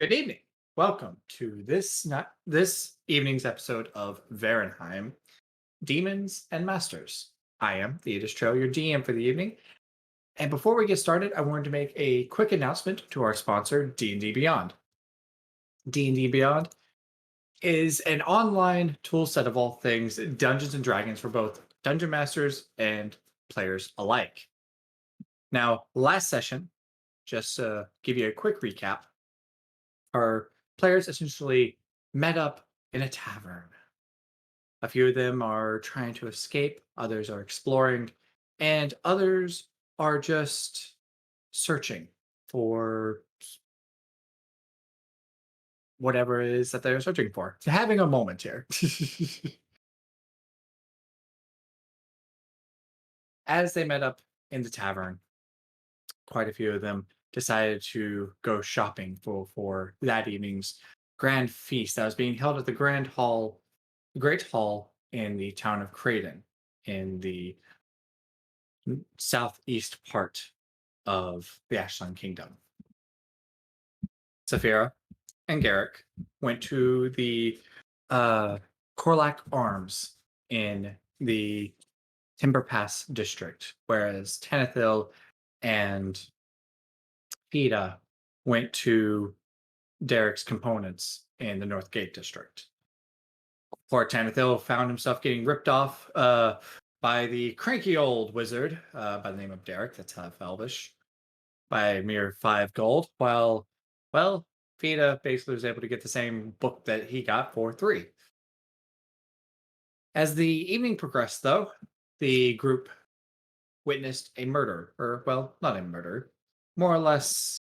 Good evening. Welcome to this evening's episode of Varinheim, Demons and Masters. I am the Trail, your DM for the evening. And before we get started, I wanted to make a quick announcement to our sponsor, D&D Beyond. D&D Beyond is an online tool set of all things Dungeons and Dragons for both dungeon masters and players alike. Now, last session, just to give you a quick recap, our players essentially met up in a tavern. A few of them are trying to escape, others are exploring, and others are just searching for whatever it is that they're searching for. So having a moment here. As they met up in the tavern, quite a few of them decided to go shopping for that evening's grand feast that was being held at the Great Hall in the town of Creighton in the southeast part of the Ashland Kingdom. Saphira and Garrick went to the Corlac Arms in the Timber Pass district, whereas Tanithil and Peta went to Derek's components in the Northgate district. Poor Tanithil found himself getting ripped off by the cranky old wizard by the name of Derek, that's half elvish, by a mere 5 gold, while, well, Fida basically was able to get the same book that he got for 3. As the evening progressed, though, the group witnessed a murder, or, well, not a murder, more or less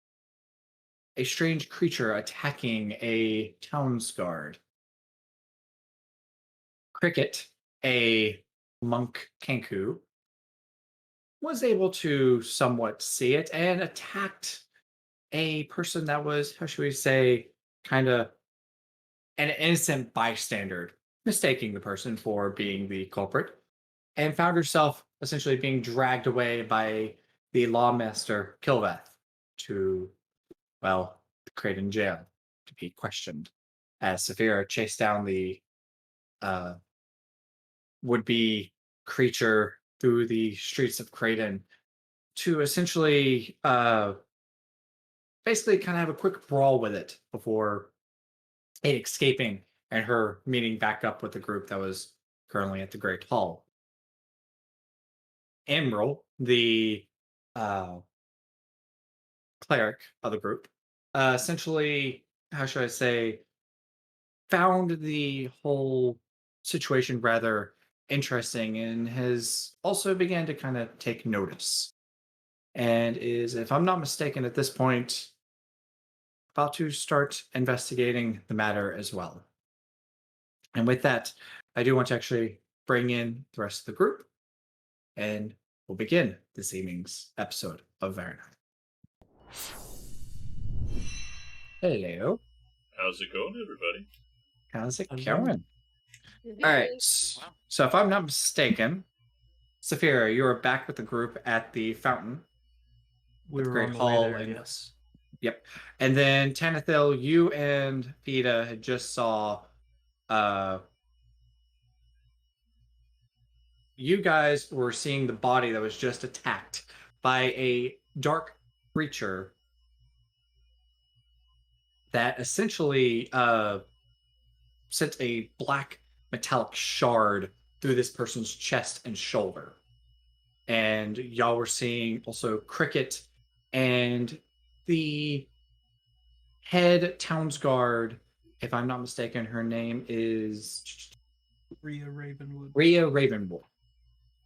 a strange creature attacking a town's guard. Cricket, a monk Kenku, was able to somewhat see it and attacked a person that was, how should we say, kind of an innocent bystander, mistaking the person for being the culprit, and found herself essentially being dragged away by the lawmaster Kilveth to, well, the Creighton jail to be questioned as Saphira chased down the uh, would-be creature through the streets of Creighton to essentially basically kind of have a quick brawl with it before it escaping and her meeting back up with the group that was currently at the Great Hall. Emerald, the uh, cleric of the group, essentially, how should I say, found the whole situation rather interesting and has also began to kind of take notice. And is, if I'm not mistaken, at this point, about to start investigating the matter as well. And with that, I do want to actually bring in the rest of the group, and we'll begin this evening's episode of Varinheim. Hello. How's it going, everybody? How's it going? All right. So if I'm not mistaken, Saphira, you are back with the group at the fountain. We were Great on the Hall way there, and yes. Yep. And then Tanithil, you and Peta had just saw you guys were seeing the body that was just attacked by a dark creature that essentially sent a black metallic shard through this person's chest and shoulder. And y'all were seeing also Cricket and the head townsguard, if I'm not mistaken, her name is Rhea Ravenwood. Rhea Ravenwood,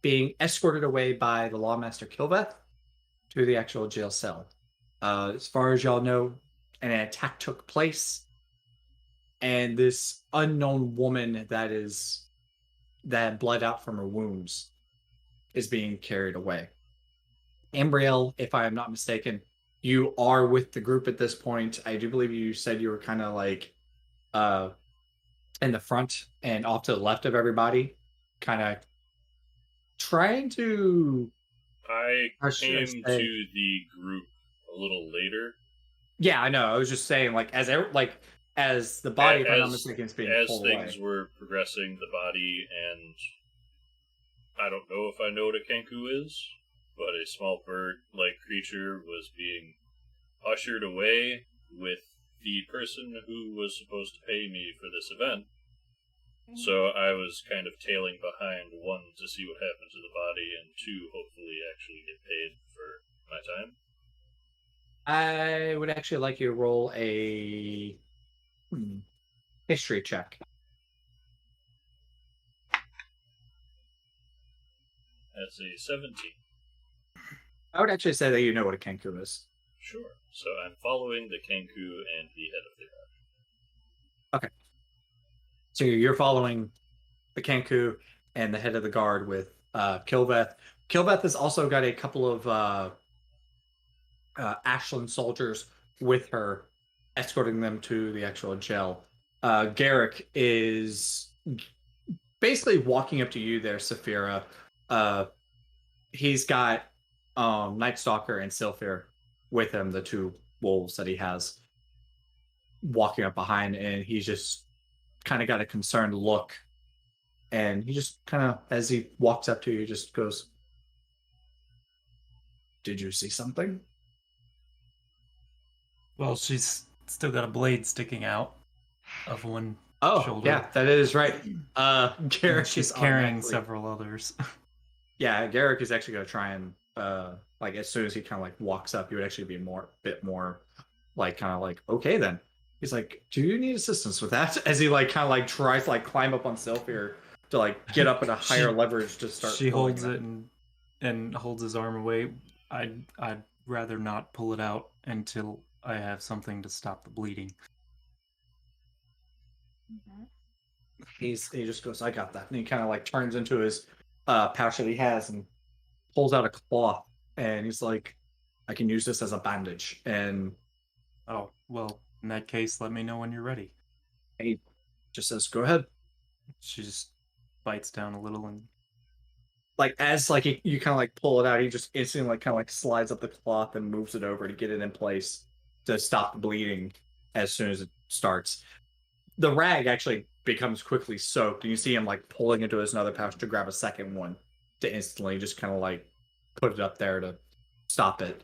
being escorted away by the lawmaster Kilveth to the actual jail cell. As far as y'all know, an attack took place, and this unknown woman that bled out from her wounds is being carried away. Ambriel, if I am not mistaken, you are with the group at this point. I do believe you said you were kind of like in the front and off to the left of everybody, kind of trying to. I came to the group a little later, Yeah, I know. I was just saying, like, as the body, if I'm not mistaken, is being As pulled things away. were progressing, the body, and I don't know if I know what a kenku is, but a small bird-like creature was being ushered away with the person who was supposed to pay me for this event. So I was kind of tailing behind, one, to see what happened to the body, and two, hopefully actually get paid for my time. I would actually like you to roll a history check. That's a 17. I would actually say that you know what a kenku is. Sure. So I'm following the kenku and the head of the guard. Okay. So you're following the kenku and the head of the guard with Kilveth. Kilveth has also got a couple of Ashland soldiers with her, escorting them to the actual jail. Garrick is basically walking up to you there, Saphira. Uh, he's got Night Stalker and Sylphir with him, the two wolves that he has walking up behind, and he's just kind of got a concerned look. And he just kind of, as he walks up to you, just goes, "Did you see something?" Well, she's still got a blade sticking out of one Oh, shoulder. yeah, that is right. And Garrick she's is carrying automatically several others. Yeah, Garrick is actually going to try and like as soon as he kind of like walks up, he would actually be bit more like kind of like okay then. He's like, "Do you need assistance with that?" As he like kind of like tries to like climb up on Sylphir to like get up at a higher leverage to start. She pulling holds it and holds his arm away. I'd rather not pull it out until I have something to stop the bleeding. He just goes, "I got that," and he kind of like turns into his pouch that he has and pulls out a cloth, and he's like, "I can use this as a bandage," and Oh, well, in that case, let me know when you're ready. he just says, "Go ahead." She just bites down a little and Like as like you kind of like pull it out, he just instantly like kind of like slides up the cloth and moves it over to get it in place to stop the bleeding as soon as it starts. The rag actually becomes quickly soaked, and you see him like pulling into his another pouch to grab a second one to instantly just kind of like put it up there to stop it.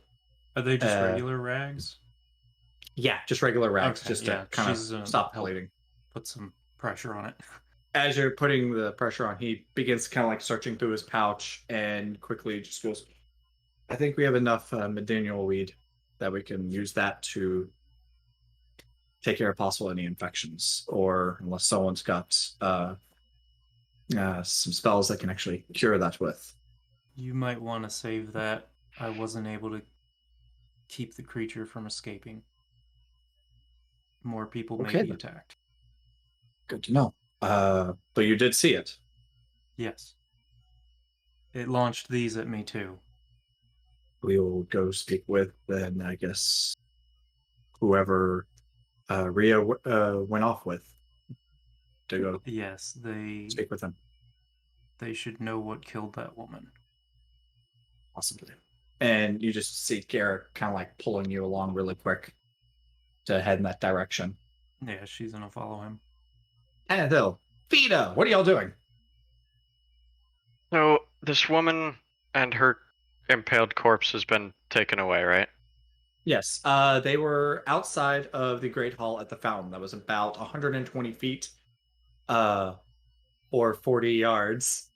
are they just Uh, regular rags? yeah, just regular rags, Okay, just yeah, to kind of she's stop help bleeding. put some pressure on it. As you're putting the pressure on, he begins kind of like searching through his pouch and quickly just goes, "I think we have enough medicinal weed that we can use that to take care of possible any infections, or unless someone's got some spells that can actually cure that with." You might want to save that. I wasn't able to keep the creature from escaping. More people may Okay, be then. attacked. Good to know. But you did see it. Yes. It launched these at me too. We'll go speak with then, I guess, whoever Ria went off with to go Yes, speak with them, they should know what killed that woman. possibly. And you just see Garrett kind of like pulling you along really quick to head in that direction. Yeah, she's gonna follow him. And Hill, Vita, what are y'all doing? So this woman and her impaled corpse has been taken away, right? Yes, they were outside of the Great Hall at the fountain. That was about 120 feet, uh, or 40 yards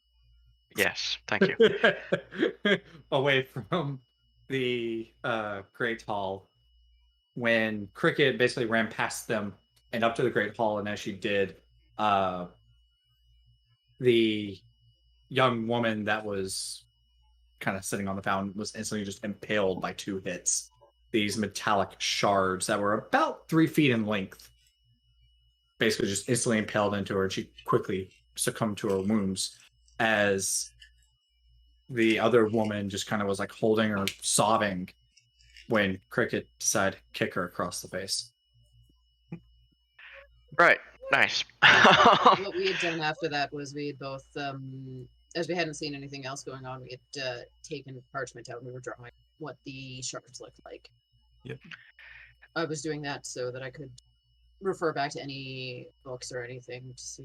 Yes, thank you. away from the Great Hall. When Cricket basically ran past them and up to the Great Hall, and as she did, uh, the young woman that was kind of sitting on the fountain was instantly just impaled by two hits. These metallic shards that were about 3 feet in length basically just instantly impaled into her, and she quickly succumbed to her wounds as the other woman just kind of was like holding her, sobbing when Cricket decided to kick her across the face. Right, nice. What we had done after that was we had both, as we hadn't seen anything else going on, we had taken parchment out and we were drawing what the shards looked like. Yep. I was doing that so that I could refer back to any books or anything to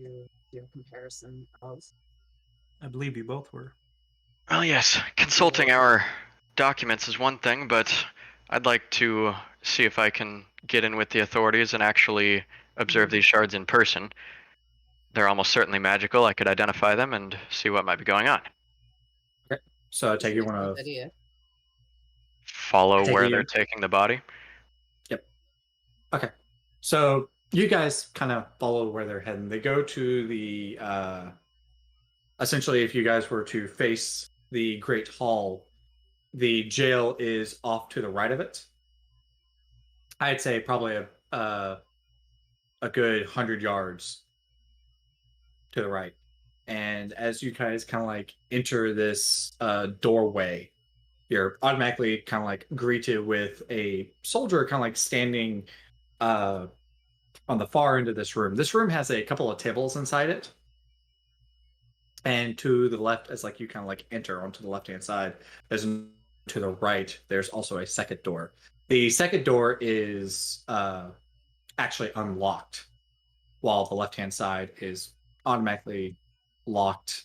do a comparison of. I believe you both were. Well, yes, consulting our documents is one thing, but I'd like to see if I can get in with the authorities and actually observe these shards in person. They're almost certainly magical. I could identify them and see what might be going on. Okay. So I It's take an you one excellent of. idea. Follow Take where you. they're taking the body. Yep. Okay. So you guys kind of follow where they're heading. They go to the essentially, if you guys were to face the Great Hall, the jail is off to the right of it. I'd say probably a good 100 yards to the right. And as you guys kind of like enter this doorway, you're automatically kind of like greeted with a soldier kind of like standing uh, on the far end of this room. This room has a couple of tables inside it. And to the left, as like you kind of like enter onto the left hand side, there's to the right, there's also a second door. The second door is actually unlocked, while the left hand side is automatically locked.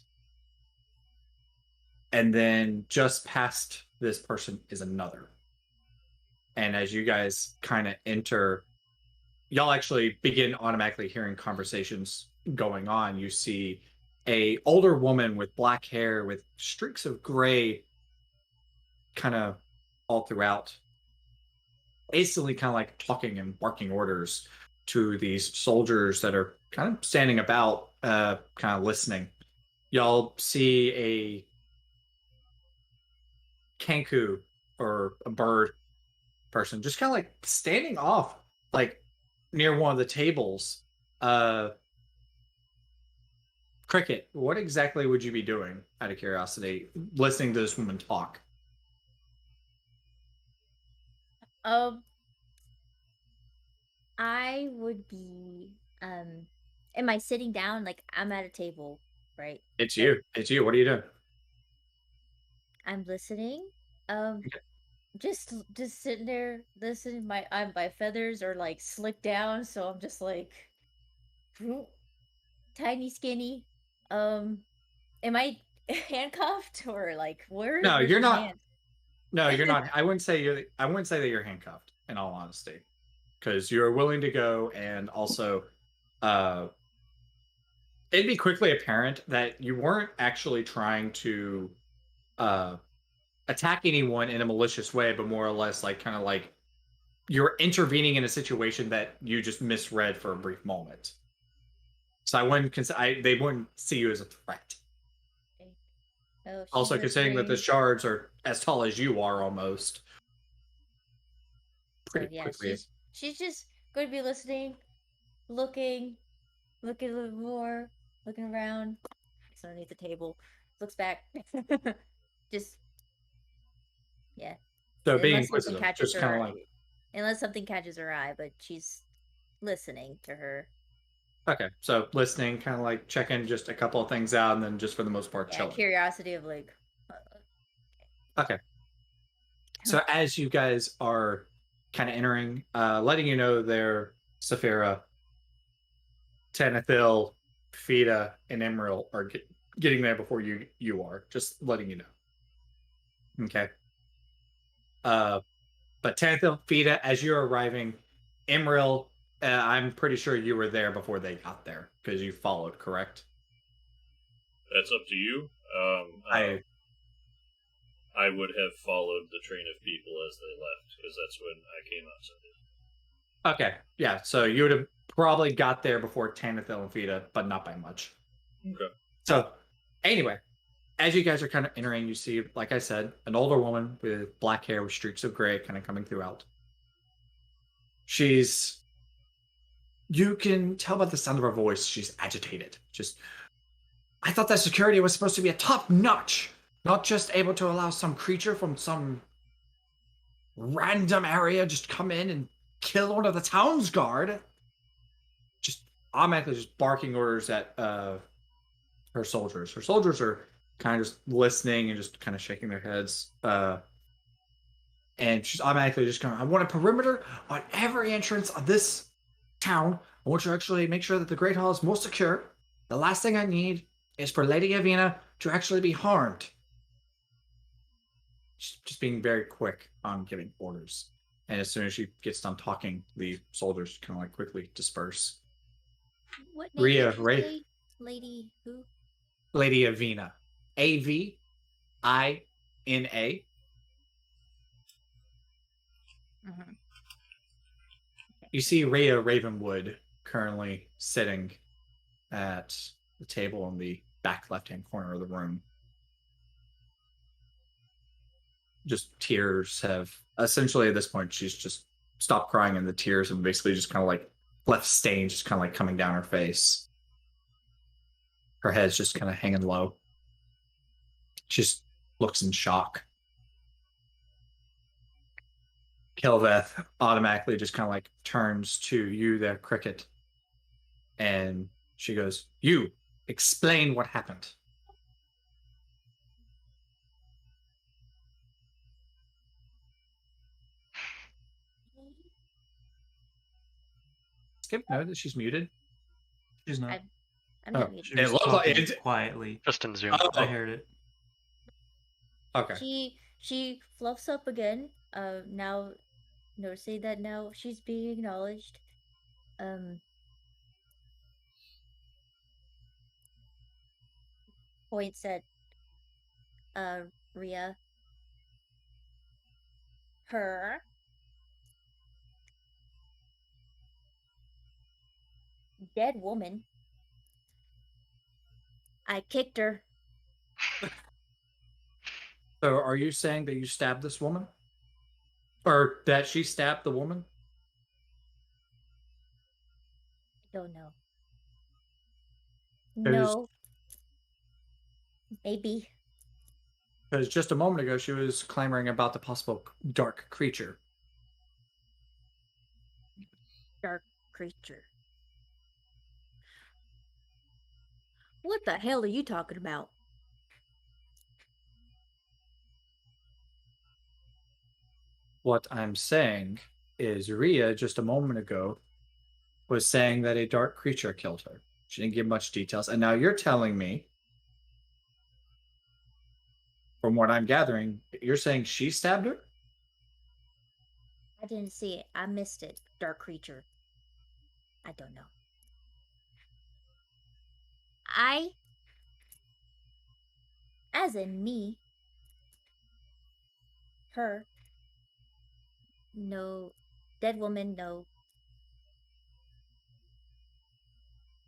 And then just past this person is another. And as you guys kind of enter, y'all actually begin automatically hearing conversations going on. You see a older woman with black hair with streaks of gray kind of all throughout, instantly kind of like talking and barking orders to these soldiers that are kind of standing about, kind of listening. Y'all see a kanku or a bird person just kind of like standing off, like near one of the tables. Cricket, what exactly would you be doing out of curiosity, listening to this woman talk? Um, I would be am I sitting down? Like I'm at a table, right? It's you. It's you. What are you doing? I'm listening. Um just sitting there listening. My feathers are like slicked down, so I'm just like tiny skinny. Um am I handcuffed or like No, where's you're my not. hand? No, you're not. I wouldn't say you're. I wouldn't say that you're handcuffed. In all honesty, because you're willing to go, and also, uh, it'd be quickly apparent that you weren't actually trying to uh, attack anyone in a malicious way, but more or less like kind of like you're intervening in a situation that you just misread for a brief moment. So I wouldn't consider. They wouldn't see you as a threat. Oh, she's Also, considering that the listening. shards are as tall as you are, almost So pretty yeah, quickly. she's just going to be listening, looking, looking a little more, looking around. It's underneath the table. Looks back. Just yeah. So being Unless something inquisitive, catches just kind of her, like unless something catches her eye, but she's listening to her. okay. So listening, kind of like checking just a couple of things out, and then just for the most part, Yeah, chilling. curiosity of like. Okay. So as you guys are kind of entering, letting you know there, Saphira, Tanithil, Fida, and Emerald are getting there before you are. Just letting you know. Okay. Uh, but Tanithil, Fida, as you're arriving, Emerald, I'm pretty sure you were there before they got there because you followed, correct? That's up to you. I would have followed the train of people as they left, because that's when I came outside. Okay, yeah. So you would have probably got there before Tanithil and Fida, but not by much. Okay. So anyway, as you guys are kind of entering, you see, like I said, an older woman with black hair with streaks of gray kind of coming throughout. You can tell by the sound of her voice, she's agitated. I thought that security was supposed to be a top notch, not just able to allow some creature from some random area just come in and kill one of the town's guard. Just automatically just barking orders at her soldiers. Her soldiers are kind of just listening and just kind of shaking their heads. And she's automatically just going, I want a perimeter on every entrance of this town. I want you to actually make sure that the Great Hall is most secure. The last thing I need is for Lady Avina to actually be harmed. She's just being very quick on giving orders. And as soon as she gets done talking, the soldiers kind of like quickly disperse. What name Rhea, did you Ray, say? Lady who? Lady Avina. Avina. Mm-hmm. You see Rhea Ravenwood currently sitting at the table in the back left-hand corner of the room. Just tears have essentially at this point she's just stopped crying and the tears and basically just kind of like left stains just kind of like coming down her face. Her head's just kind of hanging low. She just looks in shock. Kilveth automatically just kind of like turns to you there, Cricket, and she goes, "You explain what happened." Skip note that she's muted. She's not. I'm Oh, not muted. She was it looks like talking it's quietly. Just in Zoom. Oh. I heard it. Okay. She fluffs up again. Now noticing that now she's being acknowledged. Points at Rhea. Her. Dead woman. I kicked her. So are you saying that you stabbed this woman? Or that she stabbed the woman? Don't know. Because No. Maybe. just a moment ago she was clamoring about the possible dark creature. Dark creature. What the hell are you talking about? What I'm saying is Rhea just a moment ago was saying that a dark creature killed her. She didn't give much details. And now you're telling me, from what I'm gathering, you're saying she stabbed her? I didn't see it. I missed it. Dark creature. I don't know. As in me, her, no, dead woman, no.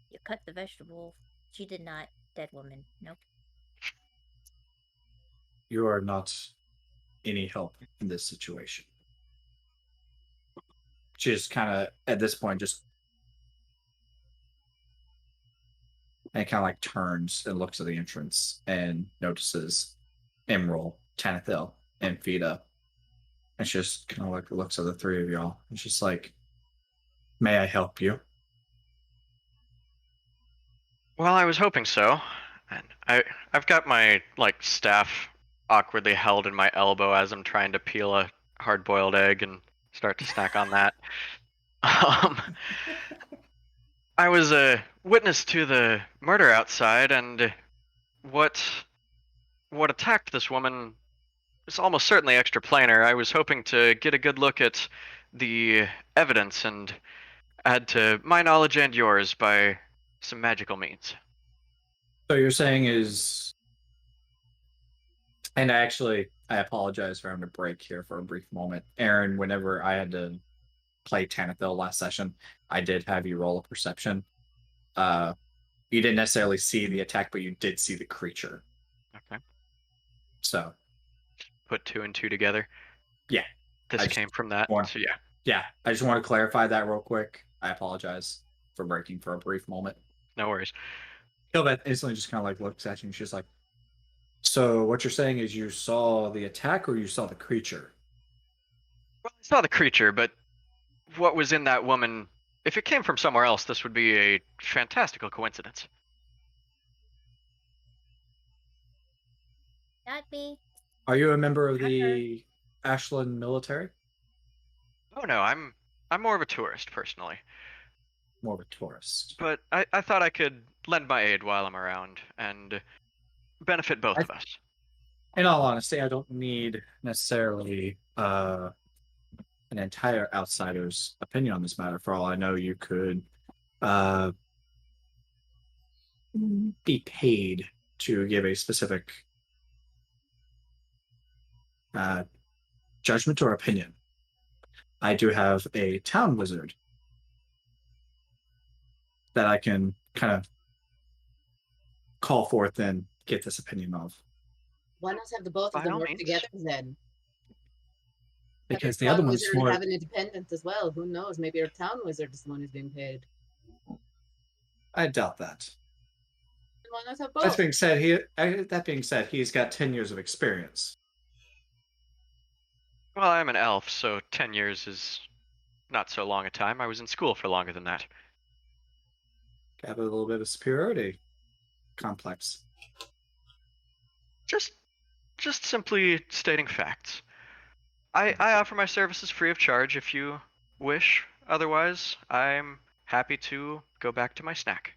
You cut the vegetable. She did not. Dead woman, nope. You are not any help in this situation. She just kind of, at this point, just and kind of like turns and looks at the entrance and notices Emerald, Tanathil, and Fida. And she just kind of like looks at the three of y'all. And she's like, "May I help you?" Well, I was hoping so. And I've got my like staff awkwardly held in my elbow as I'm trying to peel a hard-boiled egg and start to snack on that. I was a witness to the murder outside, and what attacked this woman is almost certainly extraplanar. I was hoping to get a good look at the evidence and add to my knowledge and yours by some magical means. So you're saying is, and I apologize for having to break here for a brief moment. Aaron, whenever I had to play Tanathil last session, I did have you roll a perception. You didn't necessarily see the attack, but you did see the creature. Okay. So Put two and two together. Yeah. This came from that. So yeah. Yeah, I just want to clarify that real quick. I apologize for breaking for a brief moment. No worries. Kilbeth instantly just kind of like looks at you and she's like, "So what you're saying is you saw the attack or you saw the creature?" Well, I saw the creature, but what was in that woman, if it came from somewhere else, this would be a fantastical coincidence. Not me. Are you a member of Not her. the Ashland military? Oh no, I'm more of a tourist personally, More of a tourist. but I thought I could lend my aid while I'm around and benefit both of us. In all honesty, I don't need necessarily an entire outsider's opinion on this matter. For all I know, you could uh, be paid to give a specific uh, judgment or opinion. I do have a town wizard that I can kind of call forth and get this opinion of. Why not have the both By of them all work means. together then? Have Because your the other town one's wizard more. have an independent as well. Who knows? Maybe your town wizard is the one who's being paid. I doubt that. Why not have That both? being said, he's got 10 years of experience. Well, I'm an elf, so 10 years is not so long a time. I was in school for longer than that. Have a little bit of superiority complex. Just simply stating facts. I offer my services free of charge if you wish. Otherwise, I'm happy to go back to my snack.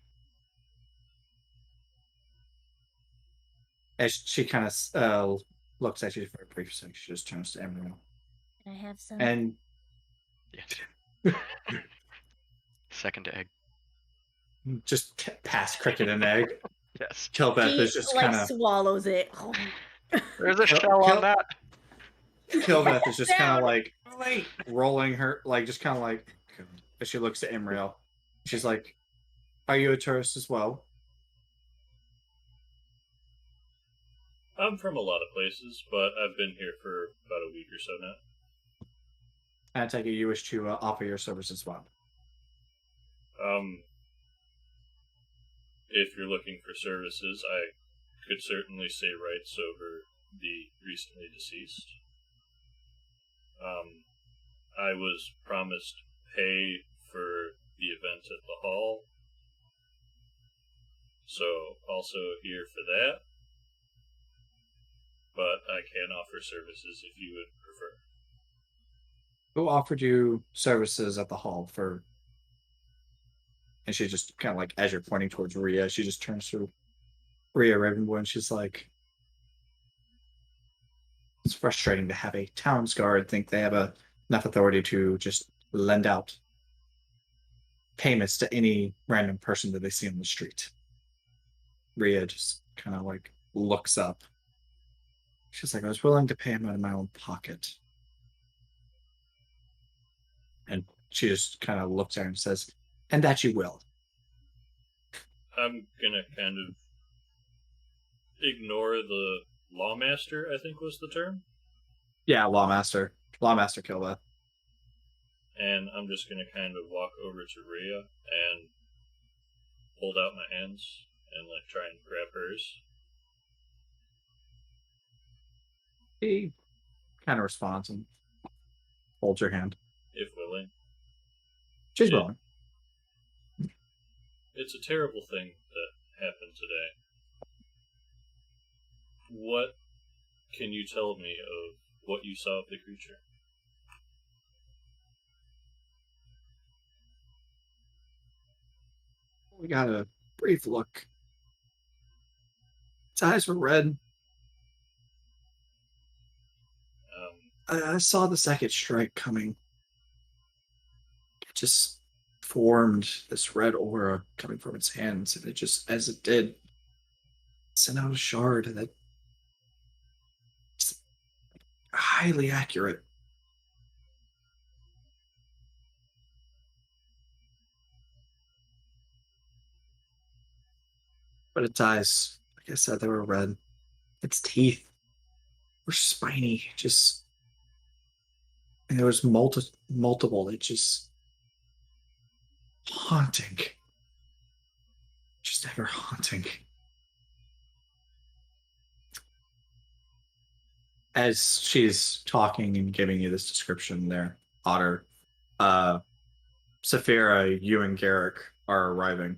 As she kind of looks at you for a brief second, she just turns to Emerald. Can I have some? And Yes. Second egg. just pass Cricket an egg. Yes. Kilbeth She is just like kind of swallows it. There's a Kill- shell kill- on that. Kilbeth is just kind of Down. like rolling her, like just kind of like. As she looks at Imriel, she's like, "Are you a tourist as well?" I'm from a lot of places, but I've been here for about a week or so now. And I take it you wish to offer your service as well. If you're looking for services, I could certainly say rights over the recently deceased. I was promised pay for the event at the hall, so also here for that. But I can offer services if you would prefer. Who offered you services at the hall for? And she just kind of like, as you're pointing towards Rhea, she just turns to Rhea Ravenborn. And she's like, "It's frustrating to have a town's guard think they have enough authority to just lend out payments to any random person that they see on the street." Rhea just kind of like looks up. She's like, "I was willing to pay him out of my own pocket." And she just kind of looks at her and says, "And that you will." I'm gonna kind of ignore the lawmaster, I think was the term. Yeah, Lawmaster Kilbeth. And I'm just gonna kind of walk over to Rhea and hold out my hands and like try and grab hers. He kind of responds and holds your hand. If willing. She's Yeah. willing. It's a terrible thing that happened today. What can you tell me of what you saw of the creature? We got a brief look. Its eyes were red. I saw the second strike coming. It just formed this red aura coming from its hands, and it just, as it did, sent out a shard that is highly accurate. But its eyes, like I said, they were red. Its teeth were spiny, just, and there was multiple. It just haunting, just ever haunting. As she's talking and giving you this description there, Otter, Saphira, you and Garrick are arriving.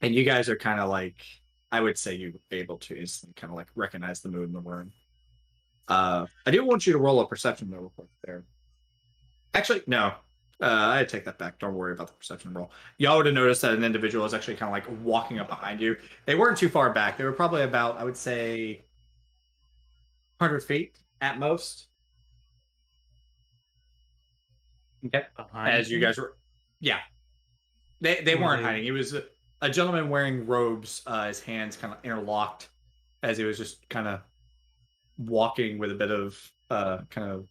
And you guys are kind of like, I would say you were able to instantly kind of like recognize the mood in the room. I do want you to roll a perception though, real quick there. Actually, no. I take that back. Don't worry about the perception roll. Y'all would have noticed that an individual was actually kind of like walking up behind you. They weren't too far back. They were probably about, I would say, 100 feet at most. Okay. Behind As you me? guys were, yeah. They Were weren't they- hiding. He was a gentleman wearing robes, his hands kind of interlocked as he was just kind of walking with a bit of kind of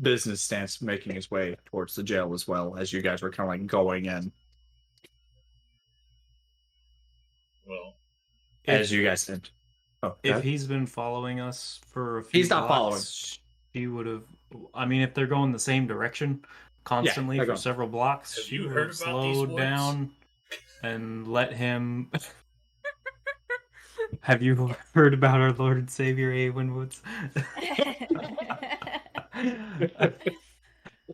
business stance, making his way towards the jail as well as you guys were kind of like going in. Well, As you guys said. Oh, If okay. he's been following us for a few He's not blocks, he would have. I mean, if they're going the same direction constantly they're for going. several blocks, Have she you would heard have about these slowed woods? down and let him. Have you heard about our Lord and Savior Awen Woods?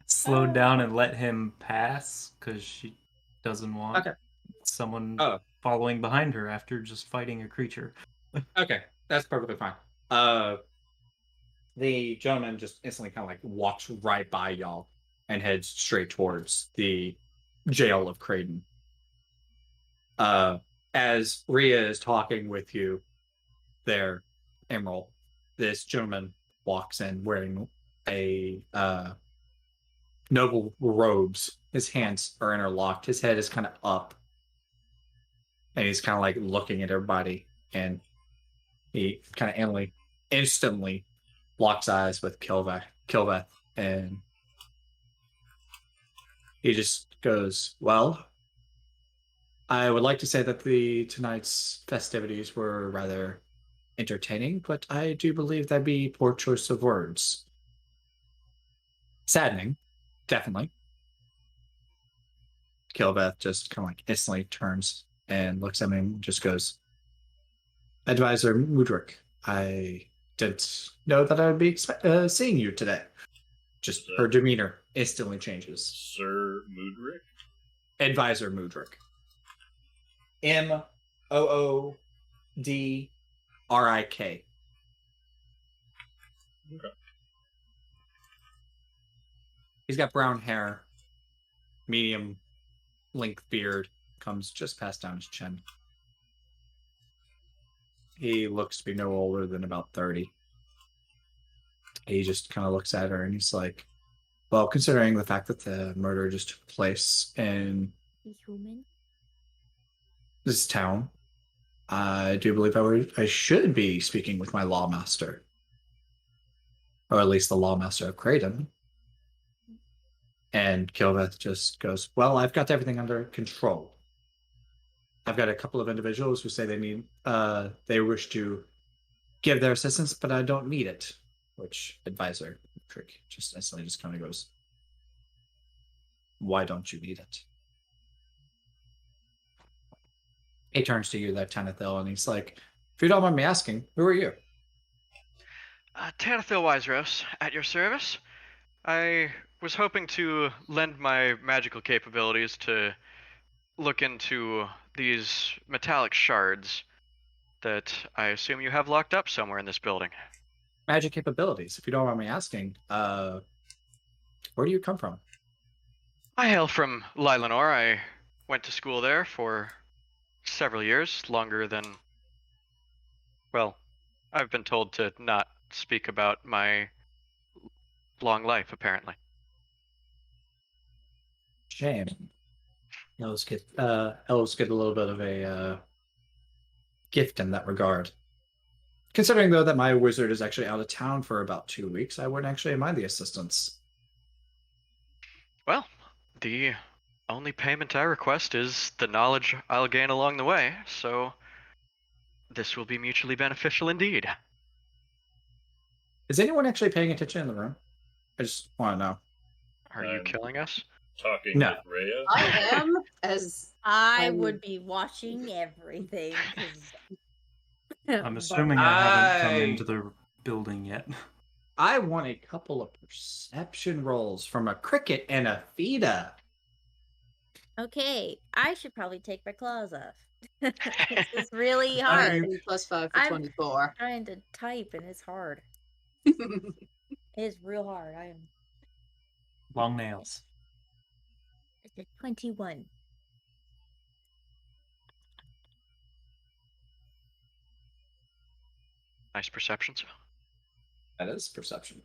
Slowed down and let him pass because she doesn't want Okay. someone Oh. following behind her after just fighting a creature. Okay, that's perfectly fine. The gentleman just instantly kind of like walks right by y'all and heads straight towards the jail of Creighton. As Rhea is talking with you there, Emerald, this gentleman walks in wearing a noble robes. His hands are interlocked. His head is kind of up. And he's kind of like looking at everybody. And he kind of instantly locks eyes with Kilveth. And he just goes, well, I would like to say that tonight's festivities were rather entertaining, but I do believe that'd be poor choice of words. Saddening, definitely. Kilveth just kind of like instantly turns and looks at me and just goes, Advisor Mudrick, I didn't know that I would be seeing you today. Just her demeanor instantly changes. Sir Mudrick? Advisor Mudrick. Moodrik. Okay. He's got brown hair, medium length beard, comes just past down his chin. He looks to be no older than about 30. He just kind of looks at her and he's like, well, considering the fact that the murder just took place in He's human. this town, I do believe I should be speaking with my lawmaster. Or at least the lawmaster of Creighton. And Kilveth just goes, well, I've got everything under control. I've got a couple of individuals who say they wish to give their assistance, but I don't need it. Which Advisor Trick just instantly just kind of goes, why don't you need it? He turns to you, Lieutenant Thill, and he's like, if you don't mind me asking, who are you? Tanathil Wiserose, at your service. I was hoping to lend my magical capabilities to look into these metallic shards that I assume you have locked up somewhere in this building. Magic capabilities, if you don't mind me asking, where do you come from? I hail from Lylanor. I went to school there for several years, longer than... Well, I've been told to not speak about my long life, apparently. Shame. Elves get a little bit of a gift in that regard. Considering though that my wizard is actually out of town for about 2 weeks, I wouldn't actually mind the assistance. Well, the only payment I request is the knowledge I'll gain along the way, so this will be mutually beneficial indeed. Is anyone actually paying attention in the room? I just want to know. Are you killing us? Talking No. with Rhea? I am, as I Um, would be watching everything. 'Cause- I'm But- assuming I haven't come I- into the building yet. I want a couple of perception rolls from a cricket and a Fida. Okay, I should probably take my claws off. This is really I hard. am +5 for I'm- 24. Trying to type and it's hard. It is real hard. I am. Long nails. It's a 21. Nice perceptions. That is perception.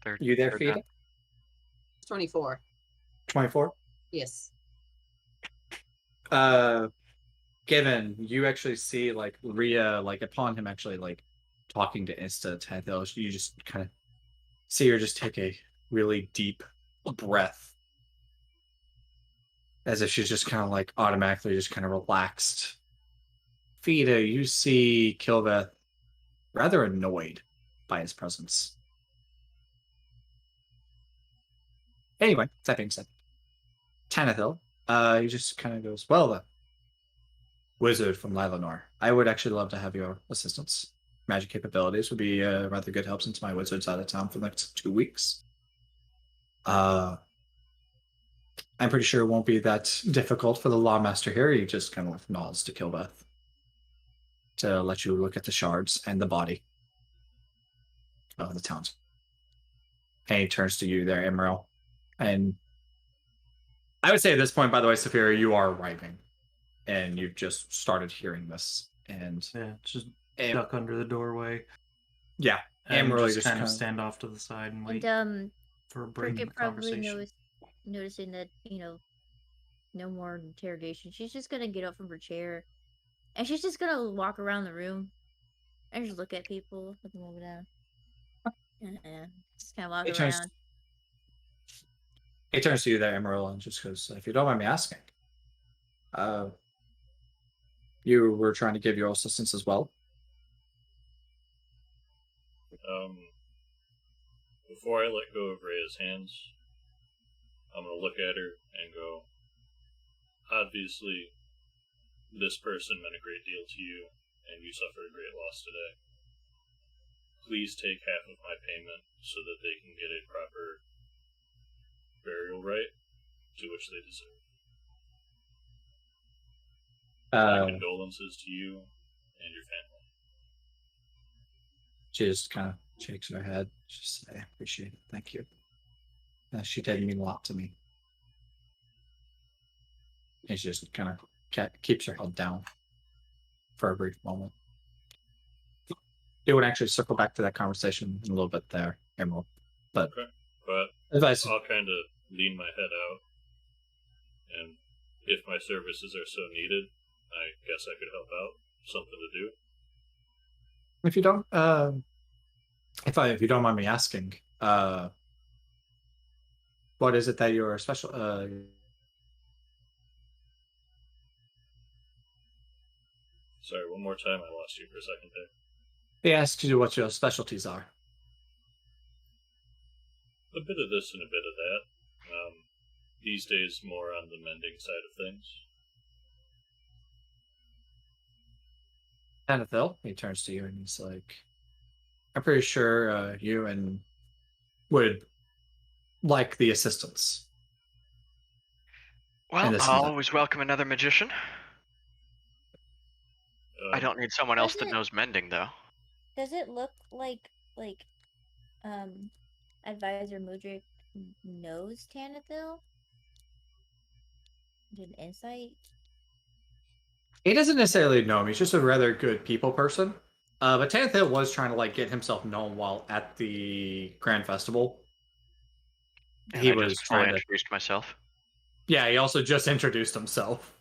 Third, You there, third Fida? down. 24. 24? Yes. Given you actually see like Rhea, like upon him actually like talking to Insta Tanthil, you just kind of see her just take a really deep breath. As if she's just kind of like automatically just kind of relaxed. Fida, you see Kilveth rather annoyed by his presence. Anyway, that being said, Tanithil, he just kind of goes, well then, wizard from Lylanor, I would actually love to have your assistance. Magic capabilities would be rather good help since my wizard's out of town for the next 2 weeks. I'm pretty sure it won't be that difficult for the lawmaster here. He just kind of nods to Kilbeth to let you look at the shards and the body of the towns. And he turns to you there, Emerald. And I would say at this point, by the way, Saphira, you are arriving. And you've just started hearing this. And Yeah, just duck under the doorway. Yeah. And Emerald just kind of stand off to the side and wait And for a brain Cricket probably conversation. noticing that, no more interrogation. She's just gonna get up from her chair. And she's just gonna walk around the room and just look at people, look them over down. Just kind of walk around. He turns to you there, Emerald, and just goes, if you don't mind me asking, you were trying to give your assistance as well? Before I let go of Rhea's hands, I'm going to look at her and go, obviously, this person meant a great deal to you, and you suffered a great loss today. Please take half of my payment so that they can get a proper burial right to which they deserve. My condolences to you and your family. She just kind of shakes her head. Just I appreciate it. Thank you. She did mean a lot to me. And she just kind of keeps her head down for a brief moment. It would actually circle back to that conversation in a little bit there, Emerald. But, okay. But advice. I'll kind of lean my head out, and if my services are so needed, I guess I could help out. Something to do. If you don't, if you don't mind me asking, what is it that you're special? Sorry, one more time. I lost you for a second there. He asks you what your specialties are. A bit of this and a bit of that. These days, more on the mending side of things. Anethil, he turns to you and he's like, I'm pretty sure you and would like the assistance. Well, I'll always welcome another magician. I don't need someone else that knows mending, though. Does it look like Advisor Mudrik knows Tanithil? Did an insight? He doesn't necessarily know him. He's just a rather good people person. But Tanithil was trying to get himself known while at the Grand Festival. And he was trying to introduce myself. Yeah, he also just introduced himself.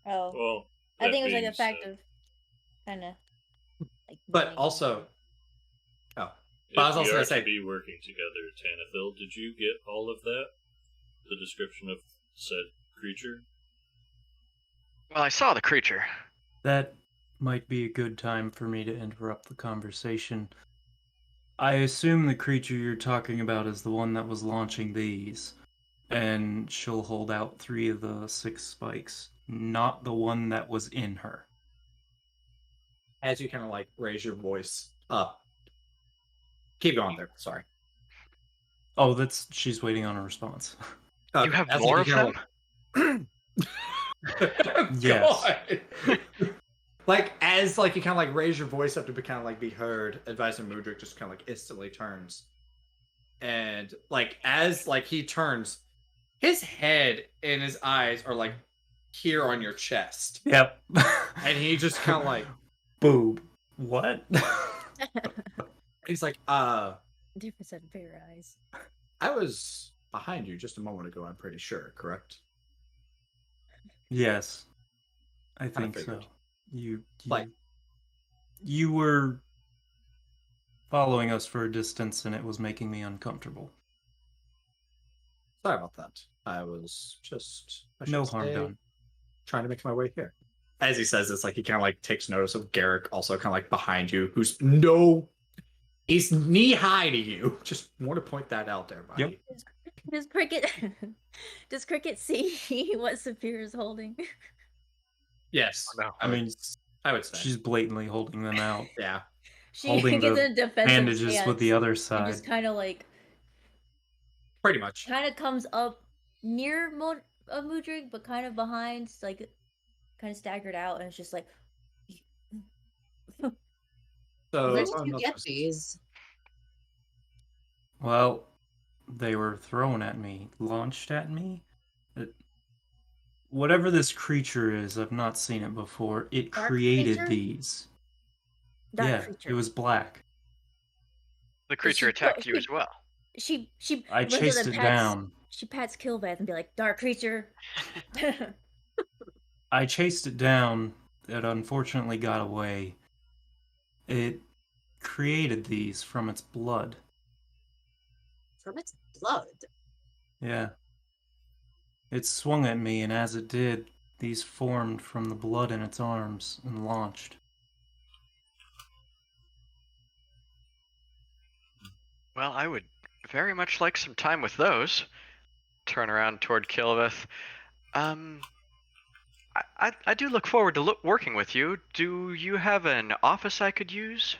Oh, well, I think it was a fact of kind of But also, if we are to be working together, Tanithil, did you get all of that? The description of said creature? Well, I saw the creature. That might be a good time for me to interrupt the conversation. I assume the creature you're talking about is the one that was launching these, and she'll hold out 3 of the 6 spikes, not the one that was in her. As you kind of raise your voice up. Keep going there, sorry. Oh, she's waiting on a response. You have more of them? Yes. Like as like you kind of like raise your voice up to be kind of like be heard, Advisor Mudrik just kind of like instantly turns, and like as like he turns, his head and his eyes are like here on your chest, Yep. and he just kind of like boob. What? he's like, Different set of bigger eyes. I was behind you just a moment ago. I'm pretty sure, correct? Yes, I Kinda think so. figured. You Like- you were following us for a distance, and it was making me uncomfortable. Sorry about that. I was just No harm done. trying to make my way here. As he says this, like he kind of like takes notice of Garrick also kind of like behind you, he's knee high to you. Just want to point that out there, buddy. Yep. Does Cricket does Cricket see what Saphir is holding? Yes. Oh, no. I mean, would say. she's blatantly holding them out. Yeah. She Holding gets the in a defensive bandages stance with the other and side. just kind of like Pretty much. comes up near Mudrik, but kind of behind, like kind of staggered out, and it's just like. So Where did you get these? Well, they were thrown at me, launched at me. Whatever this creature is, I've not seen it before. It Dark created creature? these. Dark yeah, creature. it was black. The creature attacked you as well. She I runs up chased and it pats- down. She pats Killbath and be like, "Dark creature." I chased it down. It unfortunately got away. It created these from its blood. From its blood. Yeah. It swung at me, and as it did, these formed from the blood in its arms and launched. Well, I would very much like some time with those. Turn around toward Kilvith. I do look forward to working with you. Do you have an office I could use?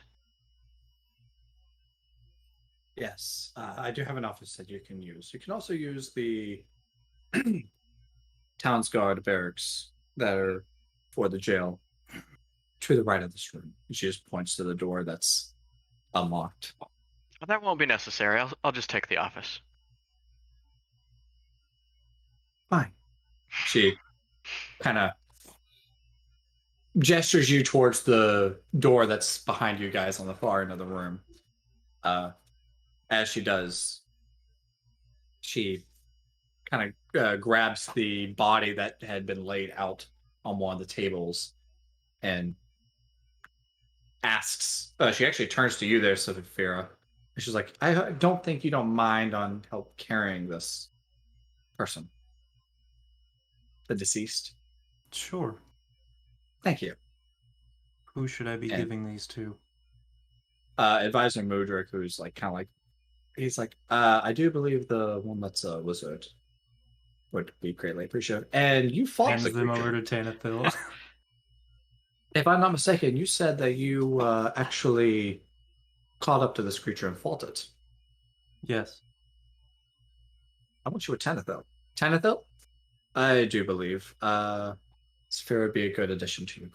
Yes, I do have an office that you can use. You can also use the town's guard barracks that are for the jail to the right of this room. She just points to the door that's unlocked. Well, that won't be necessary. I'll just take the office. Fine. She kind of gestures you towards the door that's behind you guys on the far end of the room. As she does, she kind of grabs the body that had been laid out on one of the tables and asks. She actually turns to you there, Sophia. And she's like, I don't think you don't mind on help carrying this person, the deceased. Sure. Thank you. Who should I be And- giving these to? Advisor Mudrik, who's like kind of like, he's like, I do believe the one that's a wizard would be greatly appreciated. And you fought Hands the them creature. over to Tanathil. If I'm not mistaken, you said that you actually caught up to this creature and fought it. Yes. I want you with Tanathil. Tanathil? I do believe. Sphere would be a good addition to you.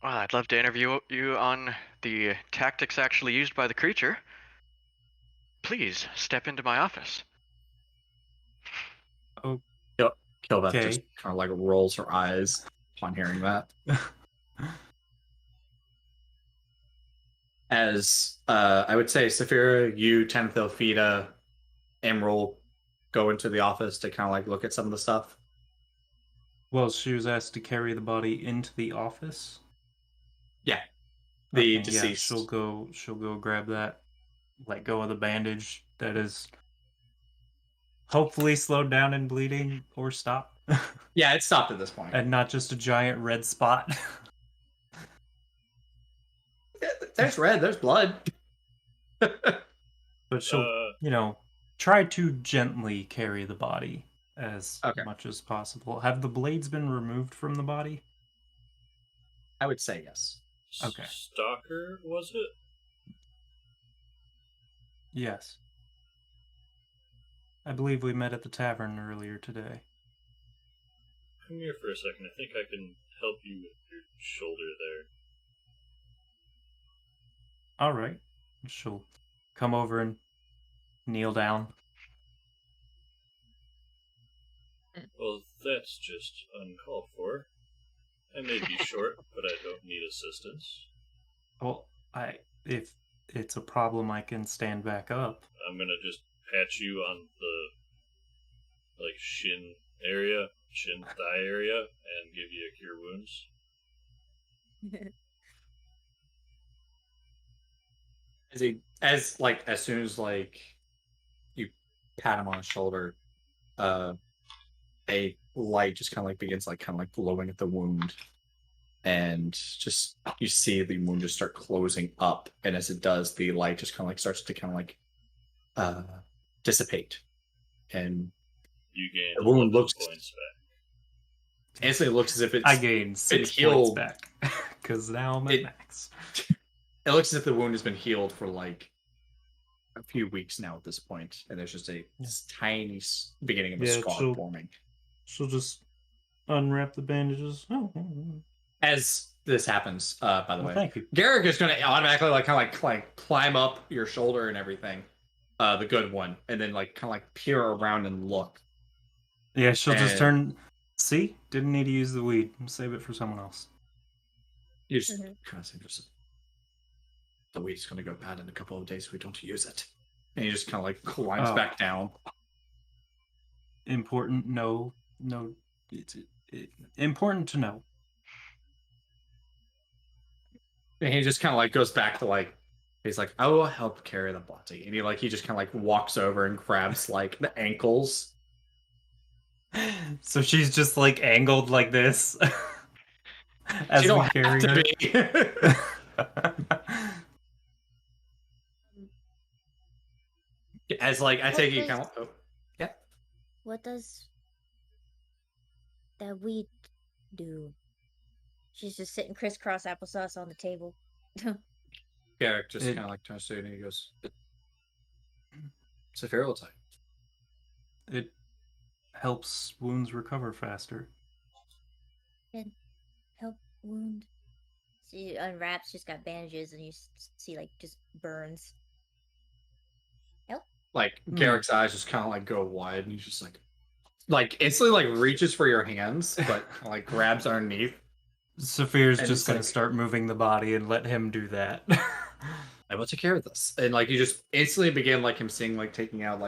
Well, I'd love to interview you on the tactics actually used by the creature. Please step into my office. Oh, Kilbeth Okay. just kind of like rolls her eyes upon hearing that. As I would say, Saphira, you, Tanathil, Fida, Emerald go into the office to kind of like look at some of the stuff. well, she was asked to carry the body into the office. Yeah. The Okay, deceased. Yeah, she'll go grab that. Let go of the bandage that is hopefully slowed down and bleeding or stopped. Yeah, it stopped at this point. And not just a giant red spot. There's red, there's blood. But she'll, try to gently carry the body as Okay. much as possible. Have the blades been removed from the body? I would say yes. Okay. Stalker, was it? Yes. I believe we met at the tavern earlier today. Come here for a second. I think I can help you with your shoulder there. All right. She'll come over and kneel down. Well, that's just uncalled for. I may be short, but I don't need assistance. Well, if it's a problem, I can stand back up. I'm gonna just pat you on the shin area, shin thigh area, and give you a cure wounds. As soon as you pat him on the shoulder, a light just kind of begins glowing at the wound, and just you see the wound just start closing up, and as it does, the light just starts to dissipate, and You gain the wound 11 looks points back. instantly looks as if it's I gained 6 points healed. back because now I'm at max. It looks as if the wound has been healed for a few weeks now at this point, and there's just a tiny beginning of a scar forming. She'll just unwrap the bandages. As this happens, by the way, thank you. Garrick is going to automatically climb up your shoulder and everything, the good one, and then peer around and look. Yeah, she'll just turn. See, didn't need to use the weed. Save it for someone else. You just kind of say, the weed's going to go bad in a couple of days if we don't use it, and he just kind of climbs back down. Important? No, it's important to know. And he just kind of goes back to he's like, I will help carry the body, and he just kind of walks over and grabs the ankles. So she's just angled like this as you we don't carry have to her. As I take you count. Oh, yeah. What does that weed do? She's just sitting crisscross applesauce on the table. Garrick just kind of turns to you and he goes, "It's a feral type. It helps wounds recover faster." And help wound. She unwraps. She's got bandages, and you see just burns. Help. Garrick's eyes just kind of go wide, and he's just instantly reaches for your hands, but grabs underneath. Saphir's just gonna start moving the body and let him do that. I will take care of this, and you just instantly begin him seeing taking out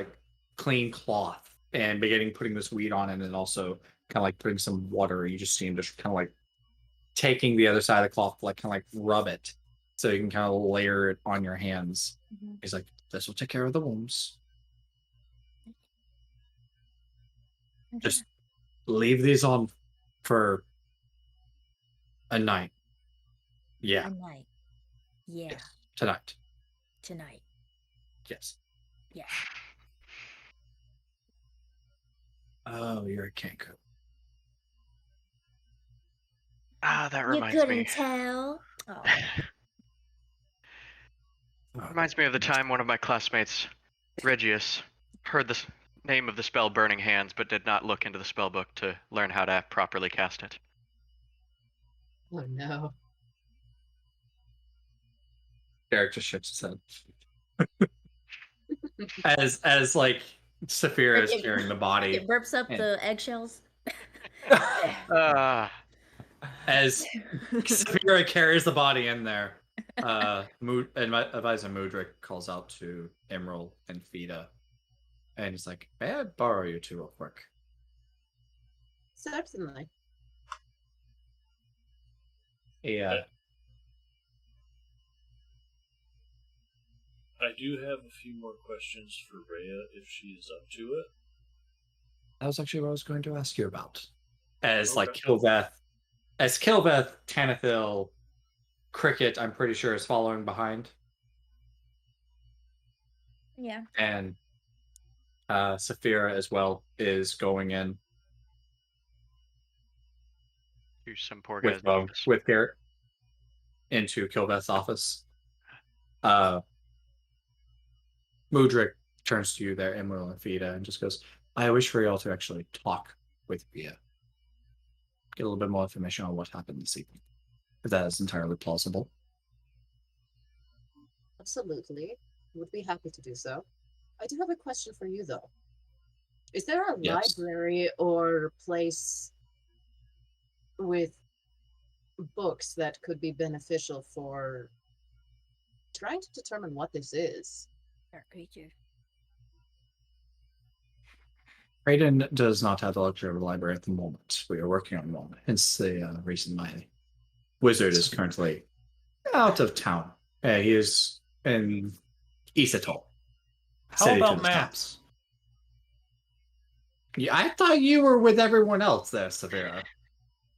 clean cloth and beginning putting this weed on it, and also kind of putting some water. You just see him just kind of taking the other side of the cloth, rub it, so you can kind of layer it on your hands. Mm-hmm. He's like, "This will take care of the wounds. Just leave these on for a night." Yeah. A night. Yeah. Yes. Tonight. Tonight. Yes. Yeah. Oh, you're a Kenku. That reminds me. You couldn't tell. Oh. Reminds me of the time one of my classmates, Regius, heard the name of the spell Burning Hands, but did not look into the spell book to learn how to properly cast it. Oh no. Derek just shakes his head. as Saphira is carrying the body. It burps up the eggshells. As Saphira carries the body in there, Advisor Mudrik calls out to Emerald and Fida, and he's like, "May I borrow you two real quick?" Certainly. Yeah. I do have a few more questions for Rhea if she is up to it. That was actually what I was going to ask you about. As Kilveth, Tanithil, Cricket, I'm pretty sure is following behind. Yeah. And Saphira as well is going in. To some poor guy's office. With Garrett into Kilveth's office. Mudrik turns to you there, Emerald and Fida, and just goes, "I wish for you all to actually talk with Rhea. Get a little bit more information on what happened this evening." if that is entirely plausible. Absolutely. Would be happy to do so. I do have a question for you, though. Is there a Yes. library or place with books that could be beneficial for trying to determine what this is? Dark creature. Raiden does not have the luxury of a library at the moment. We are working on one. Hence the reason my wizard is currently out of town. He is in Isatol. How city to about the south. maps? Yeah, I thought you were with everyone else there, Severa.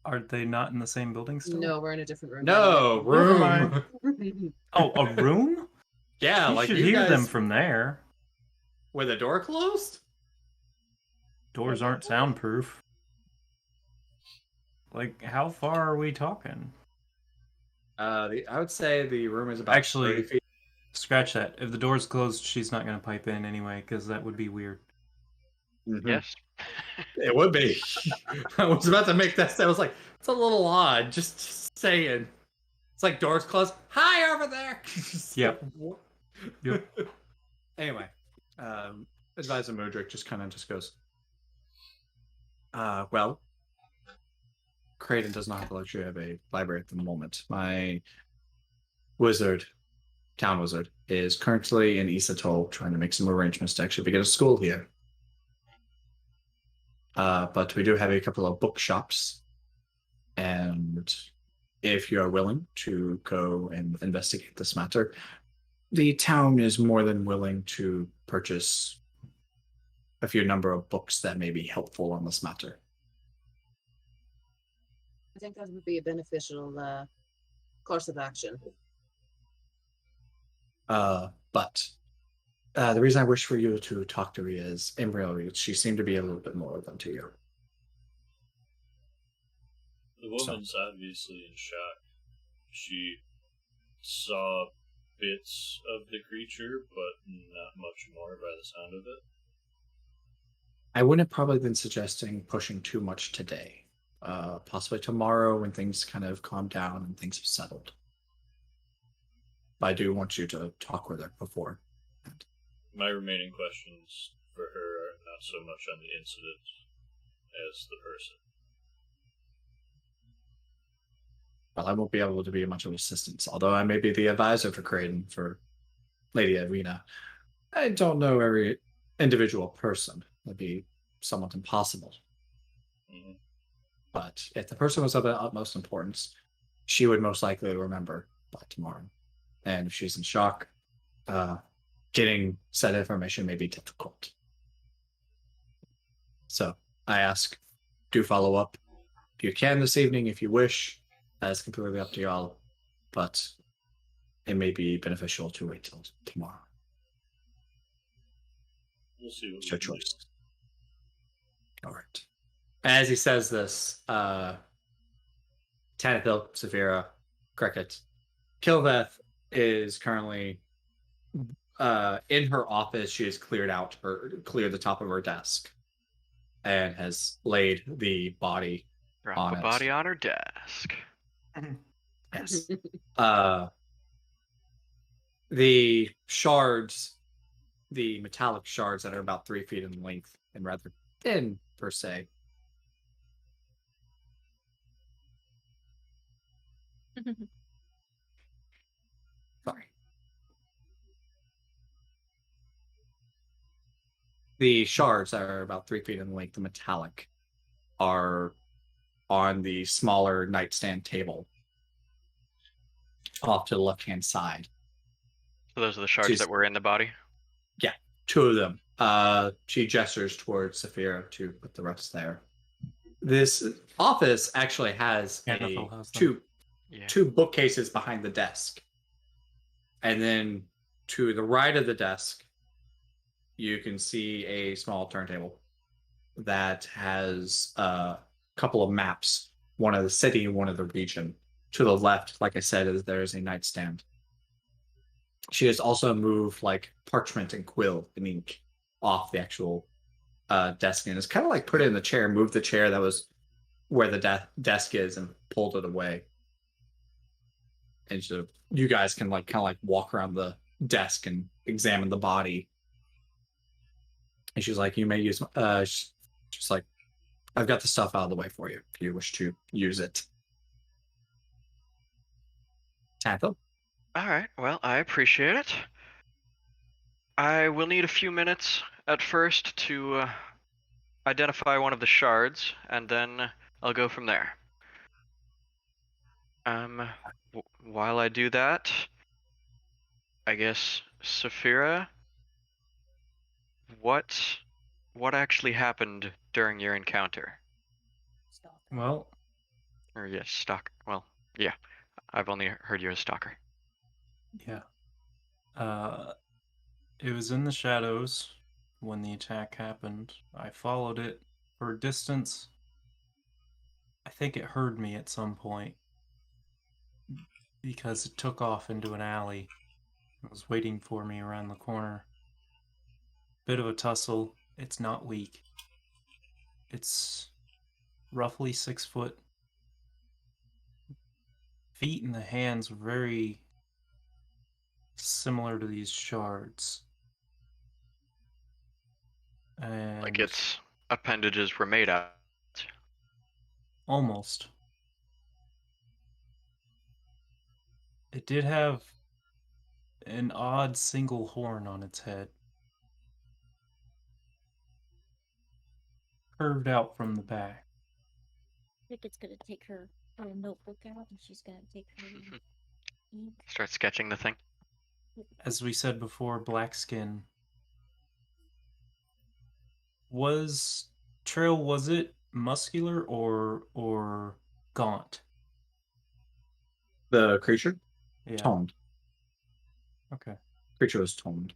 Are they not in the same building still? No, we're in a different room. No, Never room. mind. Room. Oh, a room? Yeah, You like should you hear guys them from there. with the door closed. Doors aren't soundproof. Like, how far are we talking? I would say the room is about Actually, 30 feet. Scratch that. If the door's closed, she's not going to pipe in anyway, because that would be weird. Mhm. Yes. It would be. I was about to make that. I was like, it's a little odd. Just saying. It's like doors closed. Hi over there. Yep. Yep. Anyway, Advisor Modric just goes. Well, Creighton does not have the luxury of a library at the moment. My wizard, town wizard, is currently in Isatol trying to make some arrangements to actually begin a school here. But we do have a couple of bookshops, and if you are willing to go and investigate this matter, the town is more than willing to purchase a few number of books that may be helpful on this matter. I think that would be a beneficial course of action. But the reason I wish for you to talk to her is, in reality, she seemed to be a little bit more than to you. The woman's obviously in shock. She saw bits of the creature, but not much more by the sound of it. I wouldn't have probably been suggesting pushing too much today. Possibly tomorrow when things kind of calm down and things have settled. But I do want you to talk with her before. My remaining questions for her are not so much on the incident as the person. Well, I won't be able to be much of assistance, although I may be the advisor for Creighton for Lady Irina. I don't know every individual person. That'd be somewhat impossible. Mm-hmm. But if the person was of the utmost importance, she would most likely remember by tomorrow. And if she's in shock, getting said information may be difficult. So I ask, do follow up. You can this evening if you wish. That is completely up to y'all. But it may be beneficial to wait till tomorrow. We'll see what It's your we can choice. All right. As he says this, Tanithil, Saphira, Cricket, Kilveth is currently in her office. She has cleared the top of her desk and has laid the body Drop on a it. body on her desk. Yes. The shards, the metallic shards that are about 3 feet in length and rather thin per se. Sorry. The shards that are about 3 feet in length, the metallic, are on the smaller nightstand table off to the left-hand side. So those are the shards that were in the body? Yeah, 2 of them. She gestures towards Saphira to put the rest there. This office actually has two bookcases behind the desk. And then to the right of the desk, you can see a small turntable that has a couple of maps, one of the city and one of the region. To the left, like I said, there's a nightstand. She has also moved like parchment and quill and ink off the actual desk, and it's kind of like put it in the chair, moved the chair that was where the desk is and pulled it away. And so you guys can kind of walk around the desk and examine the body. And she's like, you may use, she's like, I've got the stuff out of the way for you if you wish to use it. Tanthel? All right. Well, I appreciate it. I will need a few minutes at first to identify one of the shards, and then I'll go from there. While I do that, I guess, Saphira, what actually happened during your encounter? Stop. Well, Or yes, stalker. Well, yeah, I've only heard you as stalker. yeah. It was in the shadows when the attack happened. I followed it for a distance. I think it heard me at some point because it took off into an alley. It was waiting for me around the corner. Bit of a tussle. It's not weak. It's roughly 6 foot. Feet and the hands were very similar to these shards. And Like its appendages were made out. almost. It did have an odd single horn on its head, curved out from the back. I think it's gonna take her notebook out and she's gonna take her ink. Start sketching the thing. As we said before, black skin. Was it muscular or gaunt? The creature? Yeah. Toned. Okay. Creature was toned.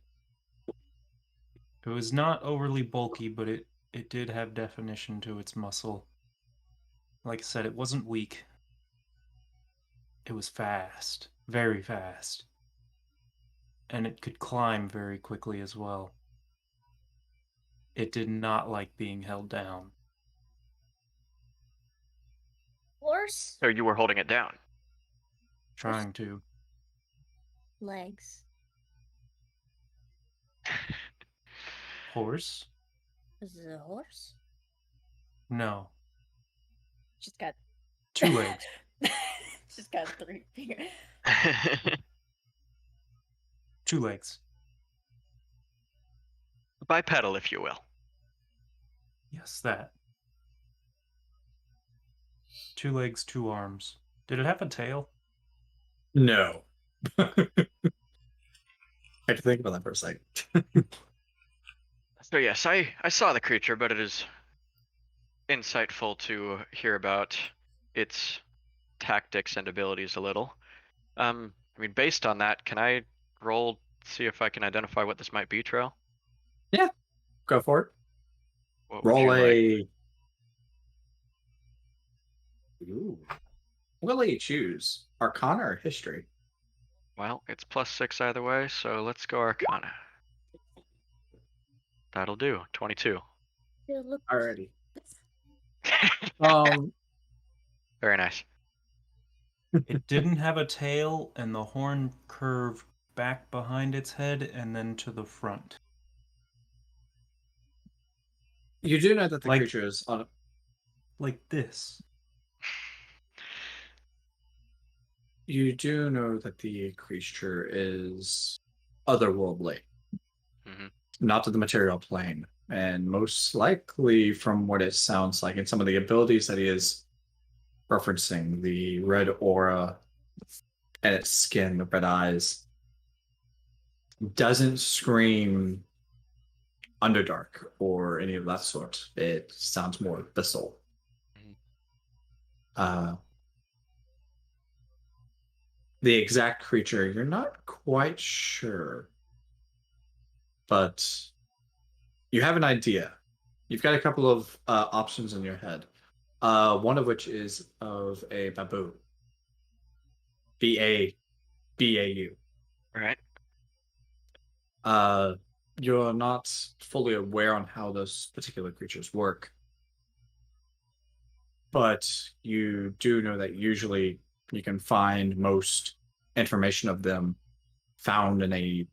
It was not overly bulky, but it did have definition to its muscle. Like I said, it wasn't weak. It was fast, very fast. And it could climb very quickly as well. It did not like being held down. Horse So you were holding it down. Trying to. legs. Horse? Is it a horse? No. She's got 2 legs. She's got 3 fingers. 2 legs. Bipedal, if you will. Yes, that. 2 legs, 2 arms. Did it have a tail? No. I had to think about that for a second. So yes, I saw the creature, but it is insightful to hear about its tactics and abilities a little. I mean, based on that, can I roll, see if I can identify what this might be, Trail? Yeah, go for it. What would Roll you like? a. Ooh. What will you choose? Arcana or history? Well, it's +6 either way, so let's go Arcana. That'll do. 22. Look. Alrighty. Very nice. It didn't have a tail, and the horn curved back behind its head and then to the front. You do know that the Like- creature is on. Like this. You do know that the creature is otherworldly, Mhm. not to the material plane, and most likely, from what it sounds like, and some of the abilities that he is referencing, the red aura and its skin, the red eyes, doesn't scream Underdark or any of that sort. It sounds more abyssal. The exact creature, you're not quite sure, but you have an idea. You've got a couple of options in your head. One of which is of a baboon. B-A-B-A-U. Right. You're not fully aware on how those particular creatures work, but you do know that usually you can find most information of them found in a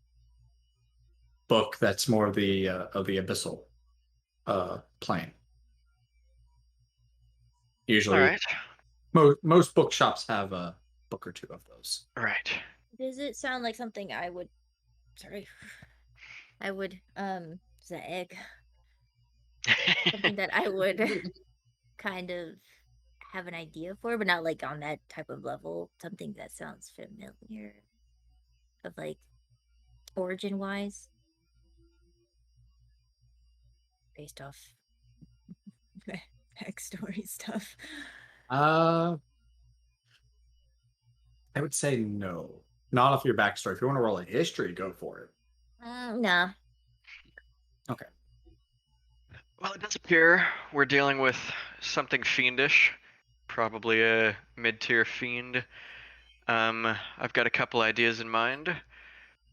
book that's more of the abyssal plane. All Usually, right. most bookshops have a book or two of those. Right. Does it sound like something I would? Sorry, I would. Is that egg? Something that I would kind of have an idea for, but not like on that type of level. Something that sounds familiar, of like origin wise, based off backstory stuff. I would say no. Not off your backstory. If you want to roll a history, go for it. Nah. Okay. Well, it does appear we're dealing with something fiendish, probably a mid-tier fiend. I've got a couple ideas in mind,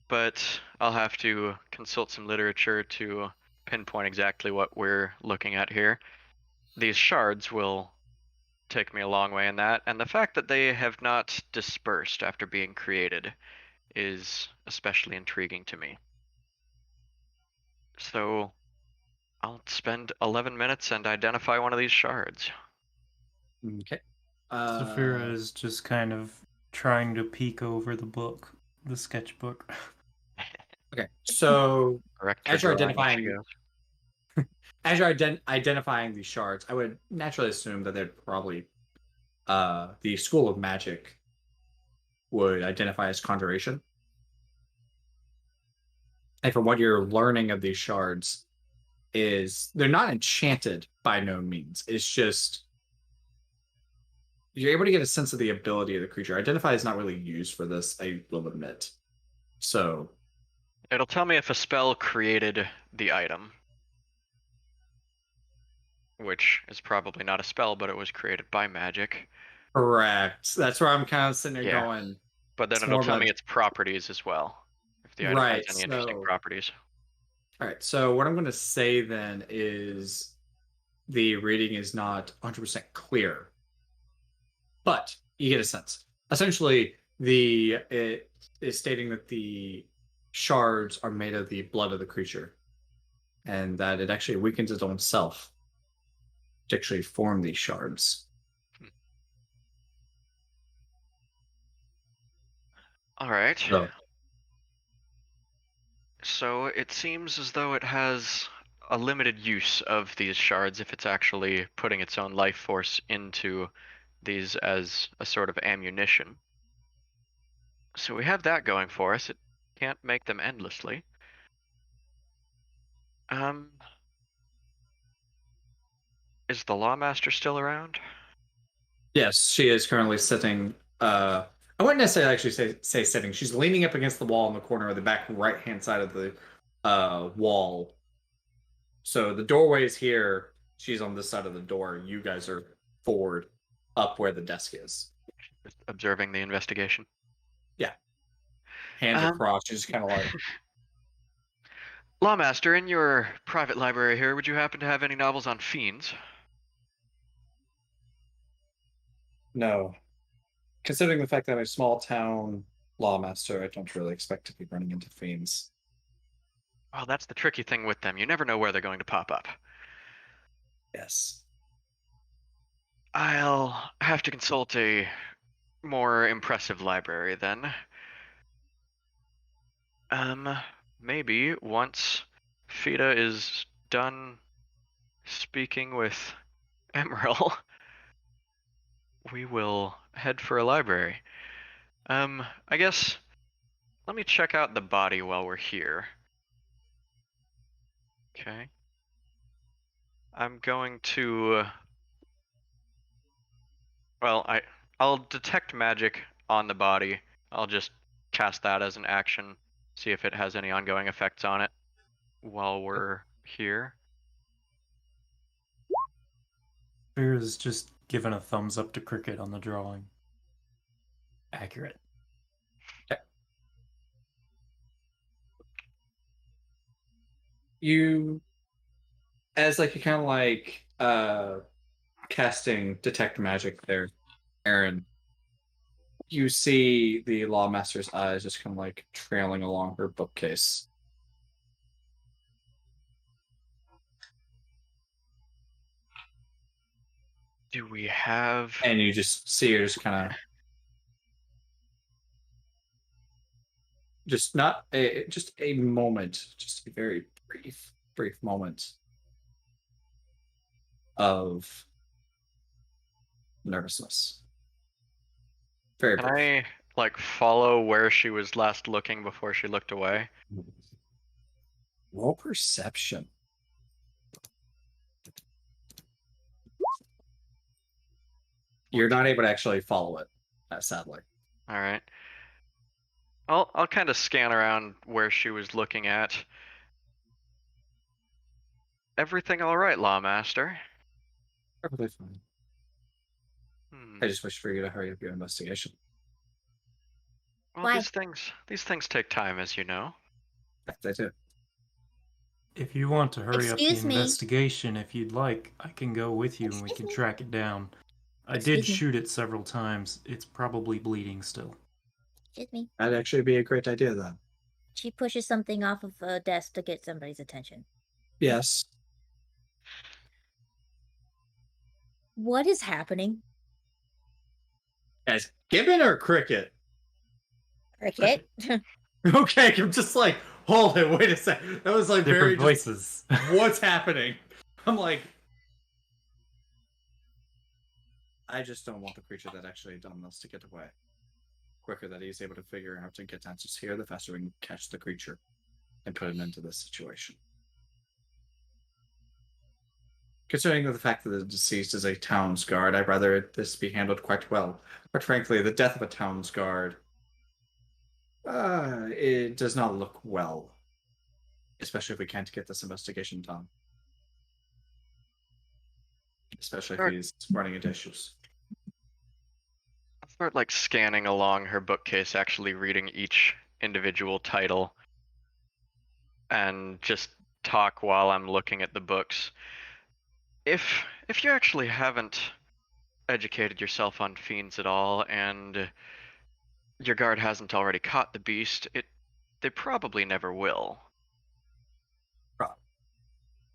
but I'll have to consult some literature to pinpoint exactly what we're looking at here. These shards will take me a long way in that, and the fact that they have not dispersed after being created is especially intriguing to me. So I'll spend 11 minutes and identify one of these shards. Okay. Saphira is just kind of trying to peek over the book, the sketchbook. Okay. So Correct as her you're drawing as she identifying, goes. as you're identifying these shards, I would naturally assume that they're probably the School of Magic would identify as conjuration. And from what you're learning of these shards, is they're not enchanted by no means. It's just you're able to get a sense of the ability of the creature. Identify is not really used for this, I will admit. So It'll tell me if a spell created the item, which is probably not a spell, but it was created by magic. correct. That's where I'm kind of sitting there Yeah. going. But then It's it'll more tell about me its properties as well, if the item has right. any interesting So properties. all right. So what I'm going to say then is the reading is not 100% clear, but you get a sense. Essentially, it is stating that the shards are made of the blood of the creature, and that it actually weakens its own self to actually form these shards. All right. So, So it seems as though it has a limited use of these shards if it's actually putting its own life force into these as a sort of ammunition. So we have that going for us. It can't make them endlessly. Is the Lawmaster still around? yes, she is currently sitting. I wouldn't necessarily actually say sitting. She's leaning up against the wall in the corner of the back right hand side of the wall. So the doorway is here. She's on this side of the door. You guys are forward, up where the desk is. Just observing the investigation. Yeah, hands are Um, crossed. She's just kind of like, Lawmaster, in your private library here, would you happen to have any novels on fiends? no. Considering the fact that I'm a small town lawmaster, I don't really expect to be running into fiends. Well, that's the tricky thing with them. You never know where they're going to pop up. Yes. I'll have to consult a more impressive library then. Maybe once Fida is done speaking with Emerald, we will head for a library. I guess let me check out the body while we're here. Okay. I'm going to well, I'll detect magic on the body. I'll just cast that as an action, see if it has any ongoing effects on it while we're here. Saphira is just giving a thumbs up to Cricket on the drawing. Accurate. You, as like you kind of like casting detect magic there, Aaron. You see the lawmaster's eyes just kind of like trailing along her bookcase. Do we have? And you just see her just kind of just not a just a moment, just a very brief moment of nervousness. Very Can brief. I like follow where she was last looking before she looked away? Roll perception. You're not able to actually follow it, sadly. All right. I'll kind of scan around where she was looking at. Everything all right, Lawmaster? Perfectly fine. Hmm. I just wish for you to hurry up your investigation. Well, Why? these things take time, as you know. They do. If you want to hurry up the Excuse me. investigation, if you'd like, I can go with you and we Excuse can me. track it down. I did Excuse me. shoot it several times. It's probably bleeding still. Excuse me. That'd actually be a great idea, then. She pushes something off of a desk to get somebody's attention. Yes. What is happening? As Gibbon or Cricket? Cricket? Okay, I'm just like, hold it, wait a sec. That was like very Different voices. what's happening? I'm like, I just don't want the creature that actually done this to get away. Quicker that he's able to figure out and get answers here, the faster we can catch the creature and put an end to this situation. Considering the fact that the deceased is a town's guard, I'd rather this be handled quite well. But frankly, the death of a town's guard, it does not look well. Especially if we can't get this investigation done. Especially if he's running into issues. I'll start like scanning along her bookcase, actually reading each individual title, and just talk while I'm looking at the books. If you actually haven't educated yourself on fiends at all, and your guard hasn't already caught the beast, they probably never will.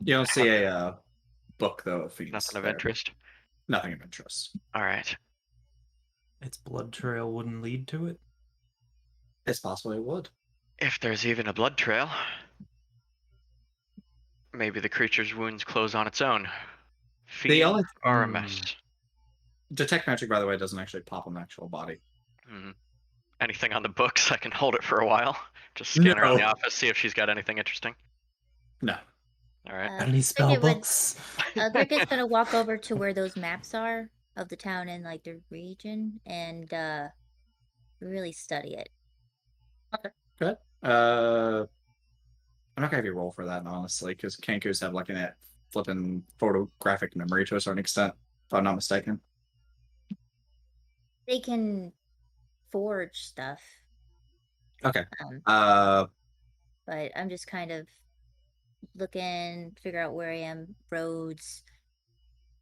You don't see a book, though, of fiends. Nothing of there. interest. Nothing of interest. All right. Its blood trail wouldn't lead to it? It's possible it would. If there's even a blood trail, maybe the creature's wounds close on its own. Fiends The only are a mess. Detect magic, by the way, doesn't actually pop on the actual body. Anything on the books, I can hold it for a while. Just scan around the office, see if she's got anything interesting. No. All right. Any spell Cricket would- books? Cricket's gonna walk over to where those maps are of the town and like the region and really study it. Good. I'm not gonna have you roll for that, honestly, because Kankus have like a flipping photographic memory to a certain extent, if I'm not mistaken. They can forge stuff. Okay. But I'm just kind of looking, figure out where I am, roads,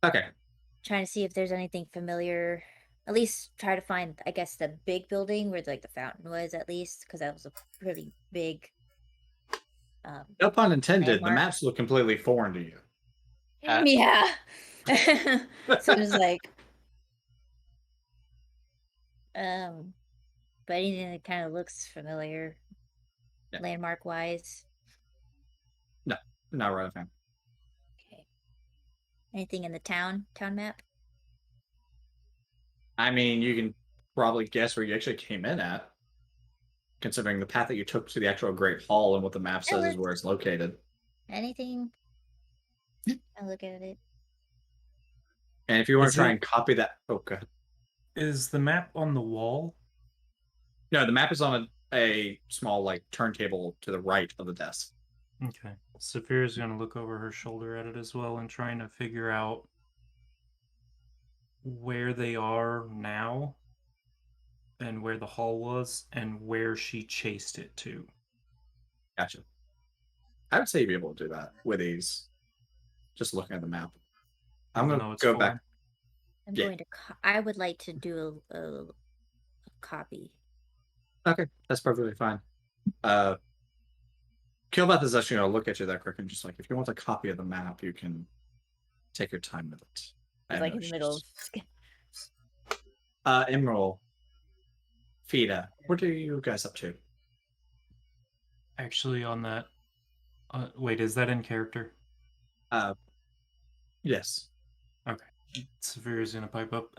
Okay. trying to see if there's anything familiar. At least try to find, I guess, the big building where like the fountain was, at least, because that was a pretty big. No pun intended. Landmark. The maps look completely foreign to you. Yeah. So I'm just like, but anything that kind of looks familiar, Yeah. landmark wise. Not right offhand. Okay. Anything in the town map? I mean, you can probably guess where you actually came in at, considering the path that you took to the actual Great Hall and what the map says is where it's located. Anything? I'll look at it. And if you want Is to try it- and copy that, okay. Is the map on the wall? No, the map is on a small like turntable to the right of the desk. Okay. Saphira's gonna look over her shoulder at it as well and trying to figure out where they are now and where the hall was and where she chased it to. Gotcha. I would say you'd be able to do that with ease. Just looking at the map. I'm Even going though to it's go foreign. back. I'm Yeah. going to. I would like to do a copy. Okay, that's perfectly fine. Killbeth is actually going to look at you that quick and just like, if you want a copy of the map, you can take your time with it. I It's have like no in the middle of. issues. Emerald, Fida, what are you guys up to? Actually, on that. Wait, is that in character? Yes. Okay. Severa's gonna pipe up.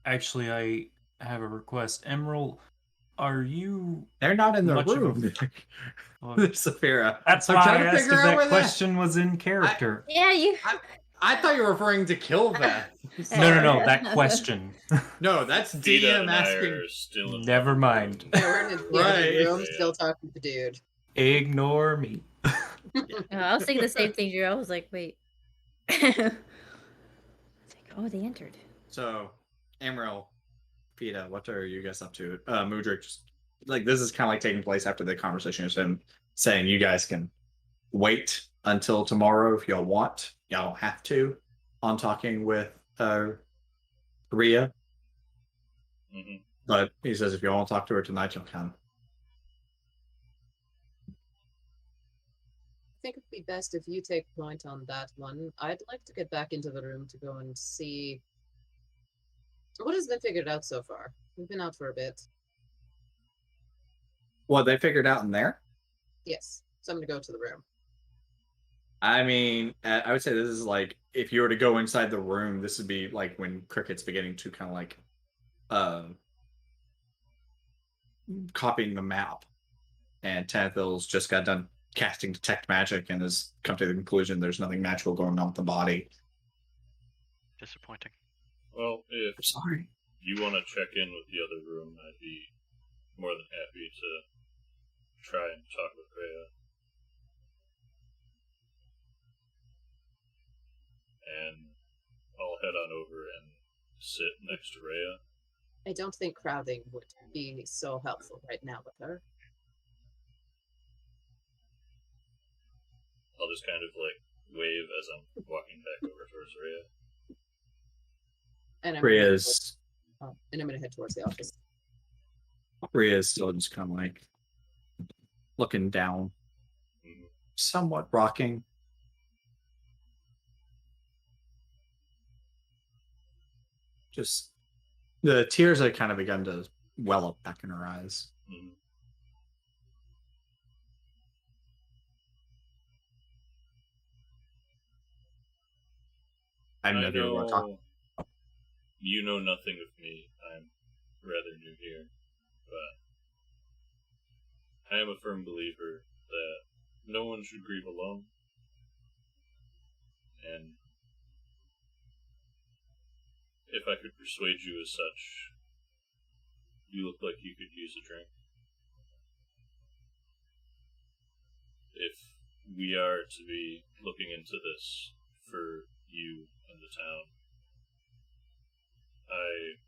Actually, I have a request. Emerald, are you They're not in the much of a- room. Well, Saphira. That's I'm why trying I to asked figure if out that where question was in character. Yeah, you. I thought you were referring to Killbeth. No, that question. No, that's Vita DM and I asking. are still in Never one mind. room. Yeah, we're in the other Right. room, still talking to the dude. Ignore me. I was thinking the same thing, Drew. I was like, wait. It's like, oh, they entered. So, Emerald, Fida, what are you guys up to? Mudrik, just like this is kind of like taking place after the conversation with him saying you guys can wait until tomorrow if y'all want. Y'all don't have to on talking with Rhea. Mm-hmm. But he says if you all want to talk to her tonight, you'll come. I think it'd be best if you take point on that one. I'd like to get back into the room to go and see what has been figured out so far. We've been out for a bit. What they figured out in there? Yes, so I'm gonna go to the room. I mean, I would say this is like if you were to go inside the room, this would be like when Cricket's beginning to kind of like copying the map, and Tanthil's just got done casting detect magic and has come to the conclusion there's nothing magical going on with the body. Disappointing. Well, if I'm sorry. you want to check in with the other room, I'd be more than happy to try and talk with Rhea. And I'll head on over and sit next to Rhea. I don't think crowding would be so helpful right now with her. I'll just kind of like wave as I'm walking back over towards Rhea. And I'm Rhea's gonna head towards the office. Rhea's still just kind of like looking down, somewhat rocking. Just the tears had kind of begun to well up back in her eyes. Mm-hmm. I know you want to talk. You know nothing of me. I'm rather new here, but I am a firm believer that no one should grieve alone. And if I could persuade you as such, you look like you could use a drink. If we are to be looking into this for you and the town, I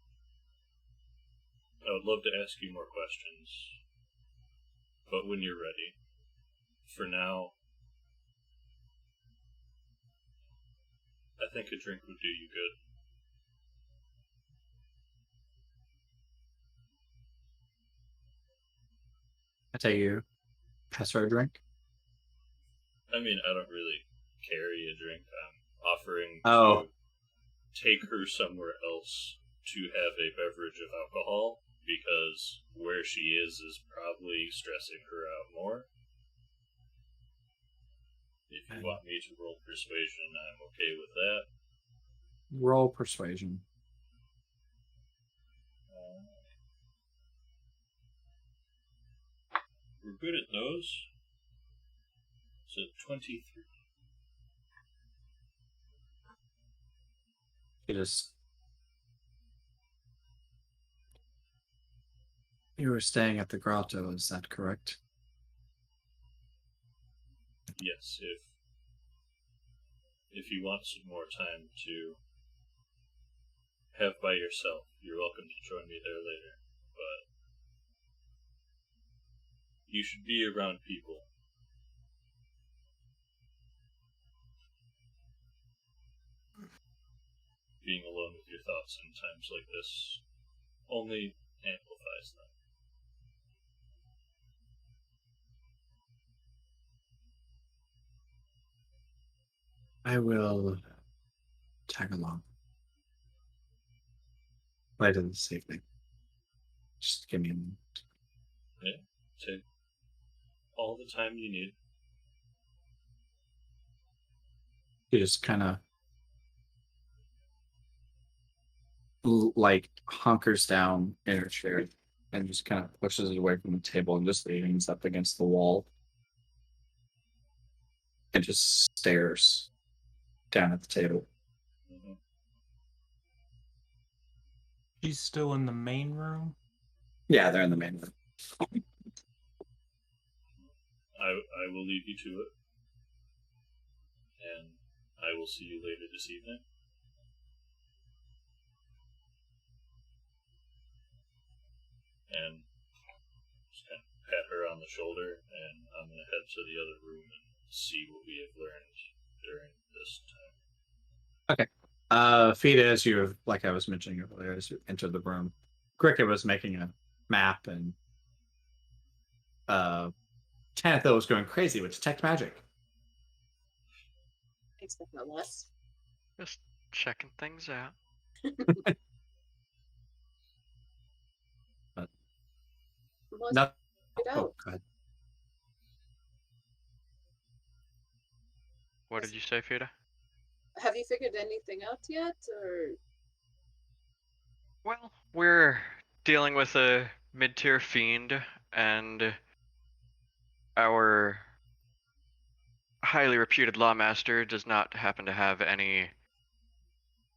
would love to ask you more questions, but when you're ready. For now, I think a drink would do you good. I tell you, pass her a drink. I mean, I don't really carry a drink. I'm offering Oh. to take her somewhere else to have a beverage of alcohol, because where she is probably stressing her out more. If you want me to roll persuasion, I'm okay with that. Roll persuasion. We're good at those. So 23. You were staying at the grotto, is that correct? Yes, if you want some more time to have by yourself, you're welcome to join me there later. But you should be around people. Being alone with your thoughts in times like this only amplifies them. I will tag along later this evening. Just give me a moment. Yeah, take all the time you need. He just kind of like hunkers down in her chair and just kind of pushes it away from the table and just leans up against the wall and just stares down at the table. Mm-hmm. She's still in the main room? Yeah, they're in the main room. I will leave you to it, and I will see you later this evening. And just kind of pat her on the shoulder, and I'm going to head to the other room and see what we have learned during this time. Okay. Fida, as you have, like I was mentioning earlier, as you entered the room, Cricket was making a map, and Tanitha was going crazy with detect magic. Expect no less. Just checking things out. But Let's no, figure it oh, out. go ahead. What did you say, Fida? Have you figured anything out yet, or Well, we're dealing with a mid-tier fiend, and our highly reputed lawmaster does not happen to have any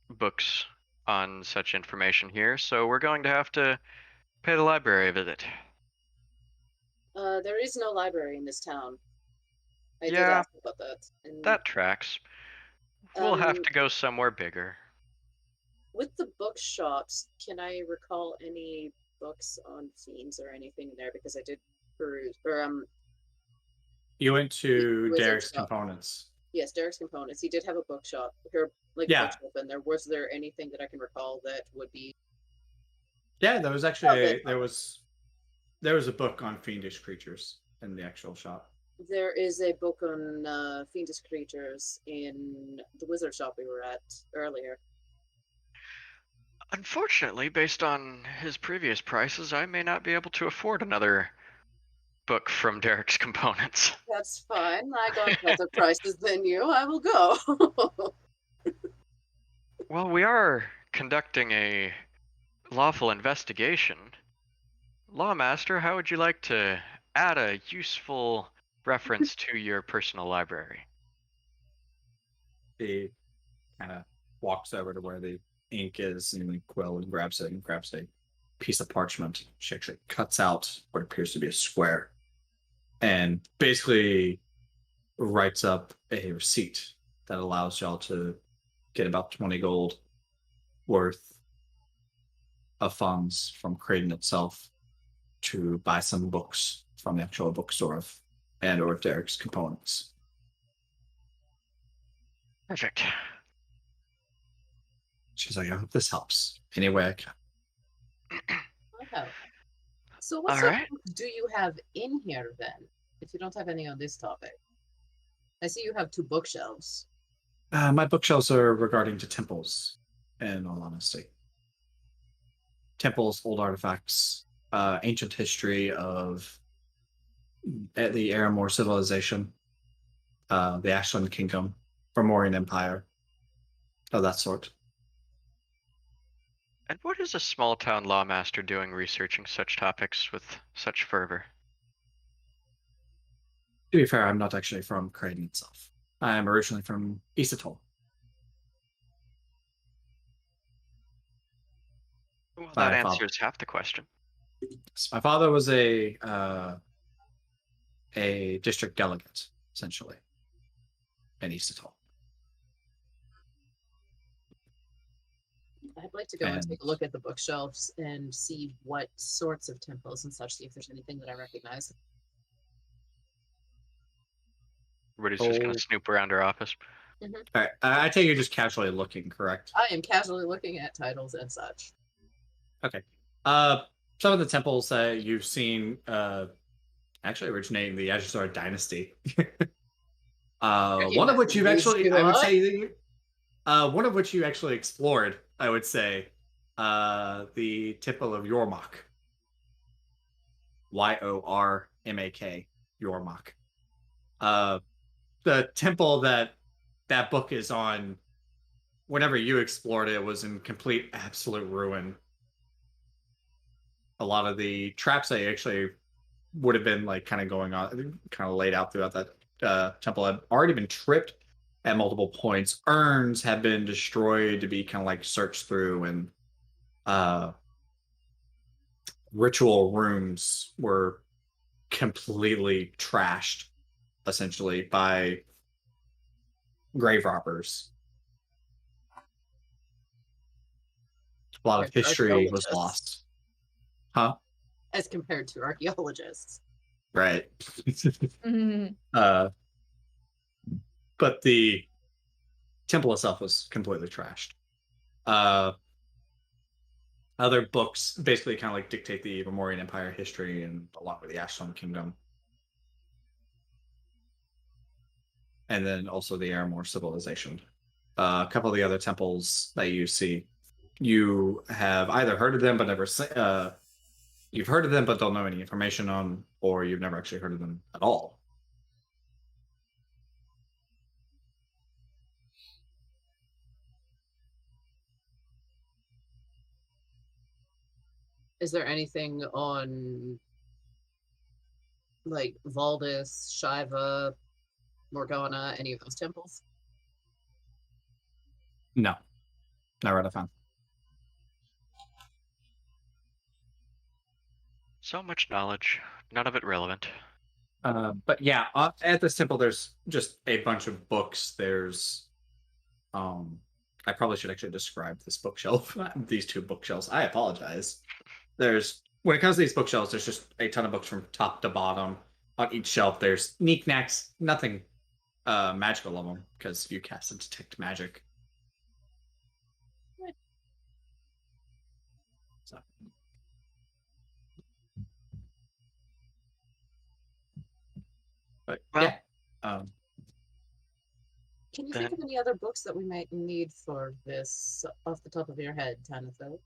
books on such information here, so we're going to have to pay the library a visit. there is no library in this town? I did Yeah, ask about that. And that tracks. We'll have Um, to go somewhere bigger. with the bookshops, can I recall any books on fiends or anything in there? Because I did peruse, or You went to wizard Derek's shop. components. Yes, Derek's Components. He did have a bookshop, or like Yeah. bookshop in there. Was there anything that I can recall that would be? Yeah, there was Oh, actually good. there was a book on fiendish creatures in the actual shop. There is a book on fiendish creatures in the wizard shop we were at earlier. Unfortunately, based on his previous prices, I may not be able to afford another book from Derek's Components. That's fine. I got better prices than you. I will go. Well, we are conducting a lawful investigation. Lawmaster, how would you like to add a useful reference to your personal library? He kind of walks over to where the ink is and the quill and grabs it and grabs a piece of parchment. She actually cuts out what appears to be a square and basically writes up a receipt that allows y'all to get about 20 gold worth of funds from Creighton itself to buy some books from the actual bookstore of and or Derek's Components. Perfect. She's like, I hope this helps any way I can. Wow. So what All sort right. of books do you have in here then? If you don't have any on this topic, I see you have two bookshelves. My bookshelves are regarding to temples, in all honesty. Temples, old artifacts, ancient history of the Aramor civilization, the Ashland Kingdom, Fomorian Empire, of that sort. And what is a small town lawmaster doing researching such topics with such fervor? To be fair, I'm not actually from Creighton itself. I am originally from Eastatoll. Well, My that father- answers half the question. My father was a district delegate, essentially, in Eastatoll. I'd like to go and And- take a look at the bookshelves and see what sorts of temples and such, see if there's anything that I recognize. Everybody's just going Oh. to snoop around her office. All right, I take you just casually looking, correct? I am casually looking at titles and such. Okay. some of the temples that you've seen actually originate in the Azure Dynasty. One of which you've actually, I would say, one of which you actually explored. I would say, the Temple of Yormak, Yormak, Yormak. The temple that book is on. Whenever you explored it, was in complete, absolute ruin. A lot of the traps that actually would have been like kind of going on, kind of laid out throughout that temple had already been tripped at multiple points. Urns have been destroyed to be kind of like searched through, and uh, ritual rooms were completely trashed, essentially, by grave robbers. A lot of history was lost. Huh? As compared to archaeologists. Right. Mhm. But the temple itself was completely trashed. Uh, Other books basically kind of like dictate the Memorian Empire history and a lot with the Ashton Kingdom. And then also the Aramor civilization. A couple of the other temples that you see, you have either heard of them but never you've heard of them but don't know any information on, or you've never actually heard of them at all. Is there anything on like Valdis, Shiva, Morgana, any of those temples? No, not right. I found. So much knowledge, none of it relevant. But yeah, at this temple, there's just a bunch of books. There's, I probably should actually describe this bookshelf, these two bookshelves. I apologize. When it comes to these bookshelves, there's just a ton of books from top to bottom. On each shelf, there's knickknacks, nothing magical of them, because you cast a detect magic. So. But Well, yeah. Can you think of any other books that we might need for this off the top of your head, Tanithil?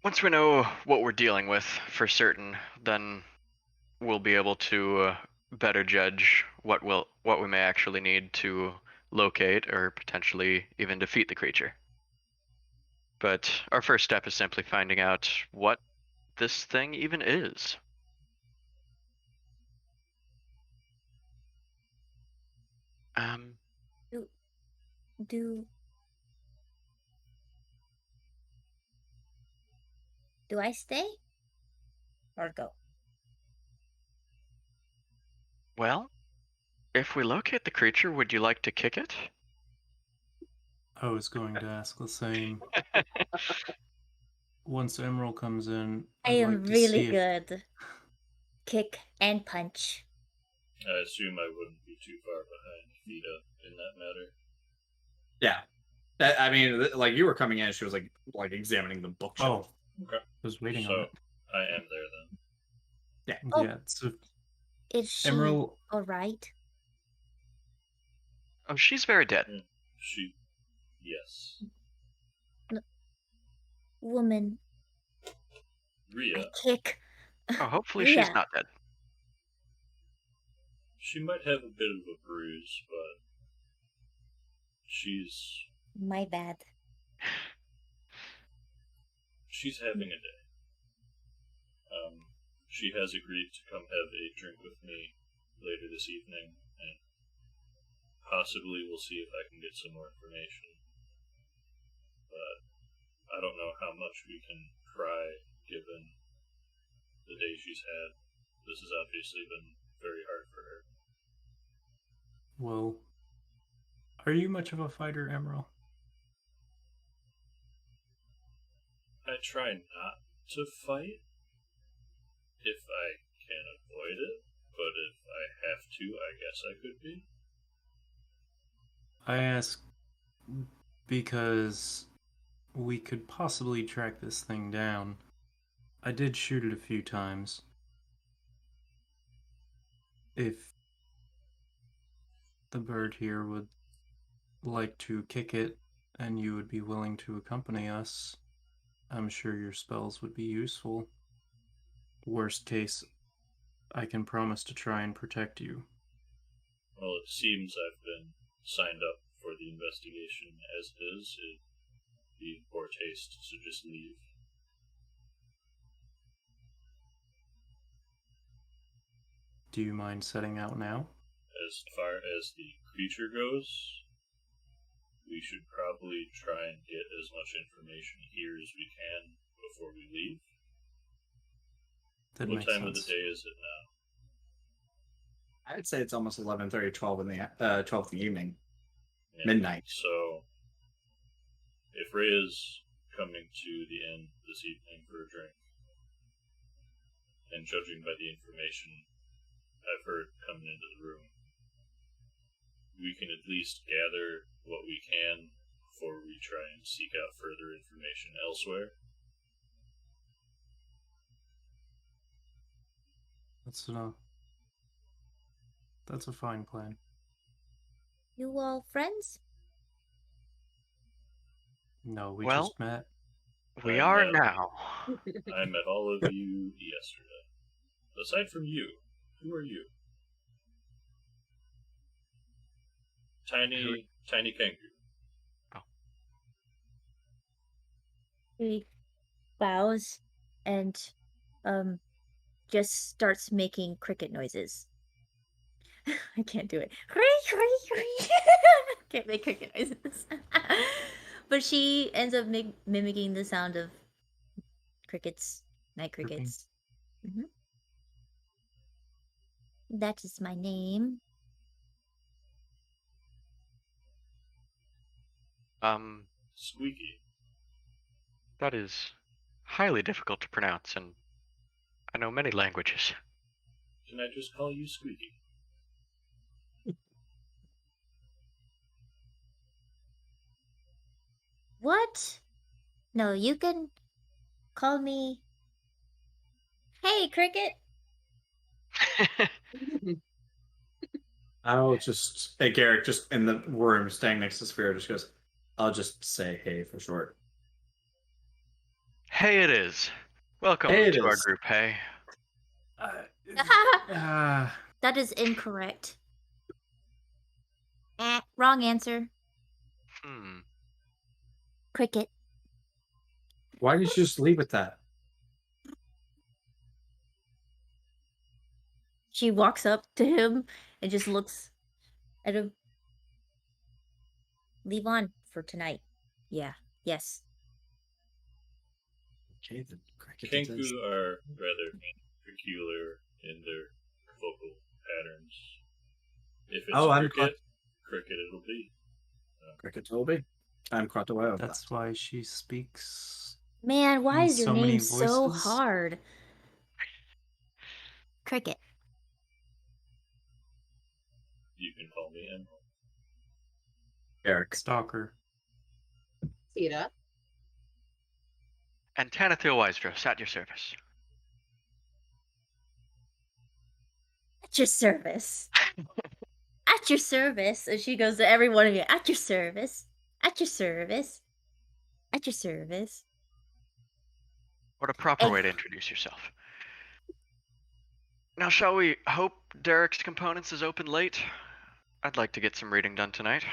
Once we know what we're dealing with for certain, then we'll be able to better judge what we may actually need to locate or potentially even defeat the creature. But our first step is simply finding out what this thing even is. Do I stay or go? Well, if we locate the creature, would you like to kick it? I was going to ask the same. Once Emerald comes in, I I'd am like to really see if good. Kick and punch. I assume I wouldn't be too far behind Vita in that matter. Yeah. I mean, like you were coming in, she was like examining the bookshelf. Oh, Okay. I was waiting So on it. I am there then. Yeah. Oh. Yeah. So Is she Emerald, all right? Oh, she's very dead. Yes. Woman. Rhea. I kick. Oh, hopefully Rhea. she's not dead. She might have a bit of a bruise, but she's My bad. she's having a day. She has agreed to come have a drink with me later this evening, and possibly we'll see if I can get some more information. But I don't know how much we can pry given the day she's had. This has obviously been very hard for her. well, are you much of a fighter, Emerald? I try not to fight if I can avoid it, but if I have to, I guess I could be. I ask because we could possibly track this thing down I did shoot it a few times. If the bird here would like to kick it and you would be willing to accompany us, I'm sure your spells would be useful. Worst case, I can promise to try and protect you. Well, it seems I've been signed up for the investigation as it is. It'd be in poor taste to just leave. Do you mind setting out now? As far as the creature goes, we should probably try and get as much information here as we can before we leave. That What makes time of sense. the day is it now? I'd say it's almost 11:30, 12 in the 12th in the evening, Yeah. midnight. So, if Rhea's coming to the inn this evening for a drink, and judging by the information I've heard coming into the room, we can at least gather what we can before we try and seek out further information elsewhere. That's a fine plan. You all friends? No, we Well- just met. We I are met- now. I met all of you yesterday. Aside from you, who are you? Tiny Kenku. He bows and just starts making cricket noises. I can't do it. Can't make cricket noises. But she ends up mimicking the sound of crickets, night crickets. That is my name. Squeaky. That is highly difficult to pronounce, and I know many languages. Can I just call you Squeaky? What? No, you can call me. Hey, Cricket. I'll just, hey, Garrick, just in the room, standing next to Sphere, just goes, I'll just say hey for short. Hey, it is. Welcome Hey, it to our is. group, hey. That is incorrect. Wrong answer. Cricket. Why did you just leave with that? She walks up to him and just looks at him. Leave on for tonight. Yeah. Yes. Okay, the cricket does. Kenku are rather peculiar in their vocal patterns. If it's I'm cricket it'll be. Cricket will be. I'm quite aware of That's why she speaks. Man, why In is your so many name so voices? hard? Cricket. You can call me Emerald. that. Garrick. Stalker. Tita. And Tanithil Wystros at your service. At your service. At your service. And she goes to every one of you. At your service. At your service. At your service. What a proper Hey. way to introduce yourself. Now, shall we hope Derek's Components is open late? I'd like to get some reading done tonight.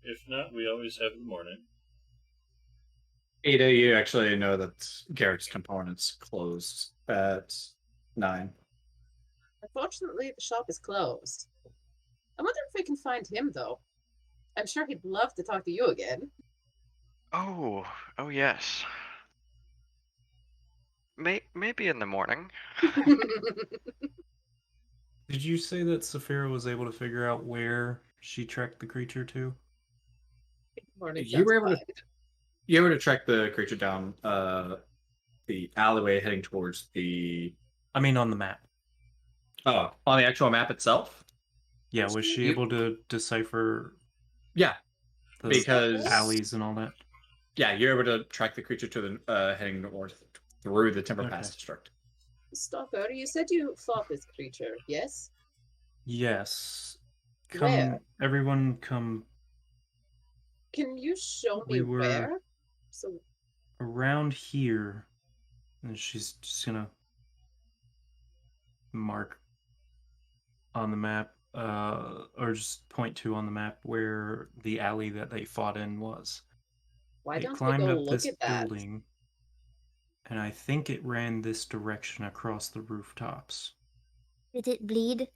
If not, we always have the morning. Ada, you actually know that Garrick's Components closed at 9. Unfortunately, the shop is closed. I wonder if we can find him, though. I'm sure he'd love to talk to you again. Oh yes. Maybe in the morning. Did you say that Saphira was able to figure out where she tracked the creature to? Morning You were sounds able to You were to track the creature down the alleyway heading towards the I mean, on the map. on the actual map itself. Yeah, was she You- able to decipher Yeah, the because alleys and all that? Yeah, you're able to track the creature to the heading north through the Timber Pass Okay. district. Stalker, you said you fought this creature, yes? Yes. Where? Everyone come. Can you show We me were where? So around here, and she's just gonna mark on the map, or just point to on the map where the alley that they fought in was. why It don't we climbed go up look this at that? building, and I think it ran this direction across the rooftops. Did it bleed?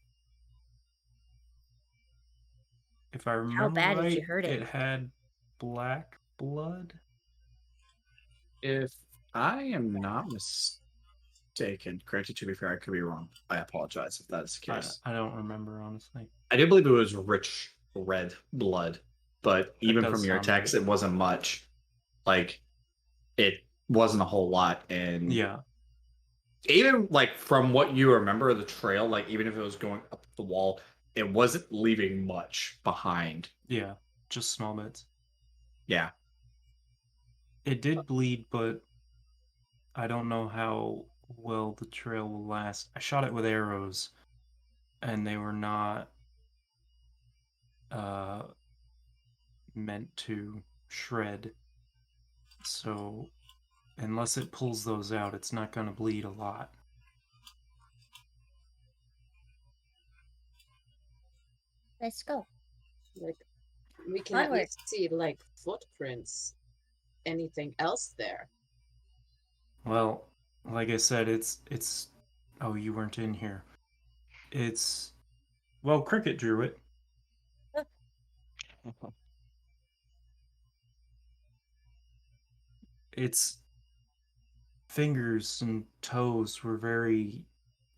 If I How remember bad did right, you hurt it? it had black blood. If I am not mistaken, granted, to be fair, I could be wrong. I apologize if that is the case. I don't remember, honestly. I do believe it was rich red blood, but even does from your sound text, right. it wasn't much. Like, it wasn't a whole lot. And Yeah. even like from what you remember of the trail, like even if it was going up the wall, it wasn't leaving much behind. Yeah. Just small bits. Yeah. It did bleed, but I don't know how well the trail will last. I shot it with arrows, and they were not meant to shred. So, unless it pulls those out, it's not going to bleed a lot. Let's go. Like, we can Onward. at least see like footprints. Anything else there? Well, like I said, it's. Oh, you weren't in here. It's. Well, Cricket drew it. Its fingers and toes were very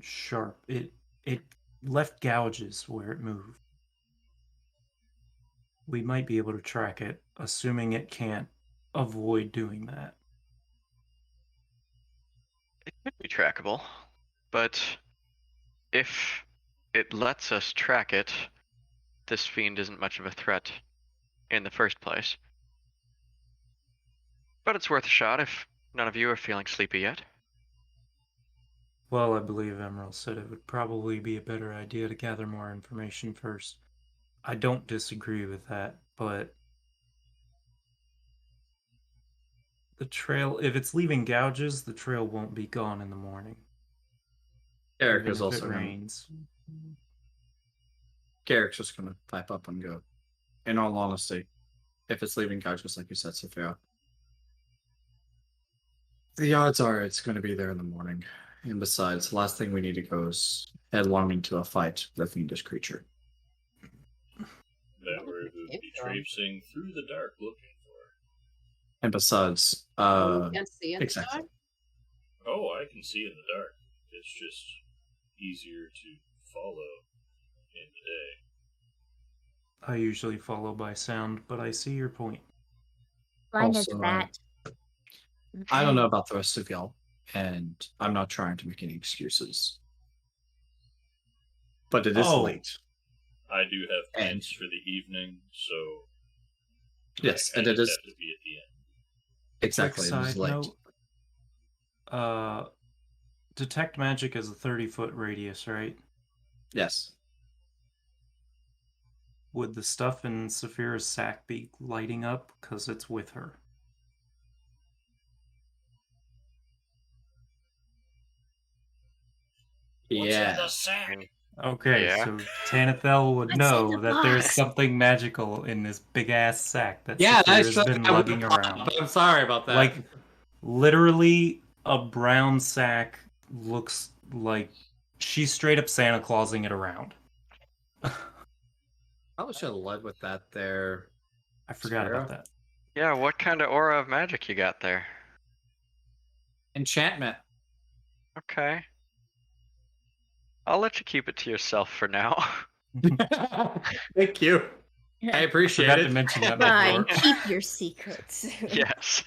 sharp. It left gouges where it moved. We might be able to track it, assuming it can't avoid doing that. It could be trackable, but if it lets us track it, this fiend isn't much of a threat in the first place. But it's worth a shot if none of you are feeling sleepy yet. Well, I believe Emerald said it would probably be a better idea to gather more information first. I don't disagree with that, but the trail, if it's leaving gouges, the trail won't be gone in the morning. Eric Even is if also it going rains. Garrick's just going to pipe up and go. In all honesty, if it's leaving couches like you said, Sophia, the odds are it's going to be there in the morning. And besides, the last thing we need to go is headlong into a fight with a fiendish creature. That we would be traipsing through the dark looking for. And besides, You can't see in the exactly. dark? Oh, I can see in the dark. It's just easier to follow in the day. I usually follow by sound, but I see your point. Blind as a Also, bat. I don't know about the rest of y'all, and I'm not trying to make any excuses. But it is Oh. late. I do have plans And- for the evening, so Yes, I and it just is have to be at the end. exactly Quick it is side late. note, detect magic is a 30-foot radius, right? Yes. Would the stuff in Saphira's sack be lighting up because it's with her? Yeah. sack? Okay, Yeah. so Tanathel would What's in know the that there's box? something magical in this big ass sack that Yeah, Saphira's that's been I lugging would've around. thought, I'm sorry about that. Like, literally, a brown sack looks like she's straight up Santa Clausing it around. Probably should have led with that there. I forgot about Saphira? that. Yeah, what kind of aura of magic you got there? Enchantment. Okay. I'll let you keep it to yourself for now. Thank you. I I appreciate forgot it. to mention that Fine, before. keep your secrets. Yes.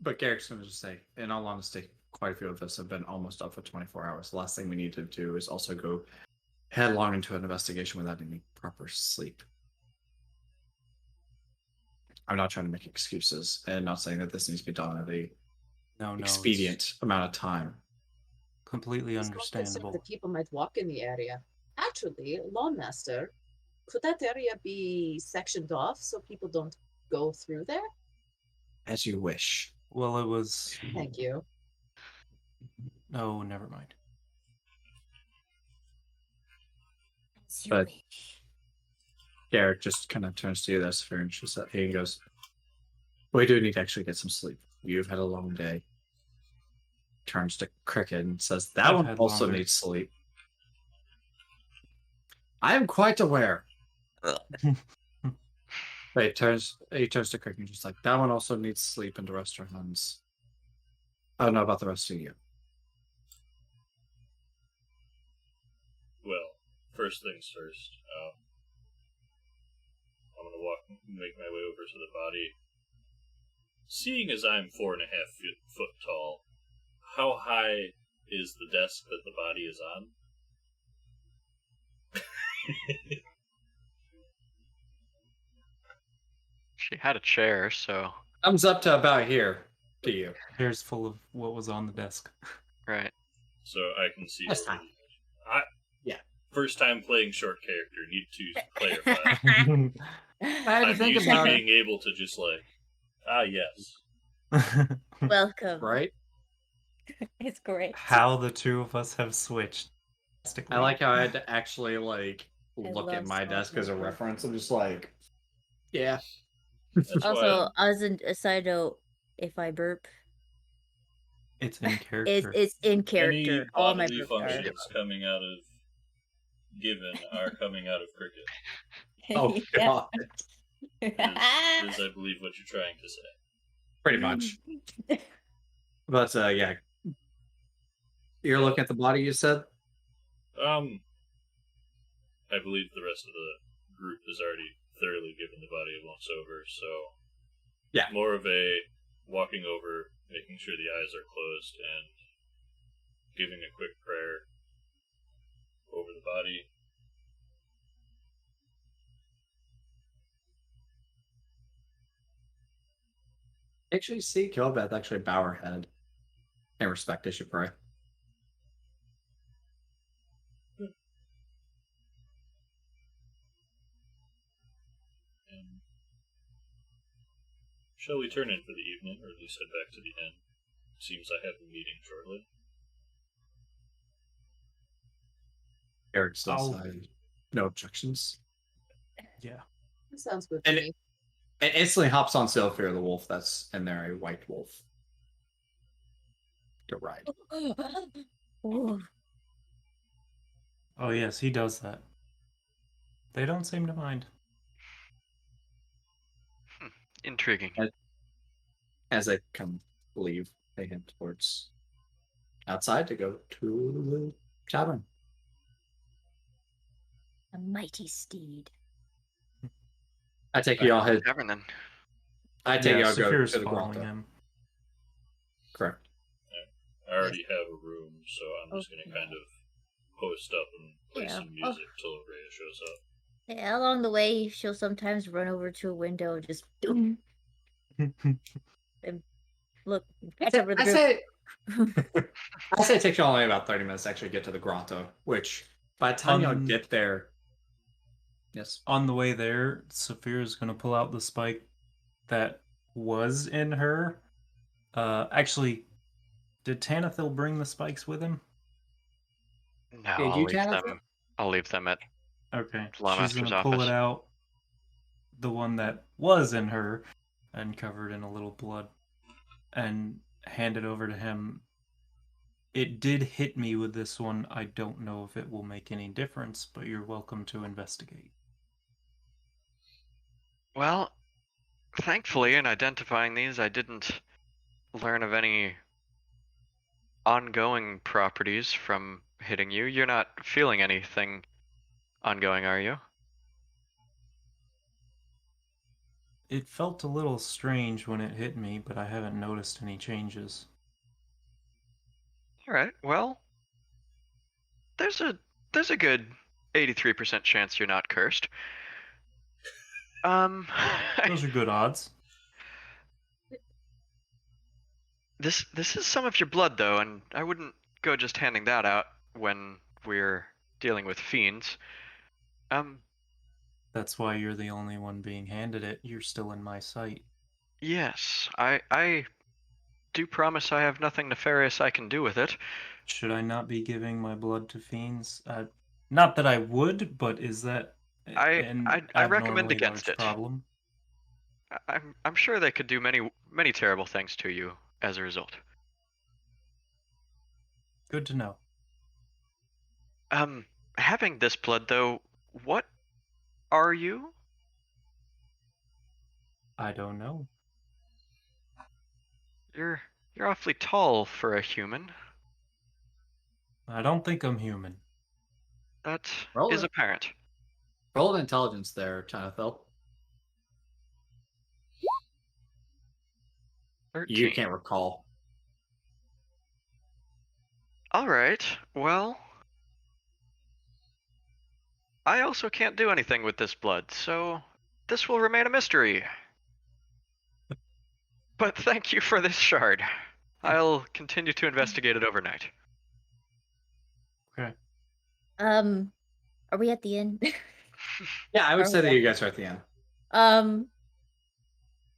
But Garrick's going to just say, in all honesty, quite a few of us have been almost up for 24 hours. The last thing we need to do is also go headlong into an investigation without any proper sleep. I'm not trying to make excuses and not saying that this needs to be done at a No, it's expedient amount of time. completely Just not concerned understandable. that people might walk in the area. Actually, Lawmaster, could that area be sectioned off so people don't go through there? As you wish. Well, it was. Thank you. Oh, never mind. But Garrett just kind of turns to you, that's fair, and he goes, we do need to actually get some sleep. You've had a long day. Turns to Cricket and says, that I've one had also longer. needs sleep. I am quite aware. But he turns to Cricket and just like, that one also needs sleep and to rest her hands. I don't know about the rest of you. Well, first things first. I'm gonna make my way over to the body. Seeing as I'm 4.5 foot tall, how high is the desk that the body is on? She had a chair, so Thumbs up to about here to you. Chair's full of what was on the desk. right. So I can see. That's fine. Yeah. First time playing short character. Need to clarify. I had to I'm think used to about it. being able to just like, yes. Welcome. Right? It's great. How the two of us have switched. I like how I had to actually like look at love my small desk as a people. reference. I'm just like, yeah. That's Also, why as a side note, if I burp, It's in character. it's in any character. All my bodily burps are. functions coming out of Given are coming out of Cricket. Oh Yeah. god. Is I believe what you're trying to say. Pretty much. But yeah. You're looking at the body, you said? I believe the rest of the group has already thoroughly given the body a once over, so Yeah. more of a walking over, making sure the eyes are closed, and giving a quick prayer over the body. Actually, see Kilbeth actually bow her head in respect as you pray. And shall we turn in for the evening, or at least head back to the inn? Seems I have a meeting shortly. Eric still I'll- said no objections. Yeah. That sounds good to And me. it instantly hops on Sylphir the wolf that's in there, a white wolf. To ride. Ooh. Oh, yes, he does that. They don't seem to mind. Intriguing. As they come leave, they head towards outside to go to the tavern. A mighty steed. I take you all head. Tavern then. I take you all go Saphir's to the following grotto. him. Correct. I already have a room, so I'm just going to Okay. kind of post up and play Yeah. some music till Rhea shows up. Yeah, along the way, she'll sometimes run over to a window and just doom, look, catch up with the group. I say it takes you only about 30 minutes to actually get to the grotto, which by the time y'all get there, yes. On the way there, Saphira's gonna pull out the spike that was in her. Actually, did Tanathil bring the spikes with him? No, Did you, Tanith? I'll leave them at Okay. She's Lawmaster's gonna pull office. it out, the one that was in her, and covered in a little blood, and hand it over to him. It did hit me with this one. I don't know if it will make any difference, but you're welcome to investigate. Well, thankfully, in identifying these, I didn't learn of any ongoing properties from hitting you. You're not feeling anything ongoing, are you? It felt a little strange when it hit me, but I haven't noticed any changes. Alright, well, there's a good 83% chance you're not cursed. Those are good odds. This is some of your blood, though, and I wouldn't go just handing that out when we're dealing with fiends. That's why you're the only one being handed it. You're still in my sight. Yes, I do promise I have nothing nefarious I can do with it. Should I not be giving my blood to fiends? Not that I would, but is that an I recommend abnormally against large it. problem? I'm sure they could do many terrible things to you as a result. Good to know. Having this blood, though, what are you? I don't know. You're awfully tall for a human. I don't think I'm human. That Roll is it. apparent. Roll an intelligence there, Jonathan. 13. You can't recall. All right. Well, I also can't do anything with this blood, so this will remain a mystery. But thank you for this shard. I'll continue to investigate it overnight. Okay. Are we at the end? Yeah, I would Are say we that you guys are at the end.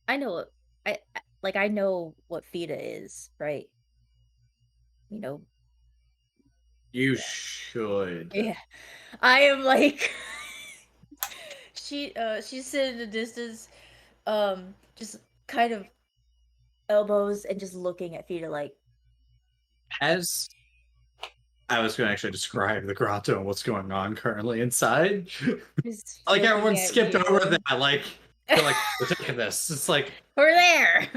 I know what I know what Fida is, right? You know, You should. yeah. I am like she's sitting in the distance, just kind of elbows and just looking at Fida like As I was going to actually describe the grotto and what's going on currently inside. just Like looking everyone at skipped you. over that. Like they're like, look at this. It's like, We're there.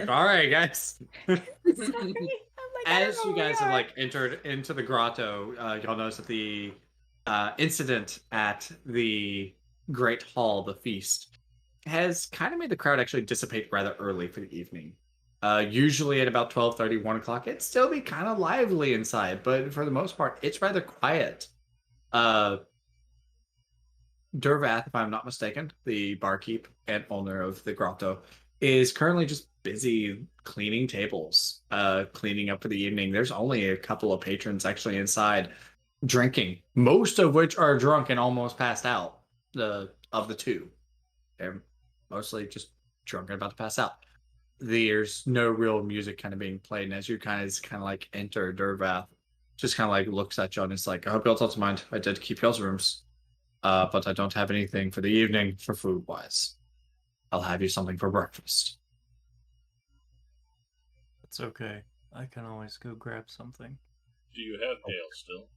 all right, guys. Sorry. I'm like, I don't As know you where we guys have are. like entered into the grotto, you'll notice that the incident at the Great Hall, the feast, has kind of made the crowd actually dissipate rather early for the evening. Usually at about 12:30, 1 o'clock, it'd still be kind of lively inside, but for the most part, it's rather quiet. Uh, Durvath, if I'm not mistaken, the barkeep and owner of the grotto, is currently just busy cleaning tables, cleaning up for the evening. There's only a couple of patrons actually inside drinking, most of which are drunk and almost passed out. Of the two, they're mostly just drunk and about to pass out. There's no real music kind of being played, and as you kind of like enter, Durvath just kind of like looks at you and is like, "I hope y'all don't mind. I did keep y'all's rooms." But I don't have anything for the evening for food wise. I'll have you something for breakfast. It's okay. I can always go grab something. Do you have ale still?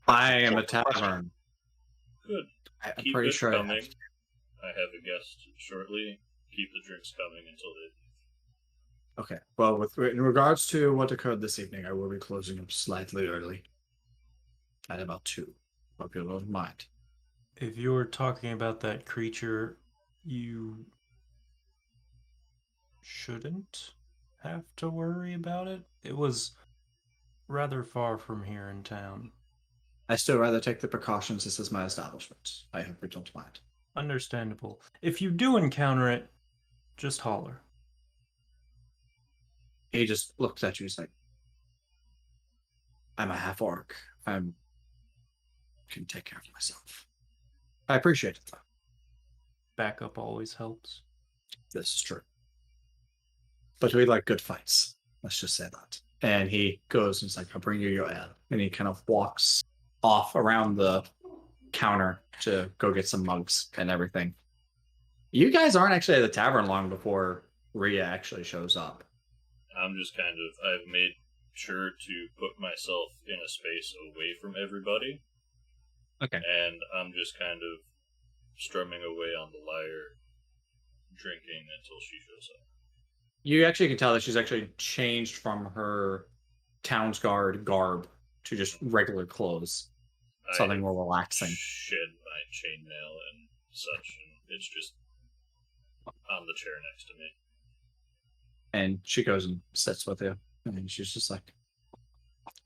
I am a Simple question. tavern. Good. I'm Keep pretty it sure coming. I have. I have a guest shortly. Keep the drinks coming until they. Okay. Well, with in regards to what occurred this evening, I will be closing up slightly early. At about 2. Hope you don't mind. If you're talking about that creature, you shouldn't have to worry about it. It was rather far from here in town. I still rather take the precautions. This is my establishment. I hope you don't mind. Understandable. If you do encounter it, just holler. He just looks at you. He's like, "I'm a half orc. I can take care of myself. I appreciate it, though. Backup always helps. This is true. But we like good fights. Let's just say that." And he goes and he's like, "I'll bring you your ale." And he kind of walks off around the counter to go get some mugs and everything. You guys aren't actually at the tavern long before Rhea actually shows up. I'm just kind of. I've made sure to put myself in a space away from everybody. Okay. And I'm just kind of strumming away on the lyre, drinking until she shows up. You actually can tell that she's actually changed from her townsguard garb to just regular clothes. Something more relaxing. Shed my chainmail and such, and it's just on the chair next to me. And she goes and sits with you. And she's just like,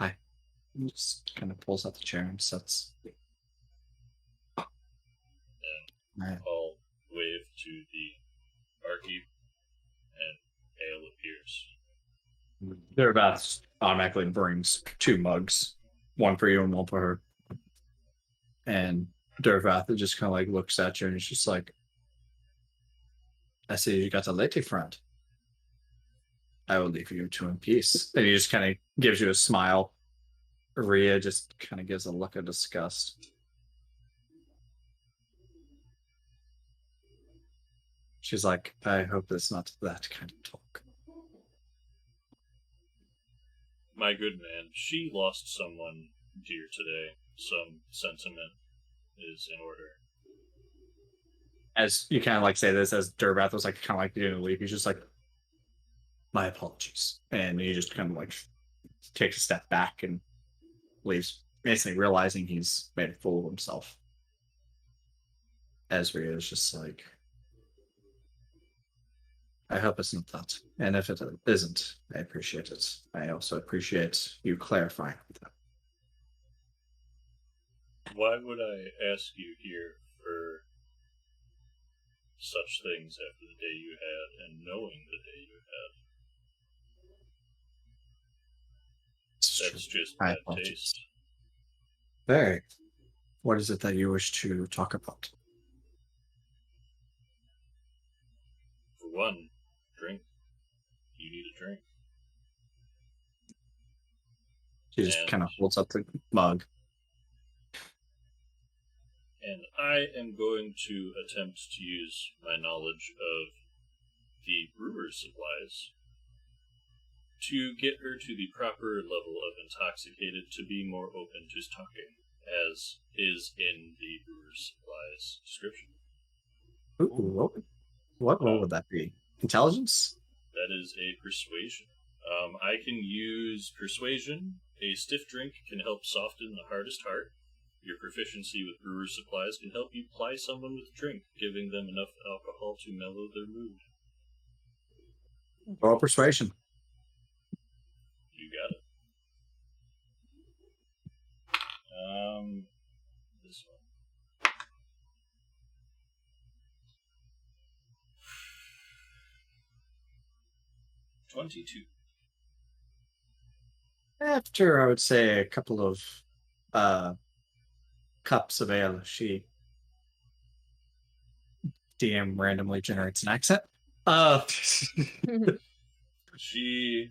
"Hi." And just kind of pulls out the chair and sits. And I'll the barkeep, and ale appears. Durvath automatically brings 2 mugs, one for you and one for her. And Durvath just kind of like looks at you and he's just like, I see you got a lady friend. I will leave you two in peace. And he just kind of gives you a smile. Rhea just kind of gives a look of disgust. She's like, I hope it's not that kind of talk. My good man, she lost someone dear today. Some sentiment is in order. As you kind of like say this, as Durvath was like kind of like doing a leap, he's just like, my apologies. And he just kind of like takes a step back and leaves, basically realizing he's made a fool of himself. Ezra is just like, I hope it's not that. And if it isn't, I appreciate it. I also appreciate you clarifying that. Why would I ask you here for such things after the day you had and knowing the day you had? That's just bad taste. Very. What is it that you wish to talk about? For one, drink. You need a drink. She just kind of holds up the mug. And I am going to attempt to use my knowledge of the brewer's supplies to get her to the proper level of intoxicated to be more open to talking, as is in the brewer's supplies description. Ooh, what role would that be? Intelligence? That is a persuasion. I can use persuasion. A stiff drink can help soften the hardest heart. Your proficiency with brewer's supplies can help you ply someone with drink, giving them enough alcohol to mellow their mood. Roll persuasion. You got it. This one. $22. After, I would say, a couple of cups of ale, DM randomly generates an accent. She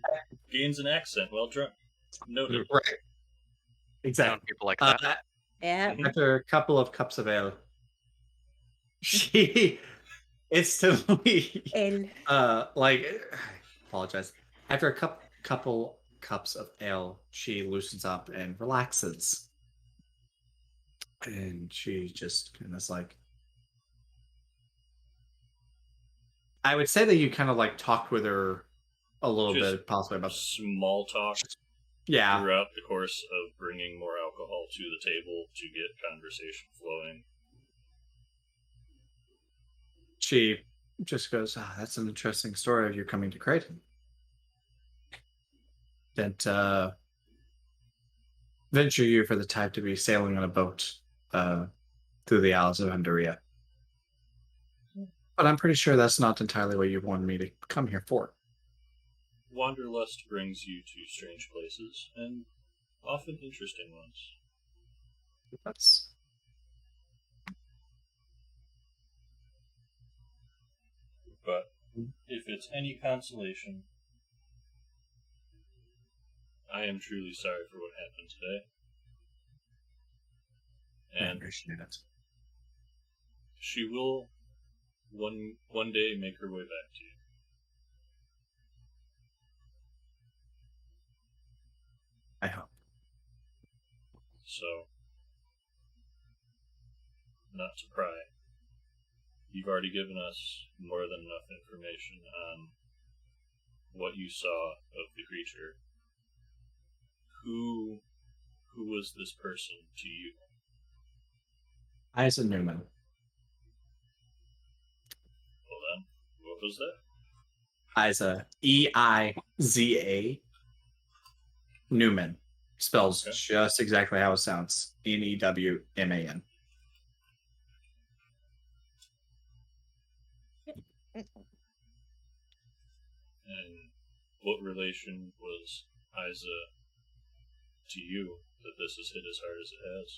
gains an accent while drunk. Noted. Right. Known Exactly. people like that. Yeah. After a couple of cups of ale, she instantly, like, I apologize. After a couple cups of ale, she loosens up and relaxes. And she just kind of like, I would say that you kind of like talked with her a little Just bit, possibly about small talk yeah. throughout the course of bringing more alcohol to the table to get conversation flowing. She just goes, that's an interesting story of you coming to Creighton. Didn't venture you for the type to be sailing on a boat through the Isles of Andaria. But I'm pretty sure that's not entirely what you wanted me to come here for. Wanderlust brings you to strange places, and often interesting ones. That's But if it's any consolation, I am truly sorry for what happened today. I And appreciate it. she will one day make her way back to you. I hope. So, not to pry, you've already given us more than enough information on what you saw of the creature. Who was this person to you? Isa Newman. Well then, what was that? Isa, Eiza Newman. Spells Okay. just exactly how it sounds. Newman. what relation was Isa to you that this has hit as hard as it has?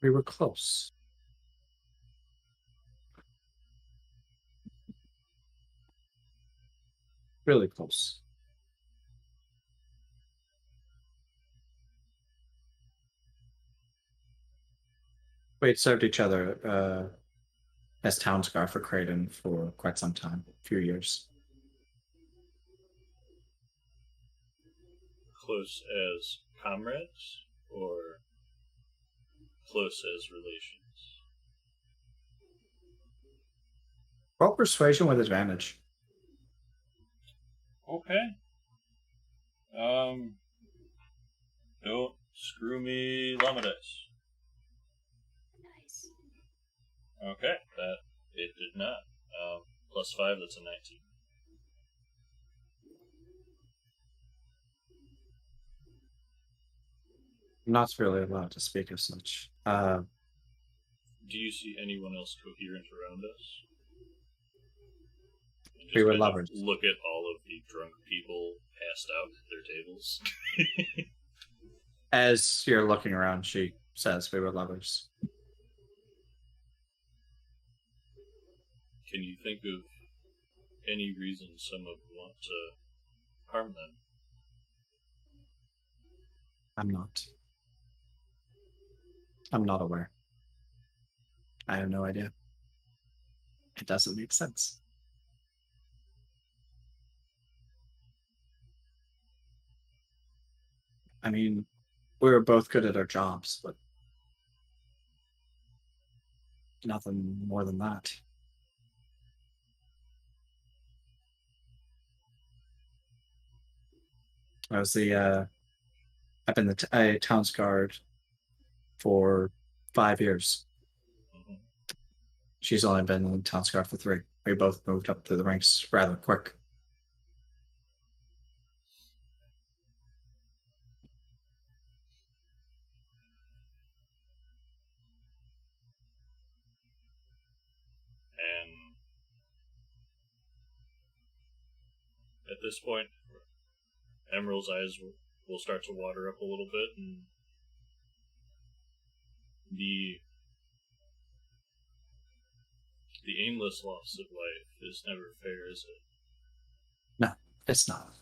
We were close. Really close. We had served each other as Townscar for Creighton for quite some time, a few years. Close as comrades or close as relations? Roll persuasion with advantage. Okay. Don't screw me, llama dice. Nice. Okay, that it did not. +5, that's a 19. I'm not really allowed to speak as such. Do you see anyone else coherent around us? And We just were kind of lovers. look at all of the drunk people passed out at their tables. As you're looking around, she says we were lovers. Can you think of any reason someone would want to harm them? I'm not. I'm not aware. I have no idea. It doesn't make sense. I mean, we were both good at our jobs, but nothing more than that. I was I've been the town's guard for 5 years. Mm-hmm. She's only been in town's guard for 3. We both moved up through the ranks rather quick. And at this point, Emerald's eyes will start to water up a little bit, and the aimless loss of life is never fair, is it? No, it's not.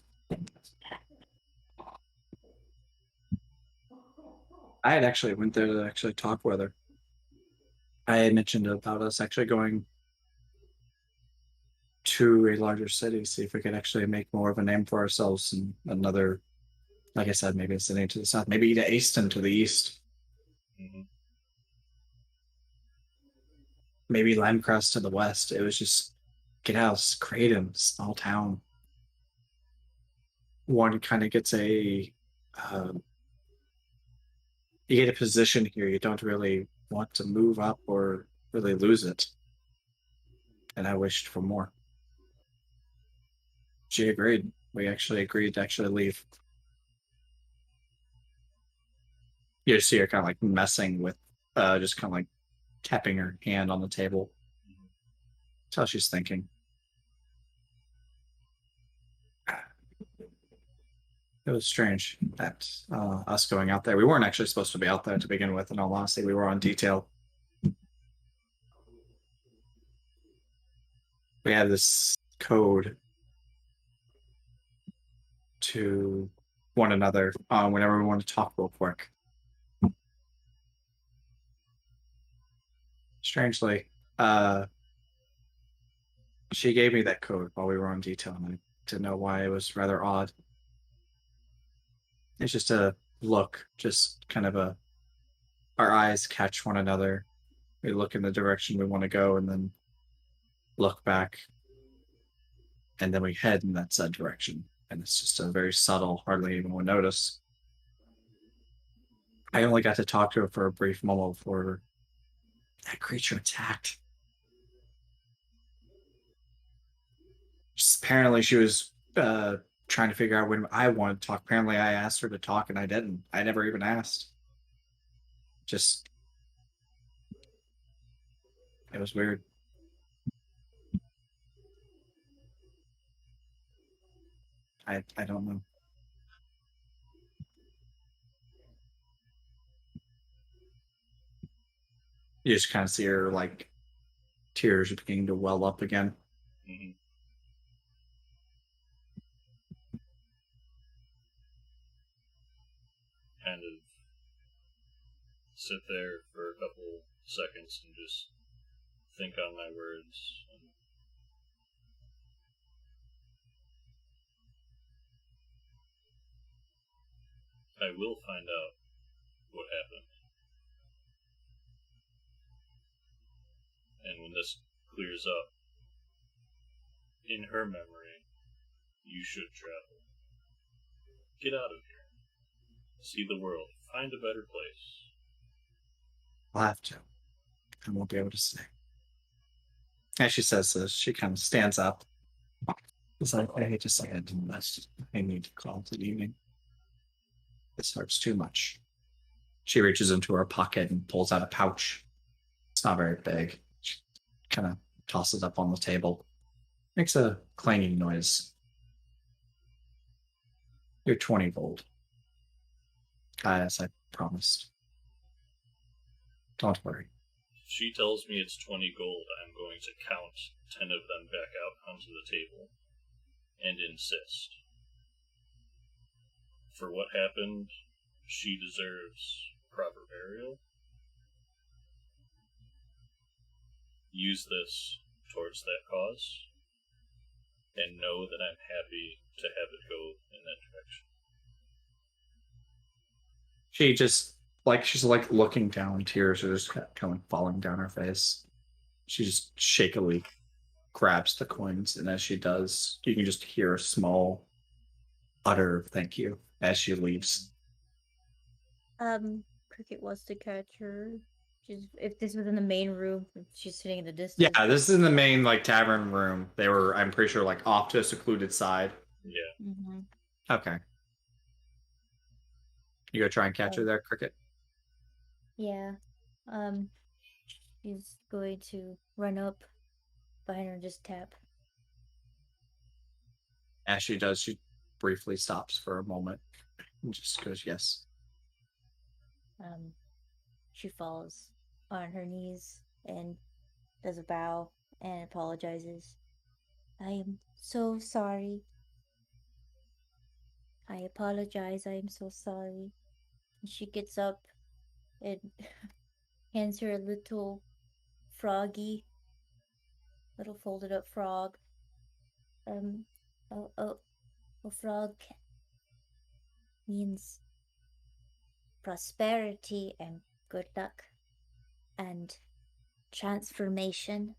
I had actually went there to actually talk with her. I had mentioned about us actually going to a larger city, see if we could actually make more of a name for ourselves in another, like I said, maybe it's the name to the south, maybe to Easton to the east. Mm-hmm. Maybe Landcrest to the west. It was just get out, Creighton, small town. One kind of gets a you get a position here. You don't really want to move up or really lose it. And I wished for more. She agreed. We actually agreed to actually leave. You see her kind of like messing with, just kind of like tapping her hand on the table. That's how she's thinking. It was strange that us going out there. We weren't actually supposed to be out there to begin with, in all honesty. We were on detail. We had this code to one another whenever we want to talk real quick. Strangely, she gave me that code while we were on detail, and I didn't know why. It was rather odd. It's just a look, just kind of a our eyes catch one another. We look in the direction we want to go and then look back. And then we head in that said direction. And it's just a very subtle, hardly anyone will notice. I only got to talk to her for a brief moment before that creature attacked. Just apparently she was trying to figure out when I wanted to talk. Apparently I asked her to talk and I didn't. I never even asked. Just it was weird. I don't know. You just kind of see her like tears are beginning to well up again. Mm-hmm. Kind of sit there for a couple seconds and just think on my words. And I will find out what happened. And when this clears up, in her memory, you should travel. Get out of here. See the world. Find a better place. I'll have to. I won't be able to stay. As she says this, she kind of stands up. It's like, I hate to say it, but I need to call it an evening. This hurts too much. She reaches into her pocket and pulls out a pouch. It's not very big. She kind of tosses it up on the table. Makes a clanging noise. You're 20 gold. As I promised. Don't worry. If she tells me it's 20 gold, I'm going to count 10 of them back out onto the table and insist. For what happened, she deserves proper burial. Use this towards that cause, and know that I'm happy to have it go in that direction. She just, like, she's like looking down, tears are just kind of falling down her face. She just shakily grabs the coins, and as she does, you can just hear a small, utter thank you as she leaves. Cricket wants to catch her. If this was in the main room, she's sitting in the distance. Yeah, this is in the main like tavern room. They were, I'm pretty sure, like off to a secluded side. Yeah. Mm-hmm. Okay. You go try and catch her there, Cricket? Yeah. She's going to run up behind her and just tap. As she does, she briefly stops for a moment and just goes, yes. She falls on her knees and does a bow and apologizes. I am so sorry. I apologize. I am so sorry. And she gets up and hands her a little froggy, little folded up frog. A frog means prosperity and good luck and transformation.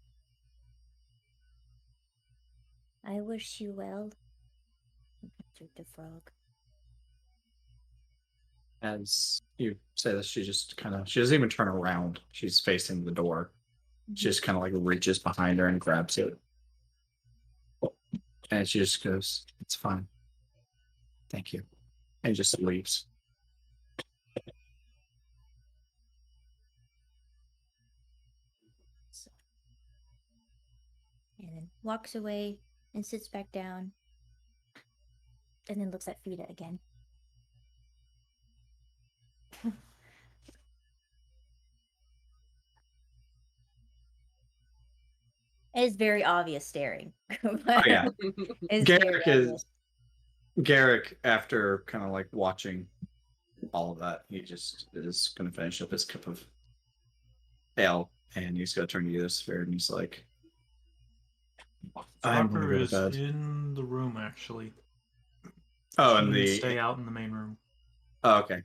I wish you well. Answered the frog. As you say this, she just kind of, she doesn't even turn around. She's facing the door. She just kind of like reaches behind her and grabs it. And she just goes, it's fine. Thank you. And just leaves. So, and then walks away and sits back down. And then looks at Frida again. It's very obvious staring. Oh, yeah. It's very obvious. Garrick, after kind of like watching all of that, he just is going to finish up his cup of ale, and he's going to turn to you this sphere, and he's like, I'm going to Parker go to is bed. in the room, actually. Oh, She and can the stay out in the main room. Oh, okay.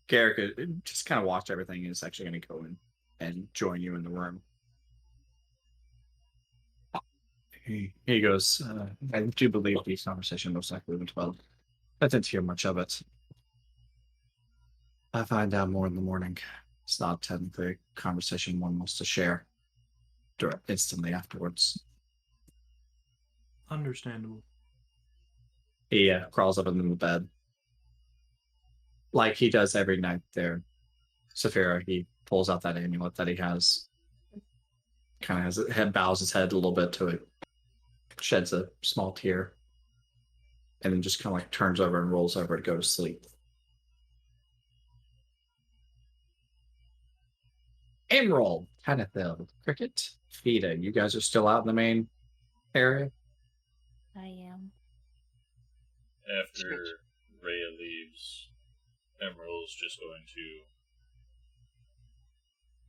Garrick just kind of watched everything and is actually going to go in and join you in the room. He goes, I do believe the conversation most likely went well. I didn't hear much of it. I find out more in the morning. It's not technically a conversation one wants to share instantly afterwards. Understandable. He crawls up into the bed. Like he does every night there. Saphira, he pulls out that amulet that he has. Kind of has it, bows his head a little bit to it. Sheds a small tear. and then just kind of like turns over and rolls over to go to sleep. Emerald, Kennethil, Cricket, Fida, you guys are still out in the main area? I am. After Rhea leaves, Emerald's just going to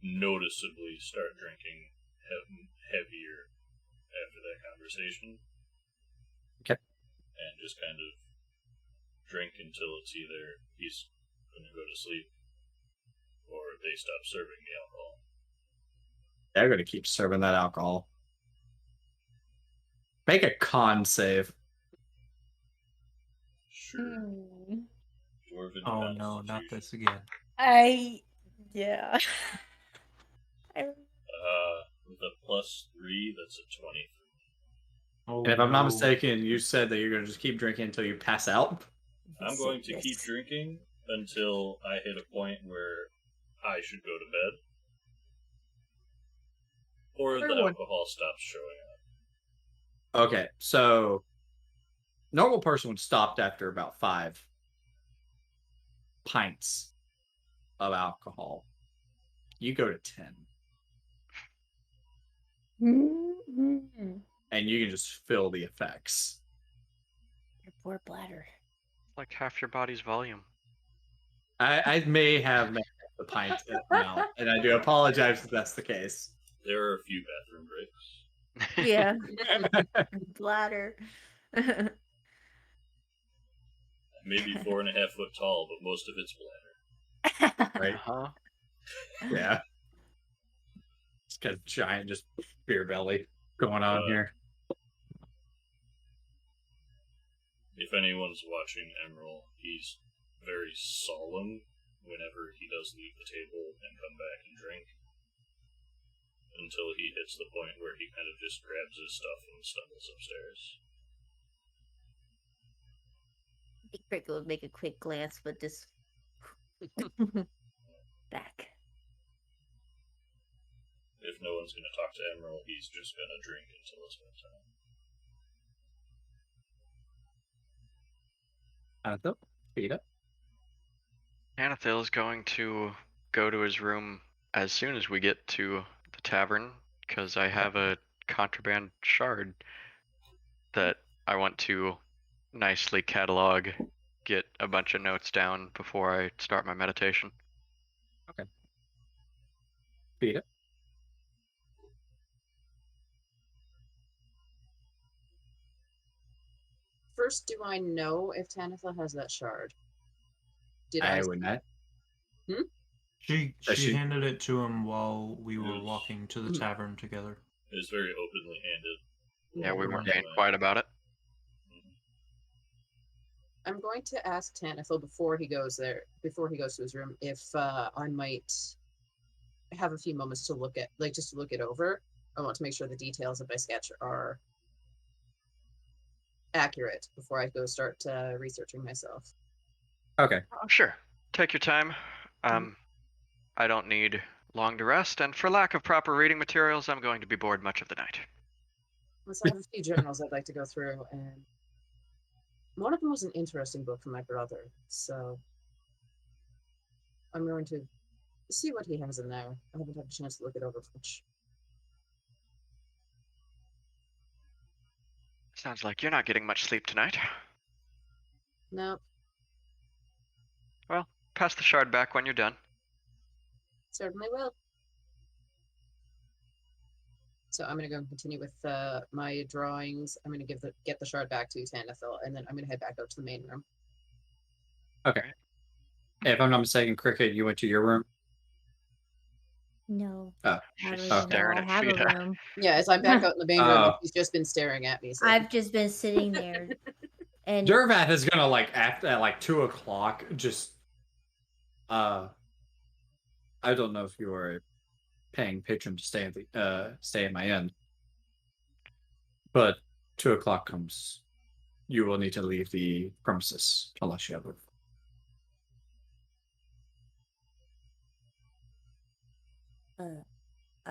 noticeably start drinking heavier after that conversation. Okay. And just kind of drink until it's either he's going to go to sleep or they stop serving the alcohol. They're going to keep serving that alcohol. Make a con save. Sure. Dwarven Oh no, not Constitution. this again. Yeah. With a +3, that's a 23. Oh, And if I'm not no. mistaken, you said that you're going to just keep drinking until you pass out? I'm going to keep drinking until I hit a point where I should go to bed. Or the alcohol stops showing up. Okay, so normal person would stop after about 5 pints of alcohol. You go to 10. And you can just feel the effects. Your poor bladder. Like half your body's volume. I may have made the pint amount, and I do apologize if that's the case. There are a few bathroom breaks. Yeah. Bladder. Maybe 4.5 foot tall, but most of it's bladder. Right? Huh? Yeah. It's got a giant just beer belly going on here. If anyone's watching Emerald, he's very solemn whenever he does leave the table and come back and drink. Until he hits the point where he kind of just grabs his stuff and stumbles upstairs. I think Cricket would make a quick glance, but just back. If no one's going to talk to Emerald, he's just going to drink until it's bedtime. Fida. Anathil is going to go to his room as soon as we get to the tavern, because I have a contraband shard that I want to nicely catalog, get a bunch of notes down before I start my meditation. Okay. Fida. First, do I know if Tanitha has that shard? Did I would not. She she- handed it to him while we were Yes. walking to the tavern together. It was very openly handed. Yeah, we weren't Yeah. being quiet about it. I'm going to ask Tanithil before he goes to his room, if I might have a few moments to look at, like, just to look it over. I want to make sure the details of my sketch are accurate before I go start researching myself. Okay. Oh, sure. Take your time. I don't need long to rest, and for lack of proper reading materials, I'm going to be bored much of the night. Unless I have a few journals I'd like to go through, and one of them was an interesting book from my brother, so I'm going to see what he has in there. I haven't had a chance to look it over much. Sounds like you're not getting much sleep tonight. No, Well, pass the shard back when you're done. certainly will. So I'm going to go and continue with my drawings. I'm going to get the shard back to Tanithil, and then I'm going to head back out to the main room. Okay. If I'm not mistaken, Cricket, you went to your room? No. Oh, How do she's we know staring I at have a Fida. room? Yeah, as I'm back out in the main room, Oh. and he's just been staring at me. So. I've just been sitting there. And Durvath is gonna at 2 o'clock just I don't know if you are a paying patron to stay at my inn. But 2 o'clock comes. You will need to leave the premises unless you have a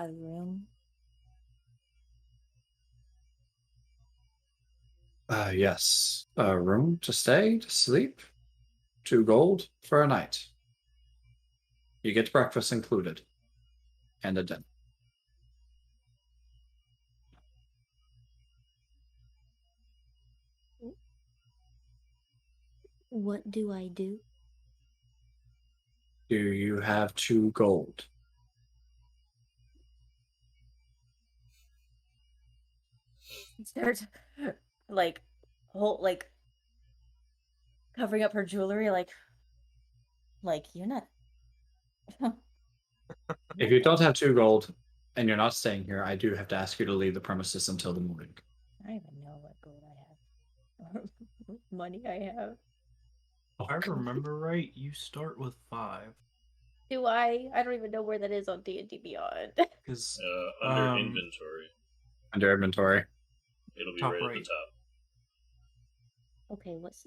room. Yes. A room to stay, to sleep. 2 gold for a night. You get breakfast included. And a dinner. What do I do? Do you have 2 gold? Starts like whole like covering up her jewelry, like you're not. If you don't have 2 gold and you're not staying here, I do have to ask you to leave the premises until the morning. I don't even know what gold I have. Or money I have. If I remember right, you start with 5. Do I? I don't even know where that is on D&D Beyond. Because Under inventory. Under inventory. It'll be Top right at right. the top. Okay, what's...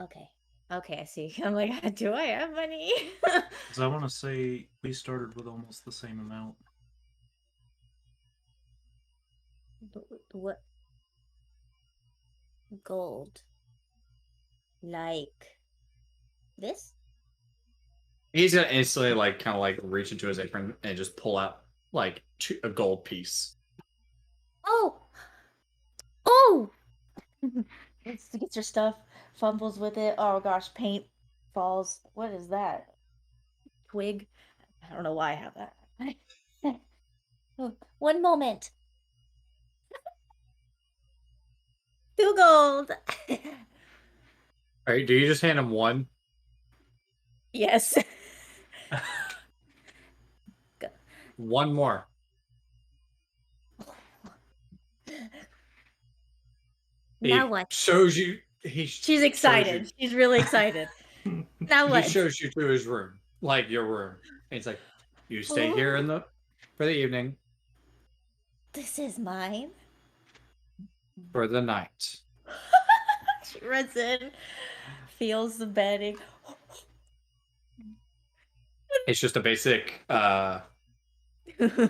Okay. Okay, I see. I'm like, do I have money? Because I want to say we started with almost the same amount. What? Gold. Like... this? He's gonna instantly kind of reach into his apron and just pull out a gold piece. Oh! Oh! Gets her stuff, fumbles with it. Oh gosh, paint falls. What is that? Twig? I don't know why I have that. Oh, 1 moment. 2 gold. All right, do you just hand him 1? Yes. 1 more. Now He what? shows you. She's excited. She's really excited. Now He what? shows you to his room, your room. And he's like, "You stay here for the evening, This is mine. for the night." She runs in, feels the bedding. It's just a basic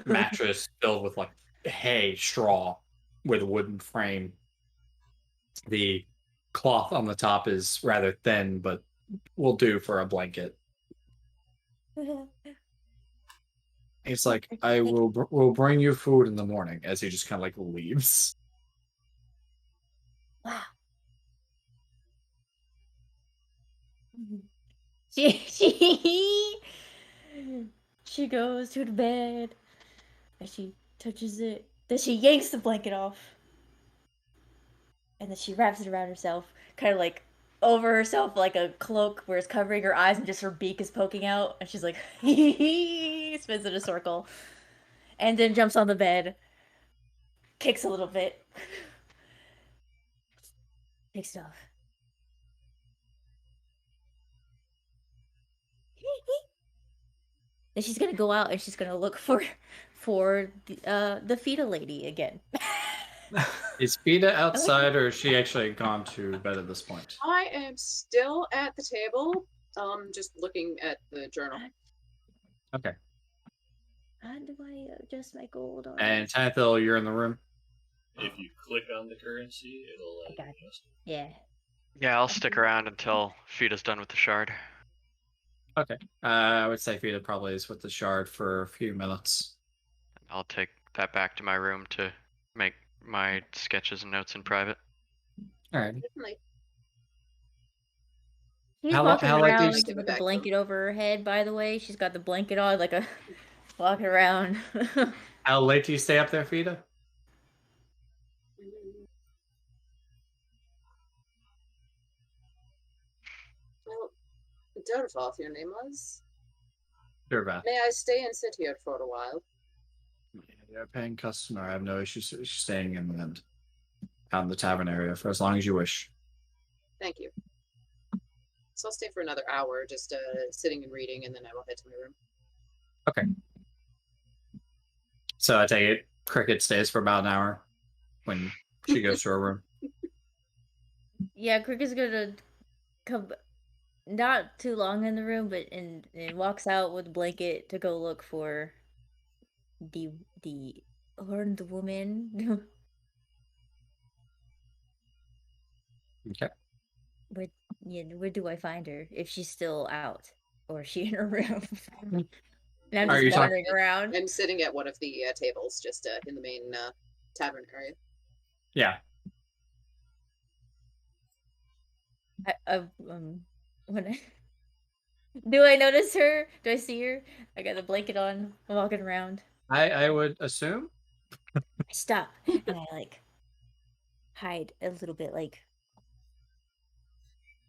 mattress filled with hay, straw, with a wooden frame. The cloth on the top is rather thin, but will do for a blanket. It's like, I will bring you food in the morning, as he just kind of leaves. Wow. She goes to the bed and she touches it. Then she yanks the blanket off. And then she wraps it around herself, kind of over herself like a cloak where it's covering her eyes and just her beak is poking out. And she's like, spins in a circle. And then jumps on the bed, kicks a little bit, takes it off. Then she's gonna go out and she's gonna look for the Feta lady again. Is Fida outside, or is she actually gone to bed at this point? I am still at the table, just looking at the journal. Okay. How do I adjust my gold on? And Tanthil, you're in the room? If you click on the currency, it'll Got it. adjust it. Yeah. Yeah, I'll stick around until Fida's done with the shard. Okay. I would say Fida probably is with the shard for a few minutes. I'll take that back to my room to make my sketches and notes in private. All right. Definitely. She's How walking like around these- with the blanket over her head, by the way. She's got the blanket on, walking around. How late do you stay up there, Fida? Well, Dodovoth, your name was? Durvath. May I stay and sit here for a while? Yeah, you're a paying customer. I have no issues staying in the end. Out in the tavern area for as long as you wish. Thank you. So I'll stay for another hour, just sitting and reading, and then I will head to my room. Okay. So I take it Cricket stays for about an hour when she goes to her room. Yeah, Cricket's gonna come not too long in the room, but and walks out with a blanket to go look for the horned woman. Okay. Where do I find her? If she's still out, or is she in her room? And I'm Are just you talking- wandering around. I'm sitting at one of the tables, just in the main tavern area. Yeah. When I do I notice her? Do I see her? I got a blanket on. I'm walking around. I would assume. I stop and I like hide a little bit. Like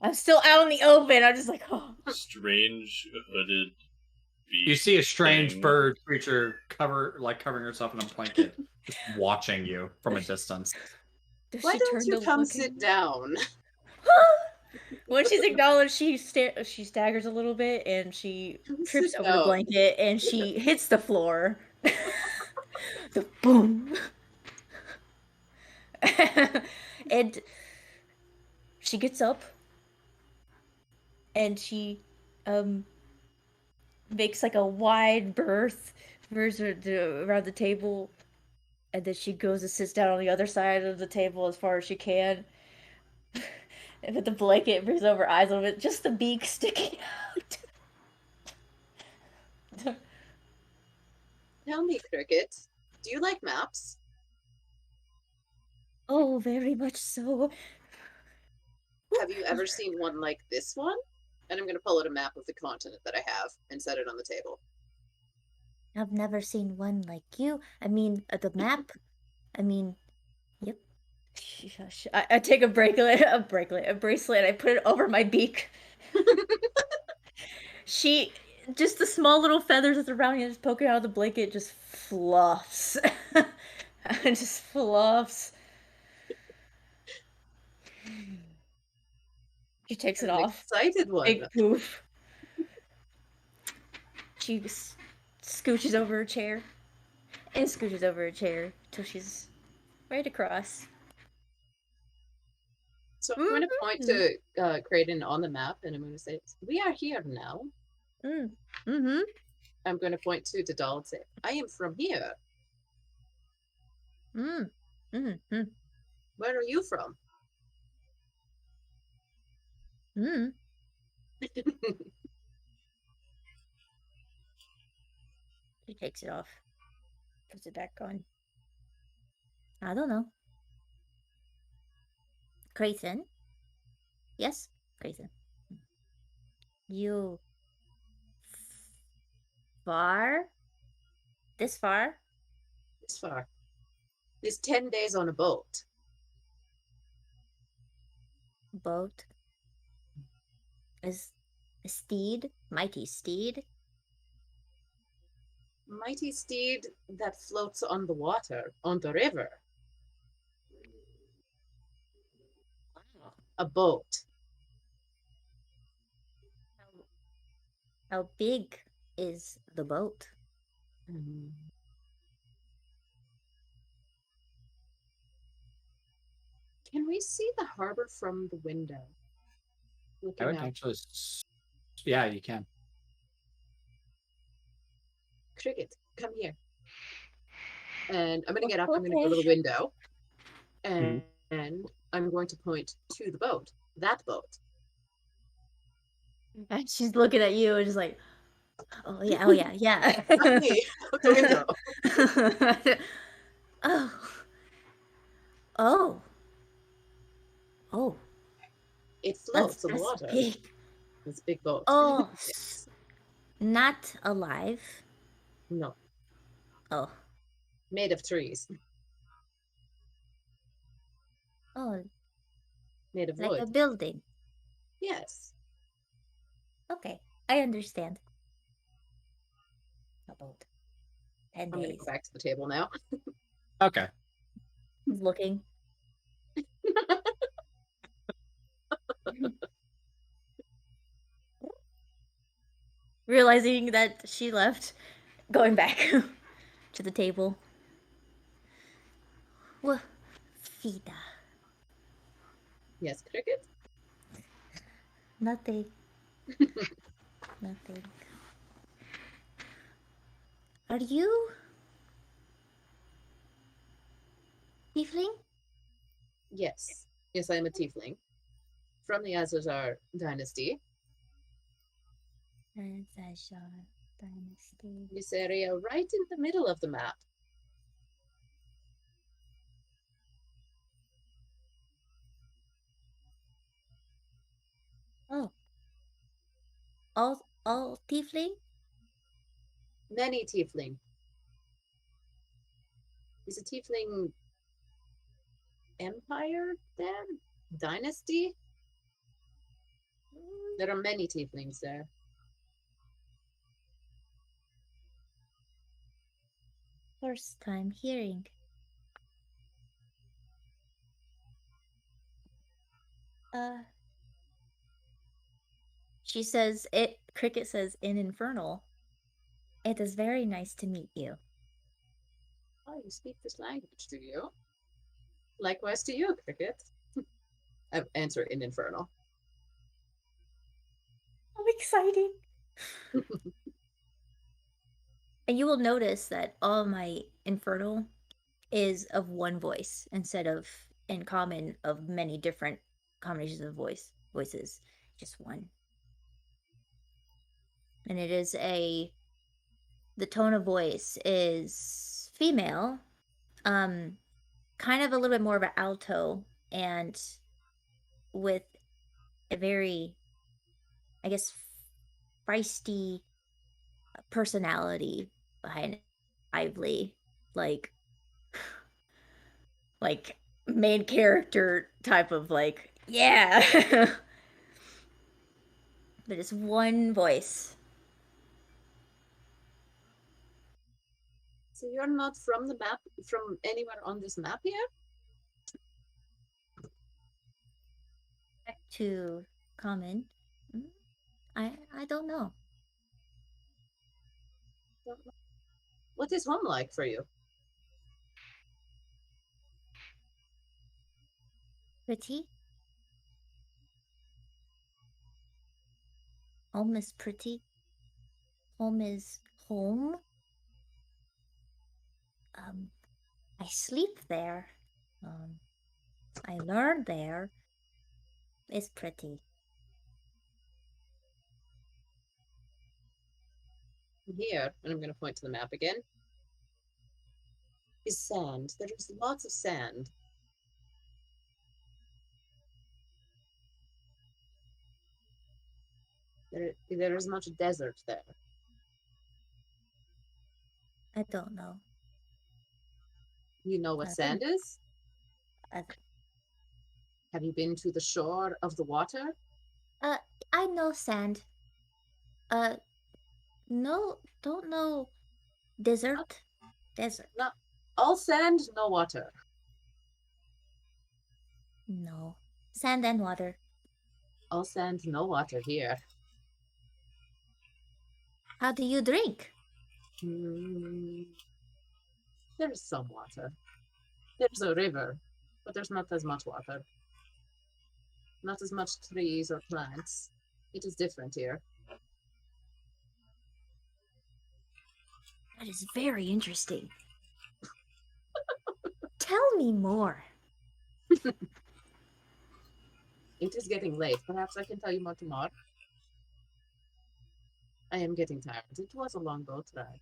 I'm still out in the open. I'm just like, oh, Strange hooded beast. You see a strange thing. bird creature covering herself in a blanket, just watching you from a distance. does Why she don't turn you to come look sit at me? down? When she's acknowledged, she staggers a little bit and she Come trips sit over the down. blanket and she hits the floor. The boom. And she gets up and she makes like a wide berth around the table, and then she goes and sits down on the other side of the table as far as she can. And with the blanket brings over her eyes a little bit, just the beak sticking out. Tell me, Cricket, do you like maps? Oh, very much so. Have you ever seen one like this one? And I'm going to pull out a map of the continent that I have and set it on the table. I've never seen one like you. I mean, the map. I mean, yep. Shush. I take a bracelet, a bracelet, and I put it over my beak. She, just the small little feathers that's around you, just poking out of the blanket, just fluffs. Just fluffs. She takes it An off. excited one. Big poof. She scooches over her chair. And scooches over her chair till she's right across. So I'm going to point to Creighton on the map, and I'm going to say, "We are here now." Mm-hmm. I'm going to point to Dadal and say, "I am from here. Mm-hmm. Where are you from?" Mm-hmm. She takes it off. Puts it back on. I don't know. Grayson? Yes? Grayson. You far? This far? This far. It's 10 days on a boat. Boat? Is a steed? Mighty steed? Mighty steed that floats on the water, on the river. A boat. How big is the boat? Can we see the harbor from the window? I Looking would out. actually. Yeah, you can. Cricket, come here. And I'm going to get up. I'm going to go Okay. to the window. And I'm going to point to the boat. That boat. And she's looking at you and just like, oh yeah, yeah. Not me. Out the window. Oh. Oh. Oh. It floats That's on the water. big. It's a big boat. Oh. Yes. Not alive. No. Oh. Made of trees. Oh, Made of like wood. a building. Yes. Okay, I understand. About 10 I'm going to days. go back to the table now. Okay. He's looking. Realizing that she left, going back to the table. Well, Fida. Yes, Cricket? Nothing. Nothing. Are you tiefling? Yes. Yes, I am a tiefling. from the Azazar dynasty. Azazar Dynasty. This area right in the middle of the map. Oh. All tiefling? Many tiefling. Is a tiefling empire there? Dynasty? There are many tieflings there. First time hearing. She says it Cricket says in Infernal. It is very nice to meet you. Oh, you speak this language, do you? Likewise to you, Cricket. I answer in Infernal. How exciting! And you will notice that all my Infernal is of one voice instead of in common of many different combinations of voices. Just one. And it is the tone of voice is female, kind of a little bit more of an alto, and with a very, I guess, feisty personality behind it. Lively, like main character type of yeah. But it's one voice. So you're not from the map, from anywhere on this map here? Back to common. I don't know. What is home like for you? Pretty. Home is pretty. Home is home. I sleep there. I learn there. It's pretty. Here, and I'm going to point to the map again, is sand. There is lots of sand. There is much desert there. I don't know. You know what I sand think- is? Have you been to the shore of the water? I know sand. No, don't know desert. Desert. No. All sand, no water. No. Sand and water. All sand, no water here. How do you drink? There is some water. There's a river, but there's not as much water. Not as much trees or plants. It is different here. That is very interesting. Tell me more. It is getting late. Perhaps I can tell you more tomorrow. I am getting tired. It was a long boat ride.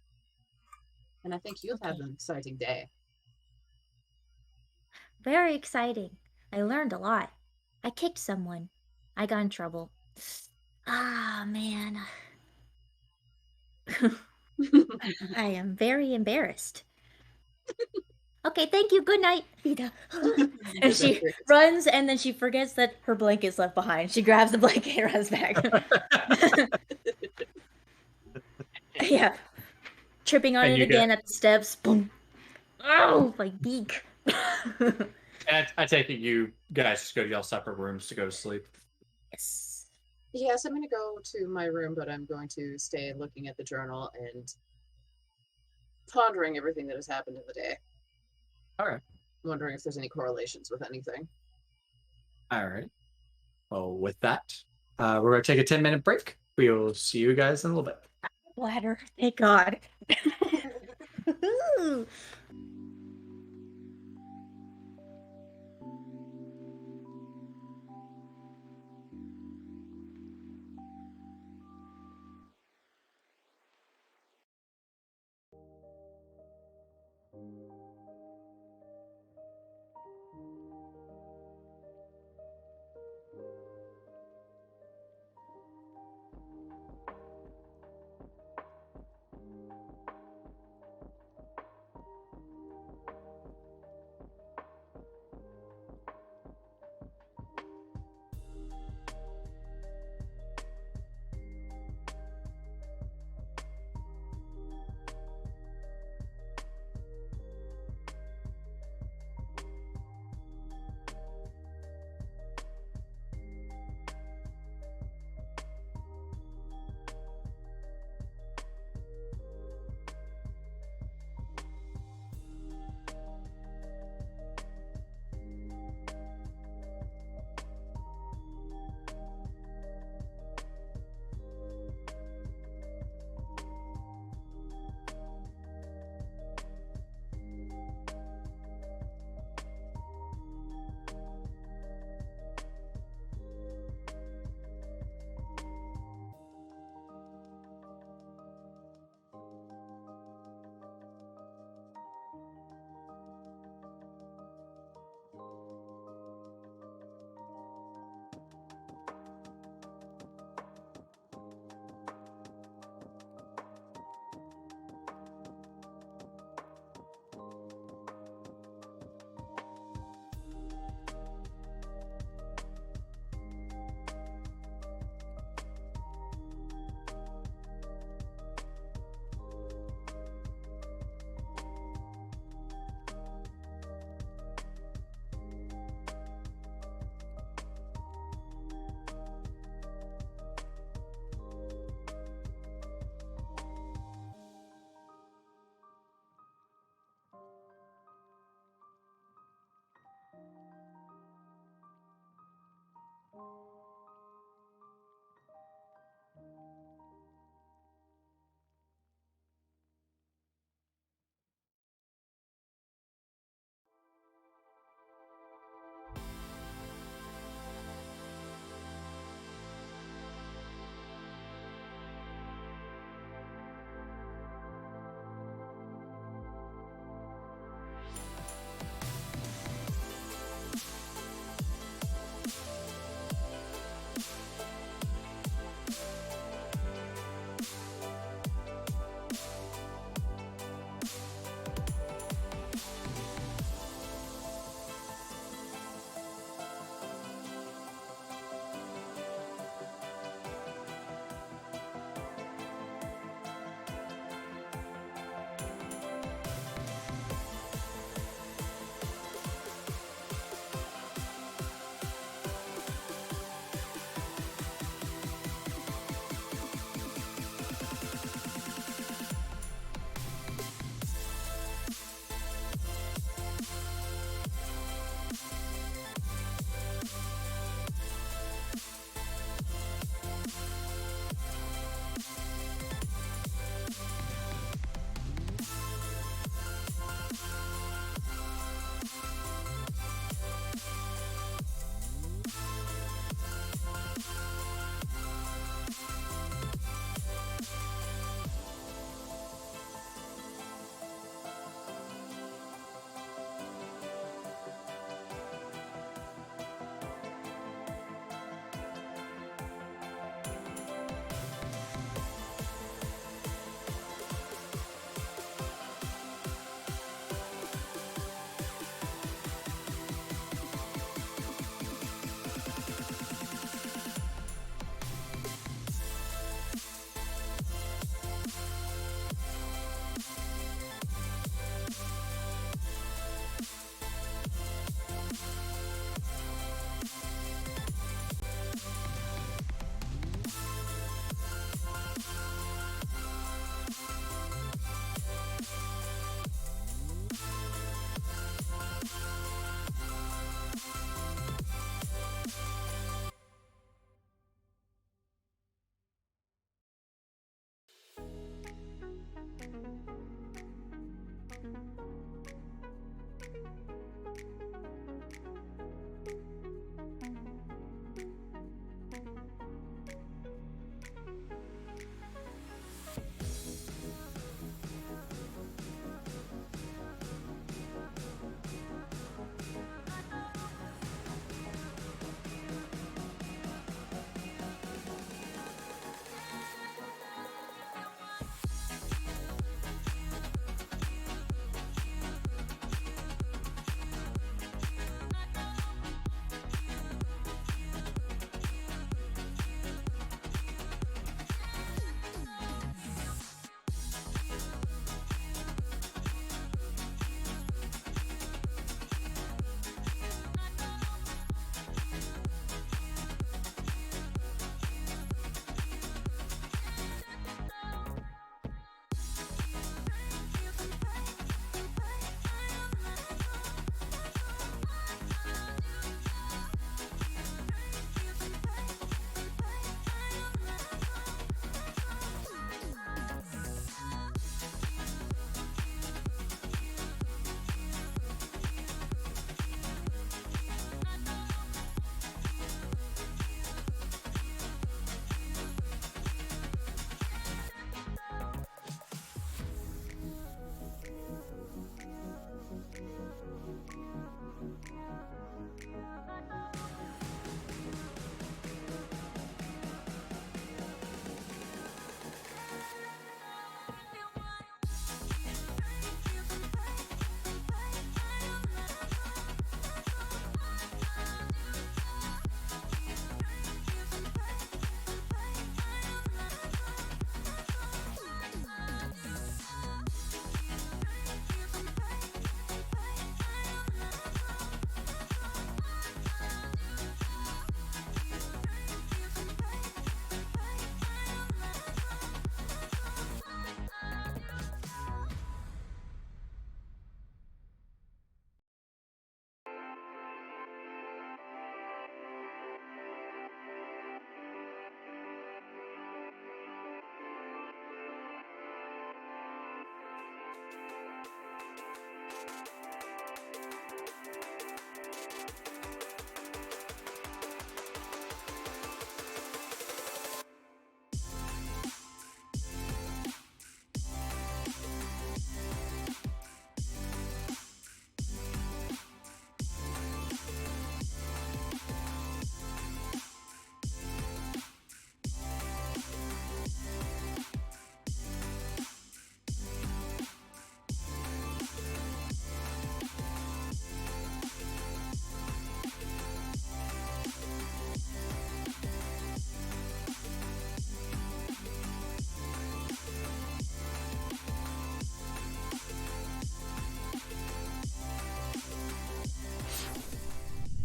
And I think you've had Okay. an exciting day. Very exciting. I learned a lot. I kicked someone. I got in trouble. Ah, man. I am very embarrassed. Okay, thank you. Good night, Vida. And she runs, and then she forgets that her blanket's left behind. She grabs the blanket and runs back. Yeah. Tripping on And it you again at the steps. Boom. Oh, my beak. And I take it you guys just go to y'all separate rooms to go to sleep. Yes. Yes, I'm going to go to my room, but I'm going to stay looking at the journal and pondering everything that has happened in the day. All right. Wondering if there's any correlations with anything. All right. Well, with that, we're going to take a 10-minute break. We'll see you guys in a little bit. Bladder. Thank God.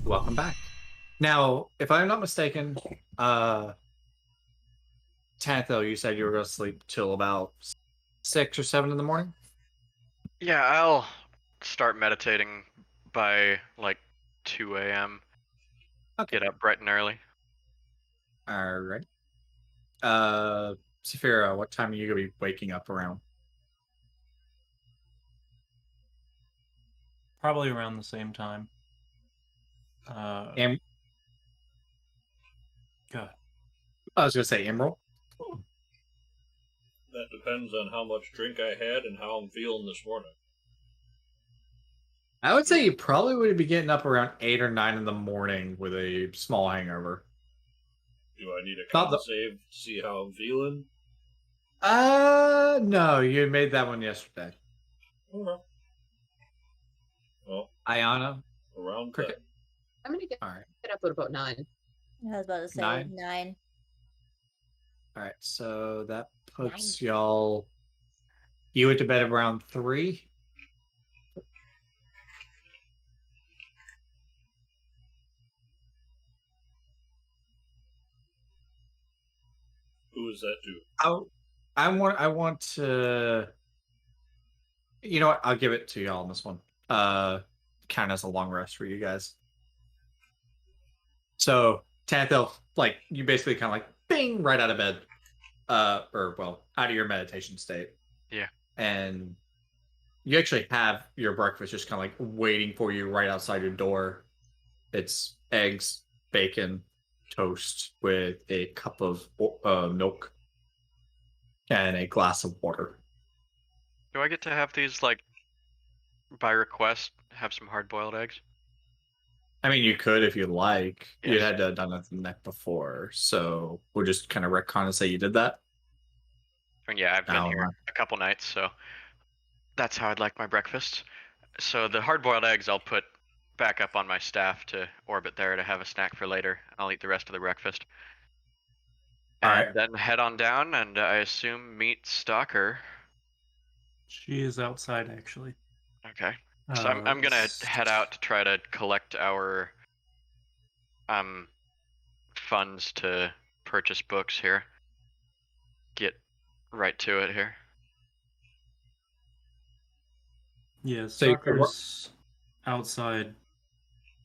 welcome back. Now, if I'm not mistaken, Tantho, you said you were going to sleep till about 6 or 7 in the morning? Yeah, I'll start meditating by like 2 a.m. Okay. Get up bright and early. All right. Saphira, what time are you going to be waking up around? Probably around the same time. Am- God. I was going to say Emerald. That depends on how much drink I had and how I'm feeling this morning. I would say you probably would be getting up around 8 or 9 in the morning with a small hangover. Do I need a Not con the- save to see how I'm feeling? No, you made that one yesterday. Okay. Well, Ayana, around Cricket. I'm gonna get All right. up at about 9. I was about to say 9? 9. All right, so that puts y'all. You went to bed around 3. who is that to? I want to. You know what? I'll give it to y'all on this one. Count as a long rest for you guys. So Tantho, like you basically kind of like bing right out of bed, or well, out of your meditation state. Yeah. And you actually have your breakfast just kind of like waiting for you right outside your door. It's eggs, bacon, toast with a cup of milk and a glass of water. Do I get to have these like by request? Have some hard-boiled eggs? I mean, you could if you like. You Yes. had to have done that the night before, so we'll just kind of retcon and say you did that. I mean, yeah, I've been Oh, here a couple nights, so that's how I'd like my breakfast. So the hard-boiled eggs I'll put back up on my staff to orbit there to have a snack for later. I'll eat the rest of the breakfast. All And right. then head on down and I assume meet Stalker. She is outside, actually. Okay. So I'm gonna head out to try to collect our funds to purchase books here. Get right to it here. Yeah, So you- Stalker's outside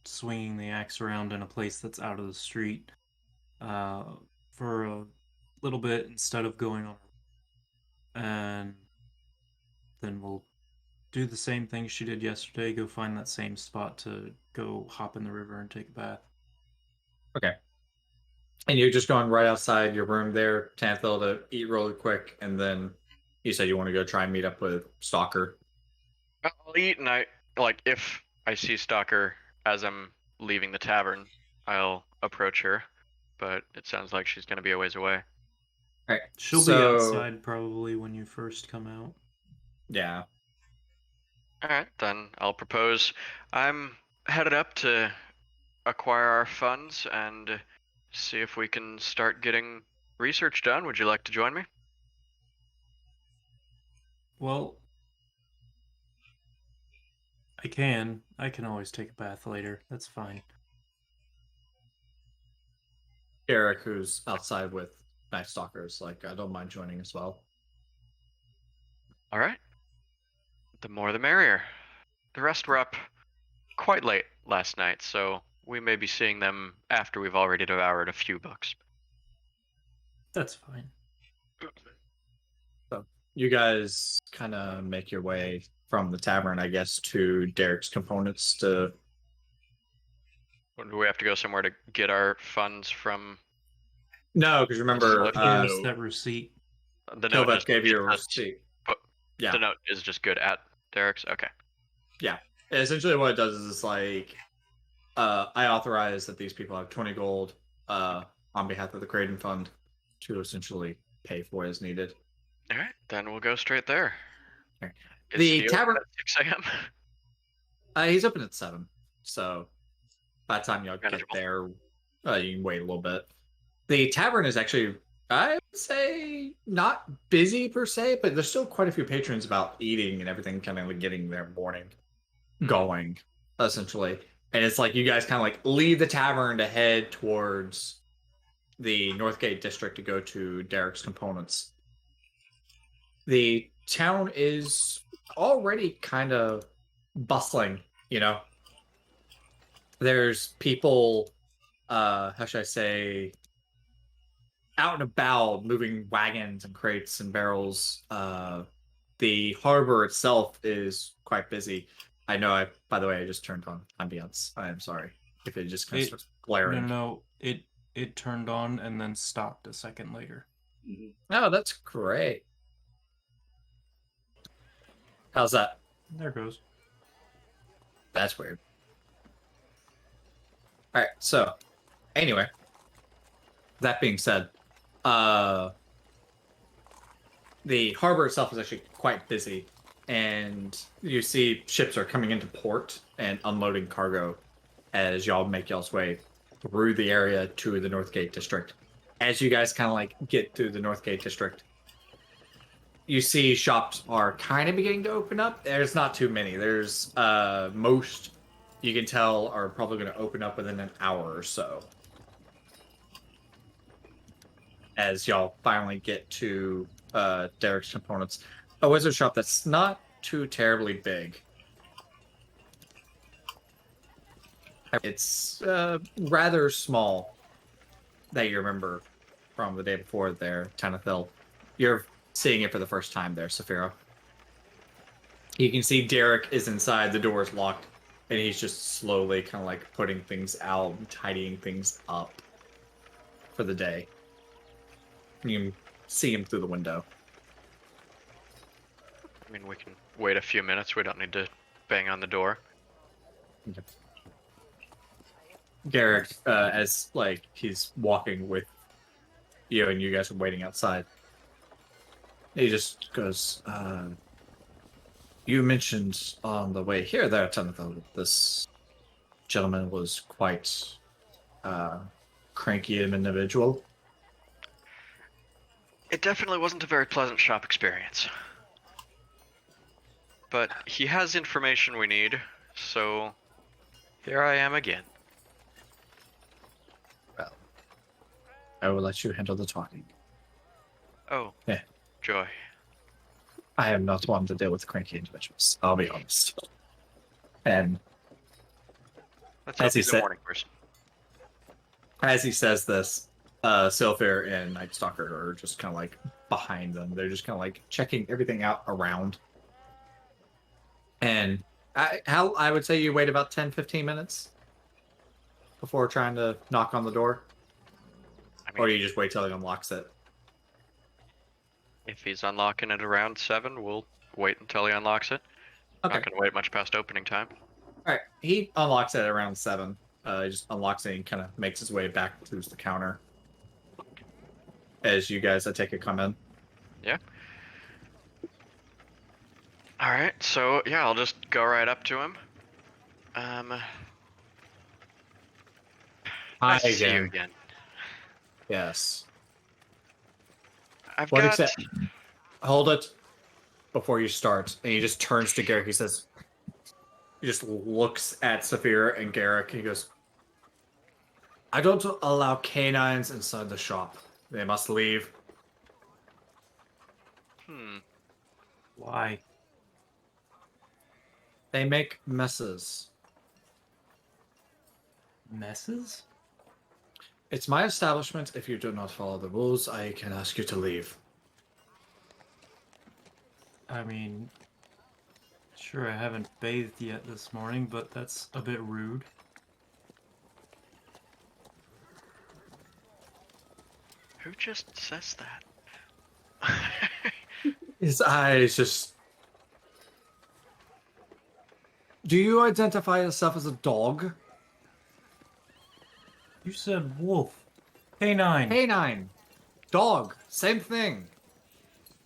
swinging the axe around in a place that's out of the street for a little bit instead of going on. And then we'll do the same thing she did yesterday, go find that same spot to go hop in the river and take a bath. Okay. And you're just going right outside your room there, Tanthil, to eat really quick, and then you said you want to go try and meet up with Stalker. I'll eat and if I see Stalker as I'm leaving the tavern, I'll approach her. But it sounds like she's gonna be a ways away. All right. She'll be outside probably when you first come out. Yeah. Alright, then I'll propose. I'm headed up to acquire our funds and see if we can start getting research done. Would you like to join me? Well, I can. I can always take a bath later. That's fine. Eric, who's outside with Night Stalkers, like, I don't mind joining as well. Alright. The more the merrier. The rest were up quite late last night, so we may be seeing them after we've already devoured a few books. That's fine. So you guys kind of make your way from the tavern, I guess, to Derek's components to. Do we have to go somewhere to get our funds from? No, because remember, Slip. Give us No. that receipt. The note Kilveth just gave you a just- receipt. but Yeah. The note is just good at Derek's. Okay. Essentially, what it does is it's like, I authorize that these people have 20 gold on behalf of the Creighton Fund to essentially pay for as needed. All right, then we'll go straight there. Okay. Is The he open tavern- at 6 a.m. He's open at 7, so by the time y'all get Manageable. there, you can wait a little bit. The tavern is actually, I would say, not busy per se, but there's still quite a few patrons about eating and everything, kind of like getting their morning going, essentially. And it's like you guys kind of like leave the tavern to head towards the Northgate district to go to Derek's components. The town is already kind of bustling, you know. There's people, how should I say, out and about, moving wagons and crates and barrels. The harbor itself is quite busy. I know. By the way, I just turned on ambience. I am sorry if it just kind of starts blaring. No. It turned on and then stopped a second later. Oh, that's great. How's that? There it goes. That's weird. All right. So, anyway, that being said, the harbor itself is actually quite busy, and you see ships are coming into port and unloading cargo as y'all make y'all's way through the area to the Northgate district. As you guys kind of like get through the Northgate district, you see shops are kind of beginning to open up. There's not too many. There's most you can tell are probably going to open up within an hour or so. As y'all finally get to Derek's components, a wizard shop that's not too terribly big. It's rather small that you remember from the day before there, Tanithil. You're seeing it for the first time there, Saphira. You can see Derek is inside, the door is locked, and he's just slowly kind of like putting things out and tidying things up for the day. You can see him through the window. I mean, we can wait a few minutes. We don't need to bang on the door. Okay. Garrick, as like he's walking with you and you guys are waiting outside, he just goes, you mentioned on the way here there, Tanithil, that this gentleman was quite cranky individual. It definitely wasn't a very pleasant shop experience. But he has information we need, so here I am again. Well, I will let you handle the talking. Oh, Yeah. Joy. I am not one to deal with cranky individuals, I'll be honest. And Let's As hope he he's a said- morning person. as he says this, Sylphir and Night Stalker are just kind of like behind them. They're just kind of like checking everything out around. And I would say you wait about 10, 15 minutes before trying to knock on the door. I mean, Or do you just wait till he unlocks it? if he's unlocking it around 7, we'll wait until he unlocks it. Okay. Not gonna wait much past opening time. All right. He unlocks it at around 7. He just unlocks it and kind of makes his way back to the counter. As you guys, I take it, come in. Yeah. Alright, so yeah, I'll just go right up to him. Hi Nice to see you again. again. Yes. I've What got... except? Hold it before you start. And he just turns to Garrick. He says, he just looks at Saphira and Garrick. And he goes, I don't allow canines inside the shop. They must leave. Why? They make messes. Messes? It's my establishment. If you do not follow the rules, I can ask you to leave. I mean, sure, I haven't bathed yet this morning, but that's a bit rude. Who just says that? His eyes just... Do you identify yourself as a dog? You said wolf. Canine. Canine. Dog. Same thing.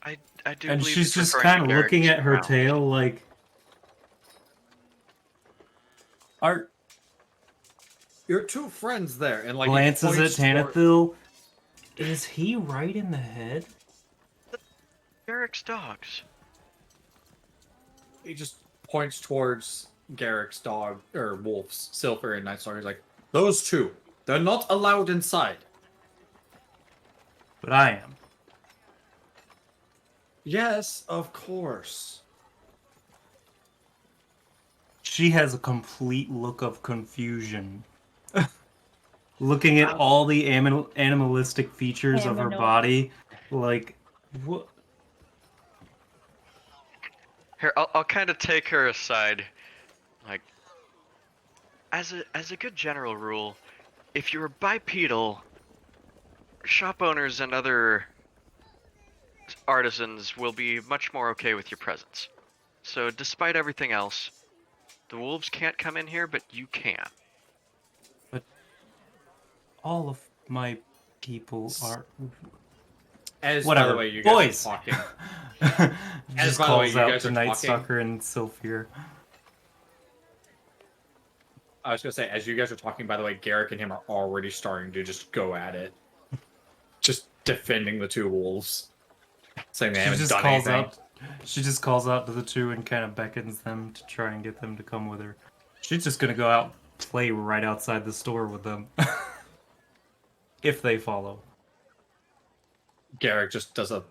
I do And believe she's he's just referring kind to of looking Garrick's at her mouth. tail like... Art Your two friends there. And like he glances at points toward- Tanithil. Is he right in the head? Garrick's dogs. He just points towards Garrick's dog, or wolves, Silver and Night Stalker, is like, those two, they're not allowed inside. But I am. Yes, of course. She has a complete look of confusion. Looking at all the animalistic features of her Aminal. body, like, what? Here, I'll kind of take her aside. Like, as a good general rule, if you're bipedal, shop owners and other artisans will be much more okay with your presence. So, despite everything else, the wolves can't come in here, but you can. But all of my people are. As Whatever. by the way, you guys Boys! are talking. Just by the way, calls you out guys to are Night talking. Stalker and Sylphir. I was gonna say, as you guys are talking, by the way, Garrick and him are already starting to just go at it, just defending the two wolves, saying they haven't done anything. She just calls out to the two and kind of beckons them to try and get them to come with her. She's just gonna go out, play right outside the store with them, if they follow. Garrick just does a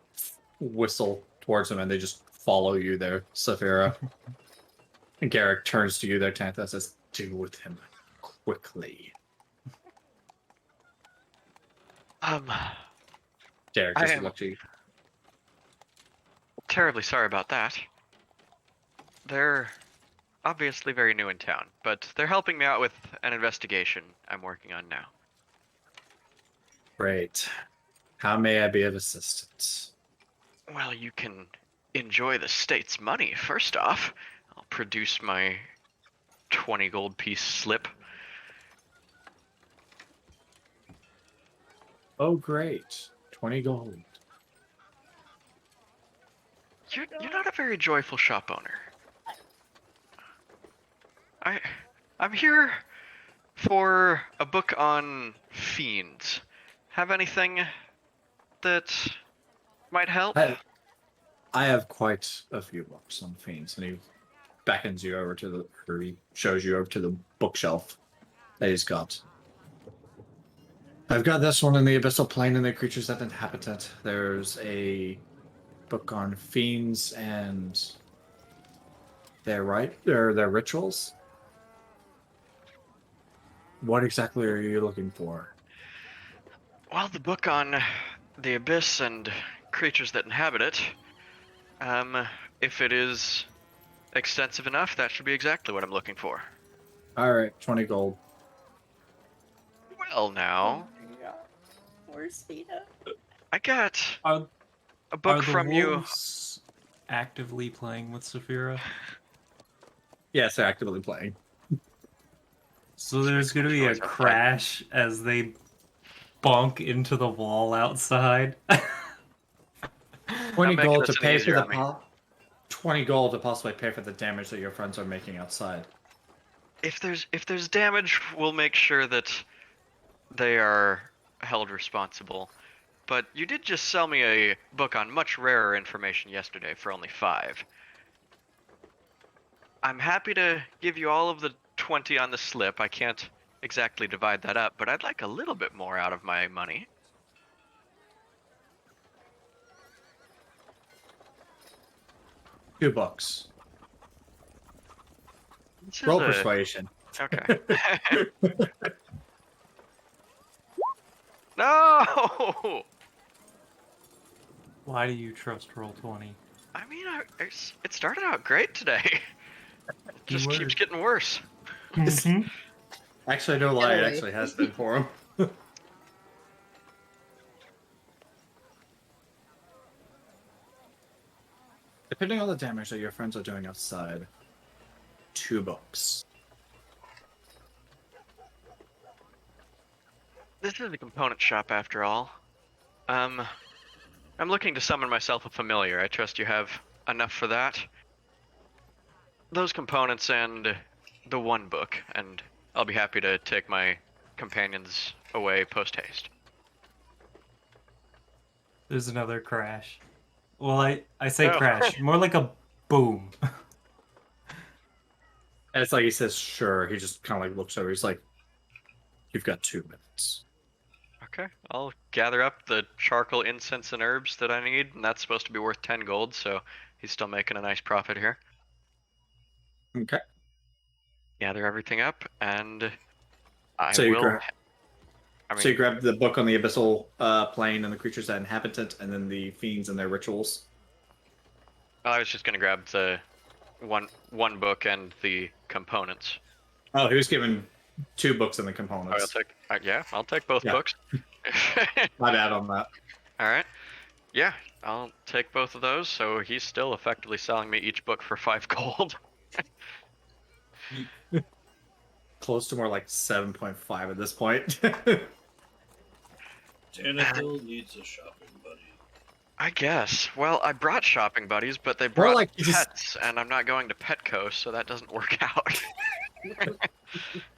whistle towards them, and they just follow you there, Saphira. And Garrick turns to you there, Tantha, and says, "Deal with him quickly." Garrick I just am- looks at you. Terribly sorry about that. They're obviously very new in town, but they're helping me out with an investigation I'm working on now. Great. How may I be of assistance? Well, you can enjoy the state's money, first off. I'll produce my 20 gold piece slip. Oh, great. 20 gold. You're not a very joyful shop owner. I'm here for a book on fiends. Have anything that might help? I have quite a few books on fiends, and he beckons you over to the, or he shows you over to the bookshelf that he's got. I've got this one in the abyssal plane and the creatures that inhabit it. There's a book on fiends and their rituals. What exactly are you looking for? Well, the book on the abyss and creatures that inhabit it. If it is extensive enough, that should be exactly what I'm looking for. All right, 20 gold. Well, now, Where's Vita? I got Are a book the from you. wolves actively playing with Saphira? Yes, they're actively playing. So there's gonna be a crash as they bonk into the wall outside. 20 making gold this to any pay for easier the on me. 20 gold to possibly pay for the damage that your friends are making outside. If there's damage, we'll make sure that they are held responsible. But you did just sell me a book on much rarer information yesterday for only 5. I'm happy to give you all of the 20 on the slip. I can't exactly divide that up, but I'd like a little bit more out of my money. Two books. This is Roll a- persuasion. Okay. No! Why do you trust Roll20? I mean, it started out great today. It just Keyword. keeps getting worse. Mhm. Actually, no lie, it Really? actually has been for him. Depending on the damage that your friends are doing outside, 2 books. This is a component shop after all. I'm looking to summon myself a familiar. I trust you have enough for that. Those components and the one book, and I'll be happy to take my companions away post-haste. There's another crash. Well, I say Oh. crash, more like a boom. And it's like he says, "Sure." He just kind of like looks over. He's like, "You've got 2 minutes." Okay, I'll gather up the charcoal, incense, and herbs that I need, and that's supposed to be worth 10 gold, so he's still making a nice profit here. Okay. Gather everything up, and I So you will. grab. I So you mean, grab the book on the abyssal plane and the creatures that inhabit it, and then the fiends and their rituals. I was just gonna grab the one book and the components. Oh, he was given 2 books and the Oh, components. I'll take both Yeah. books. My bad on that. All right. Yeah, I'll take both of those. So he's still effectively selling me each book for 5 gold. Close to more like 7.5 at this point. Tanithil needs a shopping buddy. I guess. Well, I brought shopping buddies, but they More brought like you just- pets, and I'm not going to Petco, so that doesn't work out.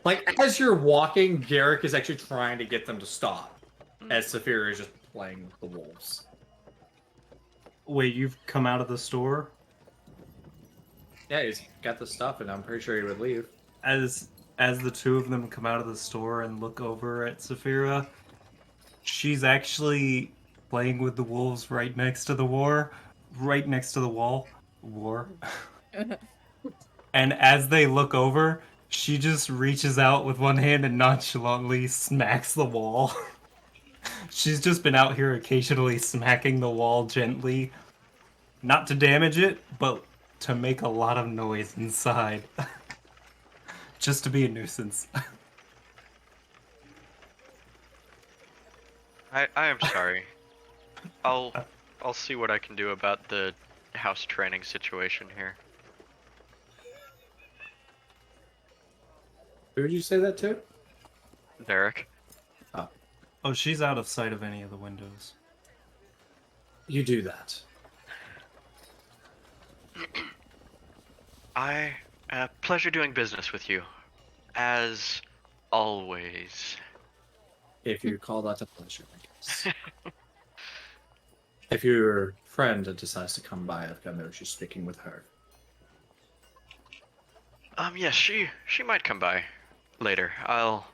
Like as you're walking, Garrick is actually trying to get them to stop, as Saphira is just playing with the wolves. Wait, you've come out of the store? Yeah, he's got the stuff, and I'm pretty sure he would leave. As the two of them come out of the store and look over at Saphira, she's actually playing with the wolves right next to the wall. And as they look over, she just reaches out with one hand and nonchalantly smacks the wall. She's just been out here occasionally smacking the wall gently, not to damage it, but to make a lot of noise inside. Just to be a nuisance. I am sorry. I'll see what I can do about the house training situation here. Who would you say that to? Derek. Oh, she's out of sight of any of the windows. You do that. Pleasure doing business with you. As always. If you call that a pleasure, I guess. If your friend decides to come by, I've got no issue speaking with her. Yes, she might come by later. I'll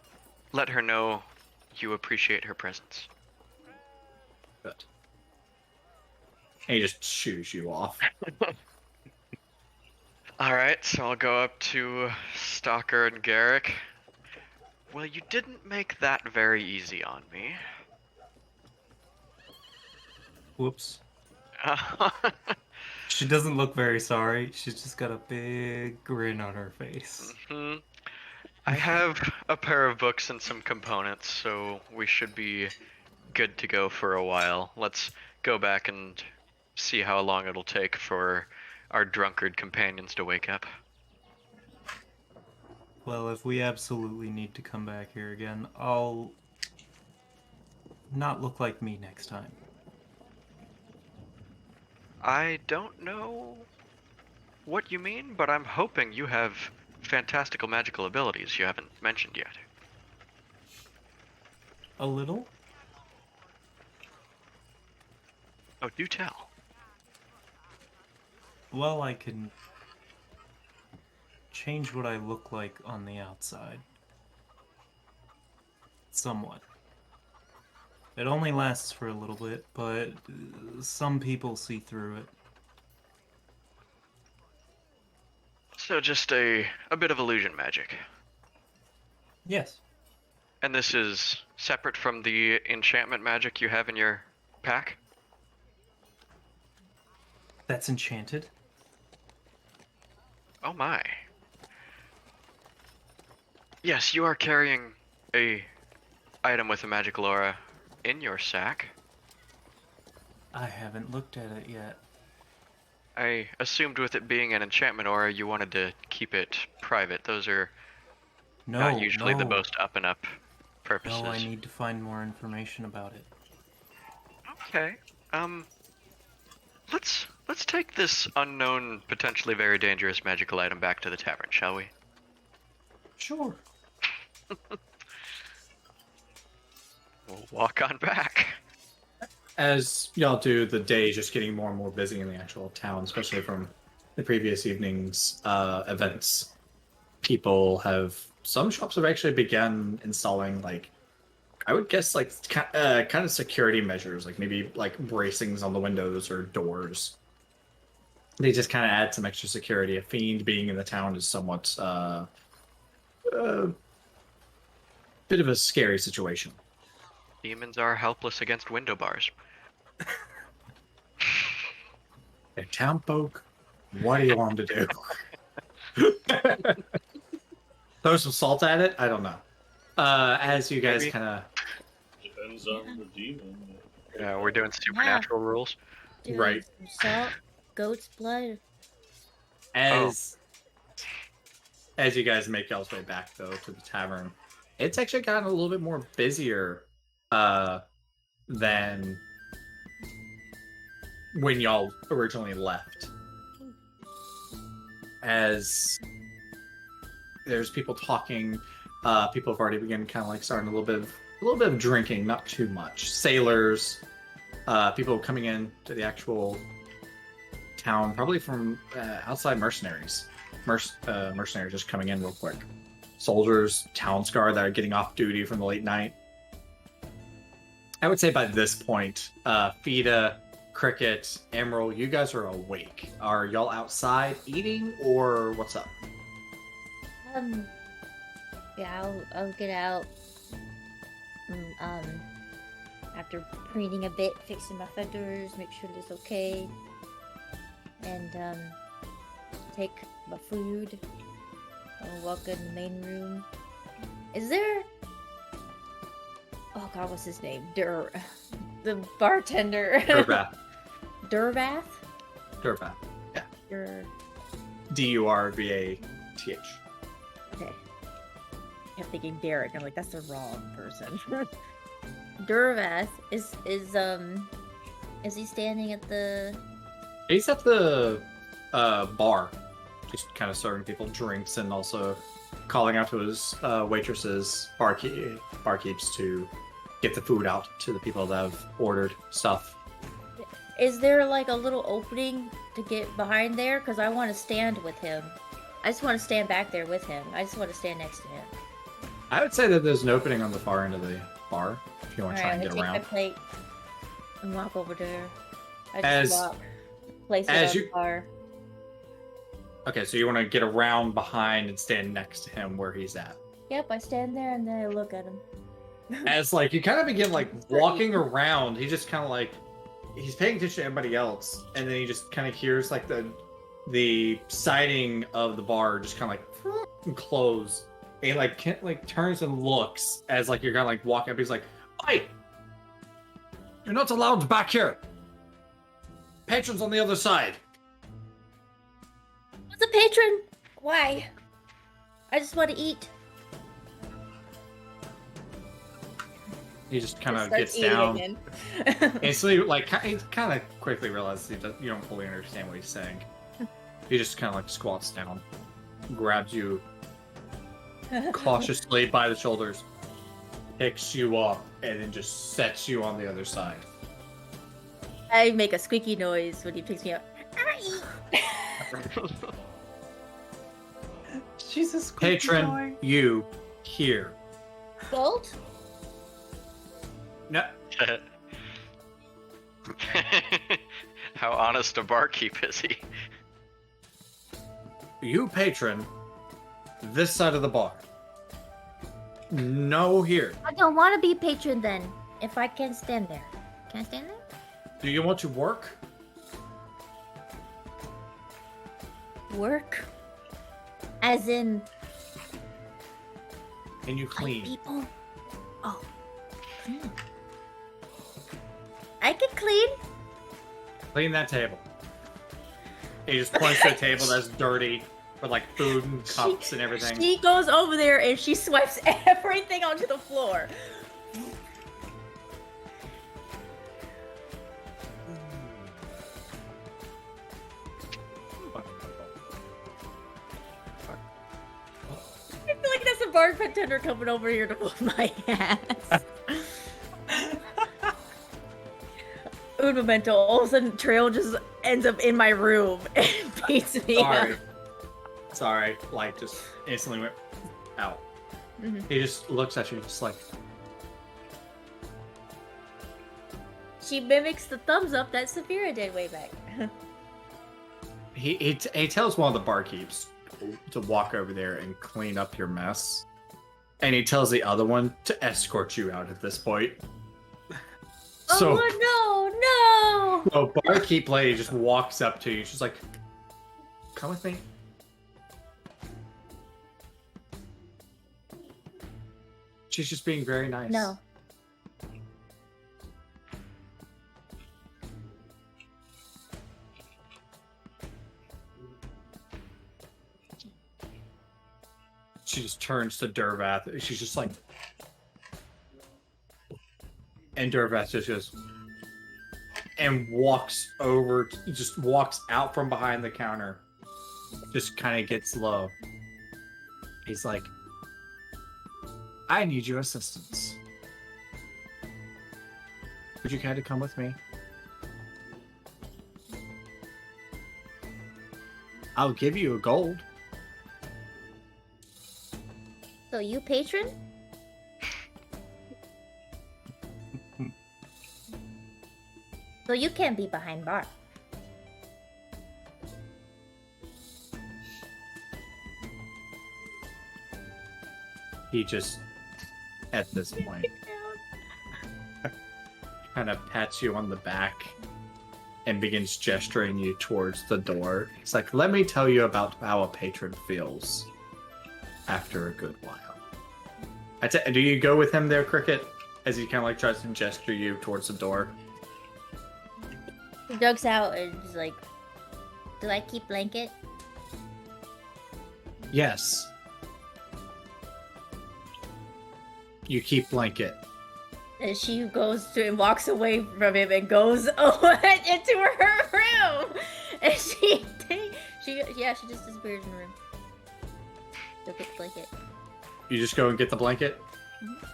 let her know you appreciate her presence. Good. And he just shoos you off. Alright, so I'll go up to Stalker and Garrick. Well, you didn't make that very easy on me. Whoops. She doesn't look very sorry. She's just got a big grin on her face. Mhm. I have a pair of books and some components, so we should be good to go for a while. Let's go back and see how long it'll take for our drunkard companions to wake up. Well, if we absolutely need to come back here again, I'll not look like me next time. I don't know what you mean, but I'm hoping you have fantastical magical abilities you haven't mentioned yet. A little? Oh, do tell. Well, I can change what I look like on the outside. Somewhat. It only lasts for a little bit, but some people see through it. So just a bit of illusion magic. Yes. And this is separate from the enchantment magic you have in your pack? That's enchanted. Oh my. Yes, you are carrying a item with a magical aura in your sack. I haven't looked at it yet. I assumed with it being an enchantment aura, you wanted to keep it private. Those are not usually the most up and up purposes. No, I need to find more information about it. Okay. Let's take this unknown, potentially very dangerous magical item back to the tavern, shall we? Sure. We'll walk on back. As y'all do, the day is just getting more and more busy in the actual town, especially from the previous evening's events. some shops have actually begun installing, like, I would guess, like, kind of security measures, like maybe like bracings on the windows or doors. They just kind of add some extra security. A fiend being in the town is somewhat bit of a scary situation. Demons are helpless against window bars. They're town folk. What do you want them to do? Throw some salt at it? I don't know. As you guys Maybe. kind of Depends on the demon. Yeah, we're doing supernatural rules. Doing Right. some salt, goat's blood. as you guys make y'all's way back though to the tavern, it's actually gotten a little bit more busier than when y'all originally left. As there's people talking, people have already begun kind of like starting a little bit of drinking, not too much. Sailors, people coming in to the actual town, probably from outside mercenaries. Mercenaries just coming in real quick. Soldiers, townsguard that are getting off duty from the late night. I would say by this point, Fida, Cricket, Emerald, you guys are awake. Are y'all outside eating, or what's up? Yeah, I'll get out. After preening a bit, fixing my feathers, make sure it's okay, and take my food. I'll walk in the main room. Is there? Oh God, what's his name? The bartender. Durbath. Durbath. Durbath. Yeah. Durvath. Okay. I kept thinking Derek. I'm like, that's the wrong person. Durvath is he standing at the? He's at the bar, just kind of serving people drinks and also calling out to his waitresses, barkeeps to get the food out to the people that have ordered stuff. Is there like a little opening to get behind there? Because I want to stand with him. I just want to stand back there with him. I just want to stand next to him. I would say that there's an opening on the far end of the bar if you want to try and I'm get gonna around. take my plate and walk over there. I As- just walk, place it as on you- the bar. Okay, so you want to get around behind and stand next to him where he's at. Yep, I stand there and then I look at him. As like you kind of begin like walking around, he just kind of like he's paying attention to everybody else, and then he just kind of hears like the siding of the bar just kind of like close. And he like turns and looks as like you're kind of like walking up. He's like, "Hey, you're not allowed back here. Patrons on the other side." What's a patron? Why? I just want to eat. He just kind of Starts gets eating down. again. Instantly, like he kind of quickly realizes you don't fully understand what he's saying. He just kind of like squats down, grabs you cautiously by the shoulders, picks you up, and then just sets you on the other side. I make a squeaky noise when he picks me up. Jesus, Patron, you here? Gold? No, How honest a barkeep is he? you patron. This side of the bar. No here. I don't want to be patron then. If I can stand there. Can I stand there? Do you want to work? Work? As in Can you fight clean? people? Oh. Clean. I can clean. Clean that table. He just points to a table that's dirty with like food and cups and everything. She goes over there and she swipes everything onto the floor. I feel like that's a bartender coming over here to whoop my ass. Un momento, all of a sudden Trail just ends up in my room and beats me Sorry. up. Sorry, like just instantly went out. Mhm. He just looks at you, just like, She mimics the thumbs up that Saphira did way back. he tells one of the barkeeps to walk over there and clean up your mess, and he tells the other one to escort you out at this point. So, Oh no, no! so barkeep lady just walks up to you. She's like, "Come with me." She's just being very nice. No. She just turns to Durvath. She's just like, and Durvath just goes and walks over, just walks out from behind the counter, just kind of gets low. He's like, I need your assistance. Would you care to come with me? I'll give you a gold. So you patron? So you can't be behind bar. He just, at this point, kind of pats you on the back and begins gesturing you towards the door. He's like, let me tell you about how a patron feels after a good while. Do you go with him there, Cricket? As he kind of like tries to gesture you towards the door. He ducks out and is like, do I keep blanket? Yes. You keep blanket. And she goes to and walks away from him and goes into her room. And she just disappears in the room. Go get the blanket. You just go and get the blanket? Mhm.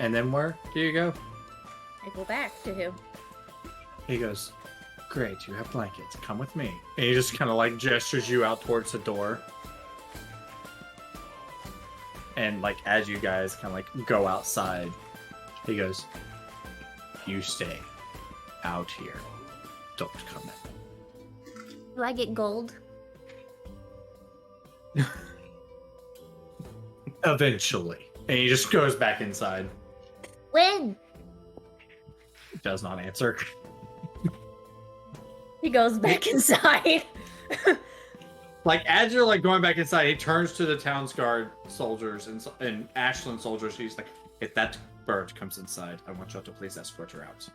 And then where do you go? I go back to him. He goes, great, you have blankets. Come with me. And he just kind of like gestures you out towards the door. And like as you guys kind of like go outside, he goes, you stay out here. Don't come in. Do I get gold? Eventually. And he just goes back inside. When? Does not answer. He goes back inside. Like as you're like going back inside, he turns to the town's guard soldiers and Ashland soldiers. He's like, if that bird comes inside, I want you to please escort her out.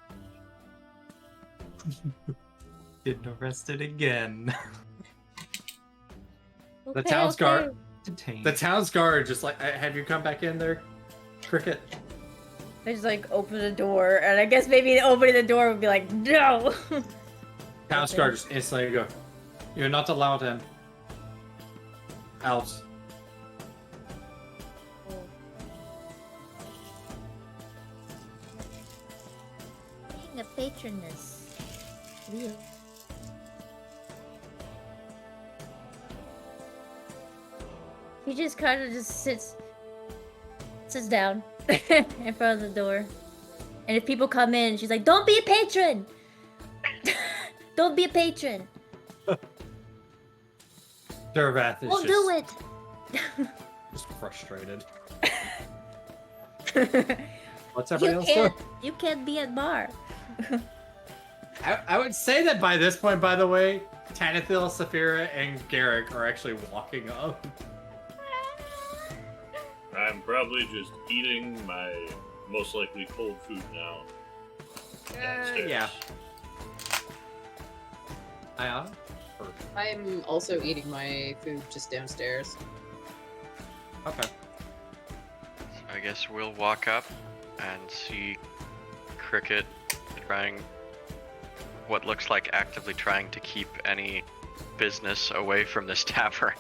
Getting arrested again. The town's guard. Detained. The town's guard just like, have you come back in there, Cricket? I just like open the door, and I guess maybe opening the door would be like, no. Town's guard just instantly go, you're not allowed in. Out. Being a patron is weird. He just kind of just sits down in front of the door, and if people come in, she's like, "Don't be a patron! Don't be a patron! Durvath is Won't just, do it!" just frustrated. You What's everybody else doing? can't be at bar. I would say that by this point, by the way, Tanithil, Saphira, and Garrick are actually walking up. I'm probably just eating my most likely cold food now. Downstairs. Yeah. Ayana? I'm also eating my food just downstairs. Okay. So I guess we'll walk up and see Cricket trying what looks like actively trying to keep any business away from this tavern.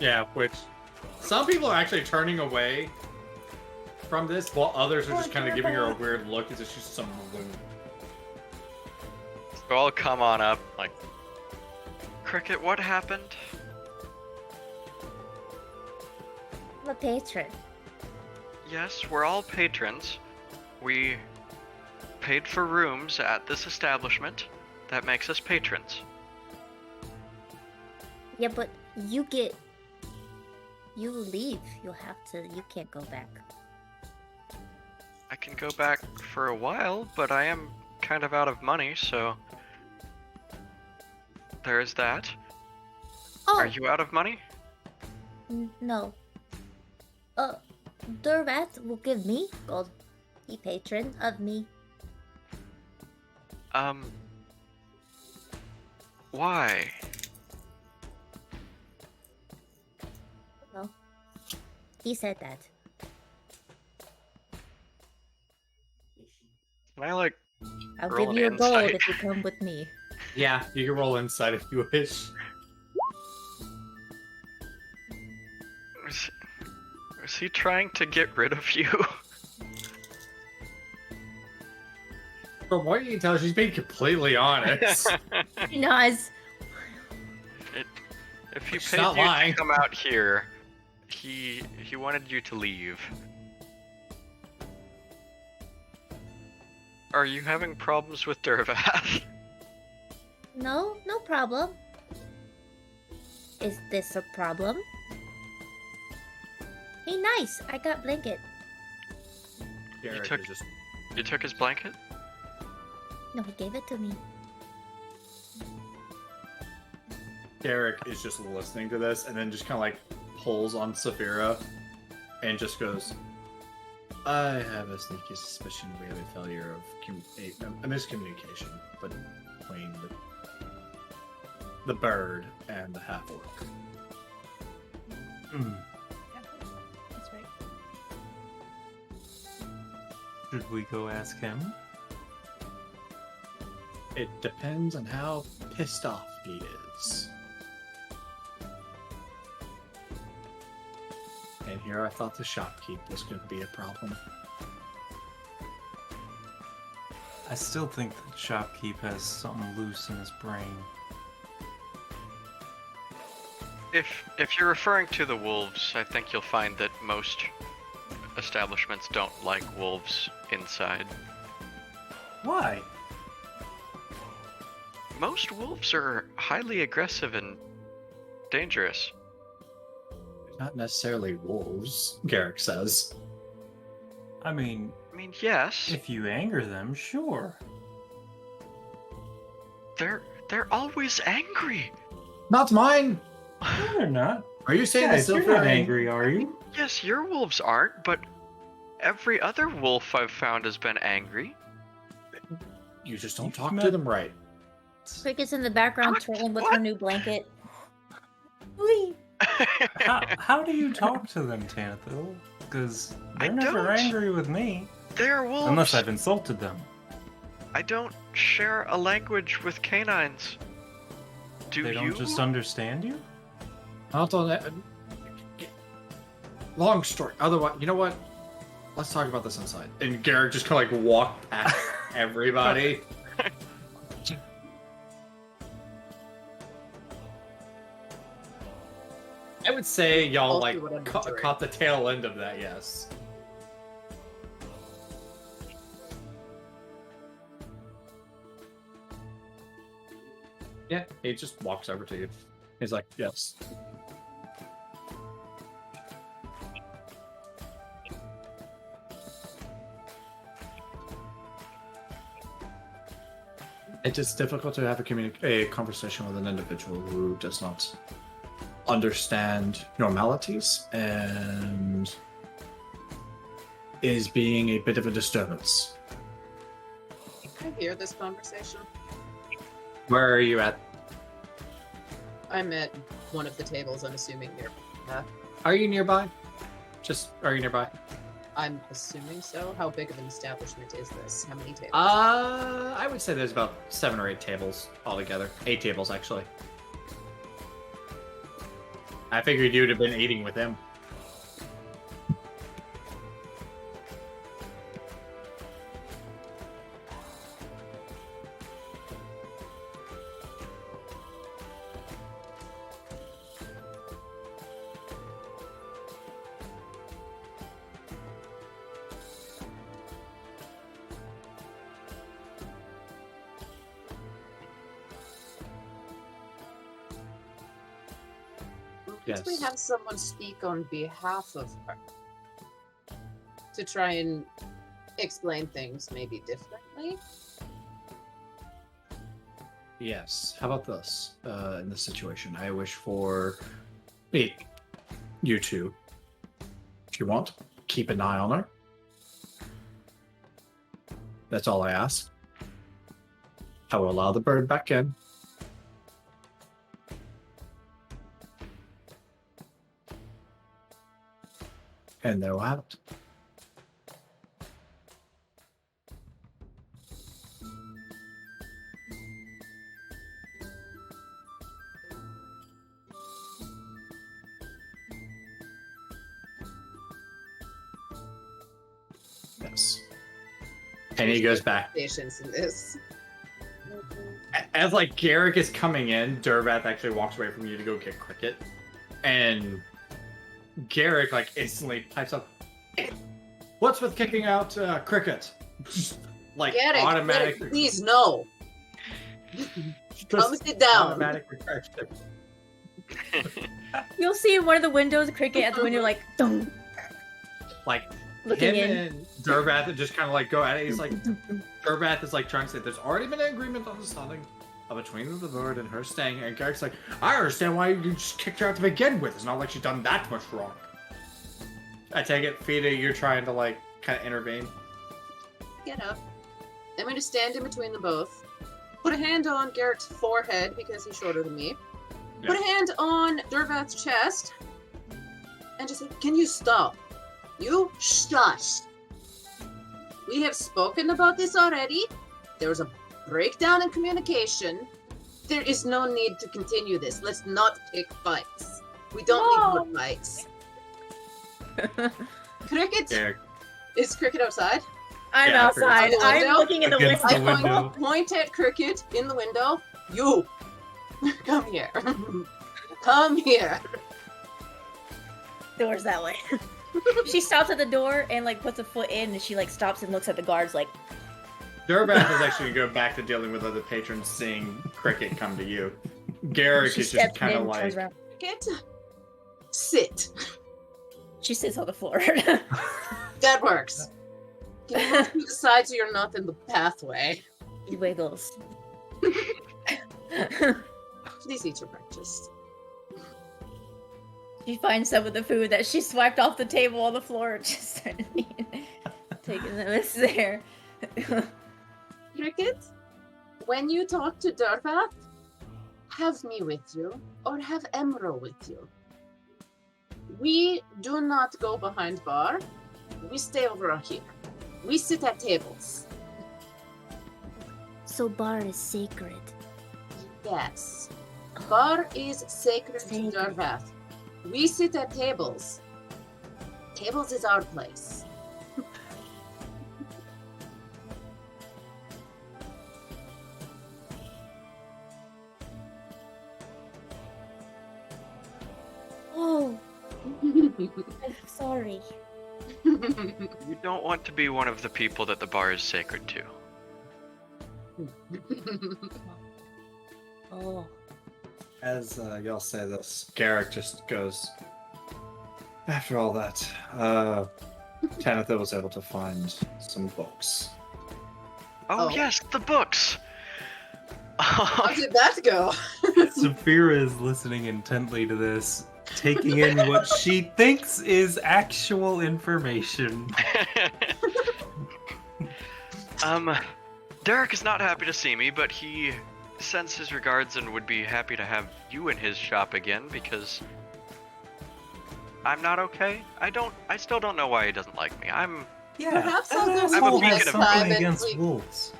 Yeah, which some people are actually turning away from this, while others are just kind of giving her a weird look as if she's some balloon. So I'll come on up, like, Cricket, what happened? I'm a patron. Yes, we're all patrons. We paid for rooms at this establishment. That makes us patrons. Yeah, but you leave. You can't go back. I can go back for a while, but I am kind of out of money, so there's that. Oh, Are you out of money? No. Durvat will give me gold. He patron of me. Why? No. He said that. Can I, like, I'll roll give you a an gold insight? if you come with me. Yeah, you can roll inside if you wish. Is he trying to get rid of you? From what you can tell, she's being completely honest. He nods. If he She's paid not you lying. to come out here, he wanted you to leave. Are you having problems with Durvath? No problem. Is this a problem? Hey, nice. I got blanket. Garrick took- is just You took his blanket? No, he gave it to me. Garrick is just listening to this and then just kind of like pulls on Saphira and just goes, I have a sneaky suspicion we have a failure of a miscommunication between the bird and the half-orc. That's right. Should we go ask him? It depends on how pissed off he is. And here I thought the shopkeep was going to be a problem. I still think that Shopkeep has something loose in his brain. If you're referring to the wolves, I think you'll find that most establishments don't like wolves inside. Why? Most wolves are highly aggressive and dangerous. Not necessarily wolves, Garrick says. I mean, Yes, if you anger them, sure. they're always angry. Not mine! No, they're not. Are you saying Guys, that you're Silver not angry, are you? Yes, your wolves aren't, but every other wolf I've found has been angry. You just don't You've talk met- to them right. Cricket's in the background What? twirling with What? her new blanket. Whee! How do you talk to them, Tanathil? Because I they're never don't. angry with me. They're wolves. Unless I've insulted them. I don't share a language with canines. Do They you? don't just understand you? Not on that. Long story. Otherwise, you know what? Let's talk about this inside. And Garrick just kind of like walked past everybody. I would say y'all I'll like see what I'm doing. caught the tail end of that. Yes. Yeah, he just walks over to you. He's like, yes. It is difficult to have a conversation with an individual who does not understand normalities and is being a bit of a disturbance. Can I hear this conversation? Where are you at? I'm at one of the tables, I'm assuming near. Are you nearby? Are you nearby? I'm assuming so. How big of an establishment is this? How many tables? I would say there's about 7 or 8 tables altogether. 8 tables, actually. I figured you'd have been eating with him. Could we Yes. have someone speak on behalf of her? To try and explain things maybe differently? Yes. How about this? In this situation, I wish for you two, if you want, keep an eye on her. That's all I ask. I will allow the bird back in. And there we'll have it. Yes. And he goes back. Patience in this. As like Garrick is coming in, Durvath actually walks away from you to go get Cricket. And Garrick like instantly pipes up, "What's with kicking out Cricket?" Like Garrick, automatic. please no. Just Come sit down. Automatic reflection. You'll see in one of the windows, Cricket at the window, like, dum, Like looking him in. and Durvath just kind of like go at it. He's like, Durvath is like trying to say, "There's already been an agreement on the stunning between the bird and her staying." And Garrick's like, "I understand why you just kicked her out to begin with. It's not like she's done that much wrong." I take it, Fida, you're trying to like kind of intervene. Get up. I'm going to stand in between them both. Put a hand on Garrett's forehead because he's shorter than me. Put a hand on Durvath's chest. And just say, "Can you stop? You shush. We have spoken about this already. There was a breakdown in communication. There is no need to continue this. Let's not pick fights. We don't need more fights." Cricket? Garrick, Is Cricket outside? I'm Yeah, outside. Cricket's I'm window. looking in the Against window. the I window. point at Cricket in the window. You! Come here. Come here. Door's that way. She stops at the door and like puts a foot in, and she like stops and looks at the guards like, Durvath is actually going to go back to dealing with other patrons, seeing Cricket come to you. Garrick she is just steps kind of in, turns like, around. Cricket, sit. She sits on the floor. That works. Can you move to the side so you're not in the pathway? He wiggles. Please eat your breakfast. She finds some of the food that she swiped off the table on the floor and just started eating. Taking them. It's there. Cricket, when you talk to Durvath, have me with you or have Emerald with you. We do not go behind bar. We stay over here. We sit at tables. So bar is sacred. Yes. Bar is sacred to Sacred. Durvath. We sit at tables. Tables is our place. Oh, I'm sorry. You don't want to be one of the people that the bar is sacred to. Oh, as y'all say this, Garrick just goes, "After all that, Tanitha was able to find some books." Oh, Oh. yes, the books! How did that go? Saphira is listening intently to this, taking in what she thinks is actual information. Derek is not happy to see me, but he sends his regards and would be happy to have you in his shop again because I'm not okay. I still don't know why he doesn't like me. Yeah, Perhaps I'll go that see I'm a asshole beacon has of something hope. against Like- wolves.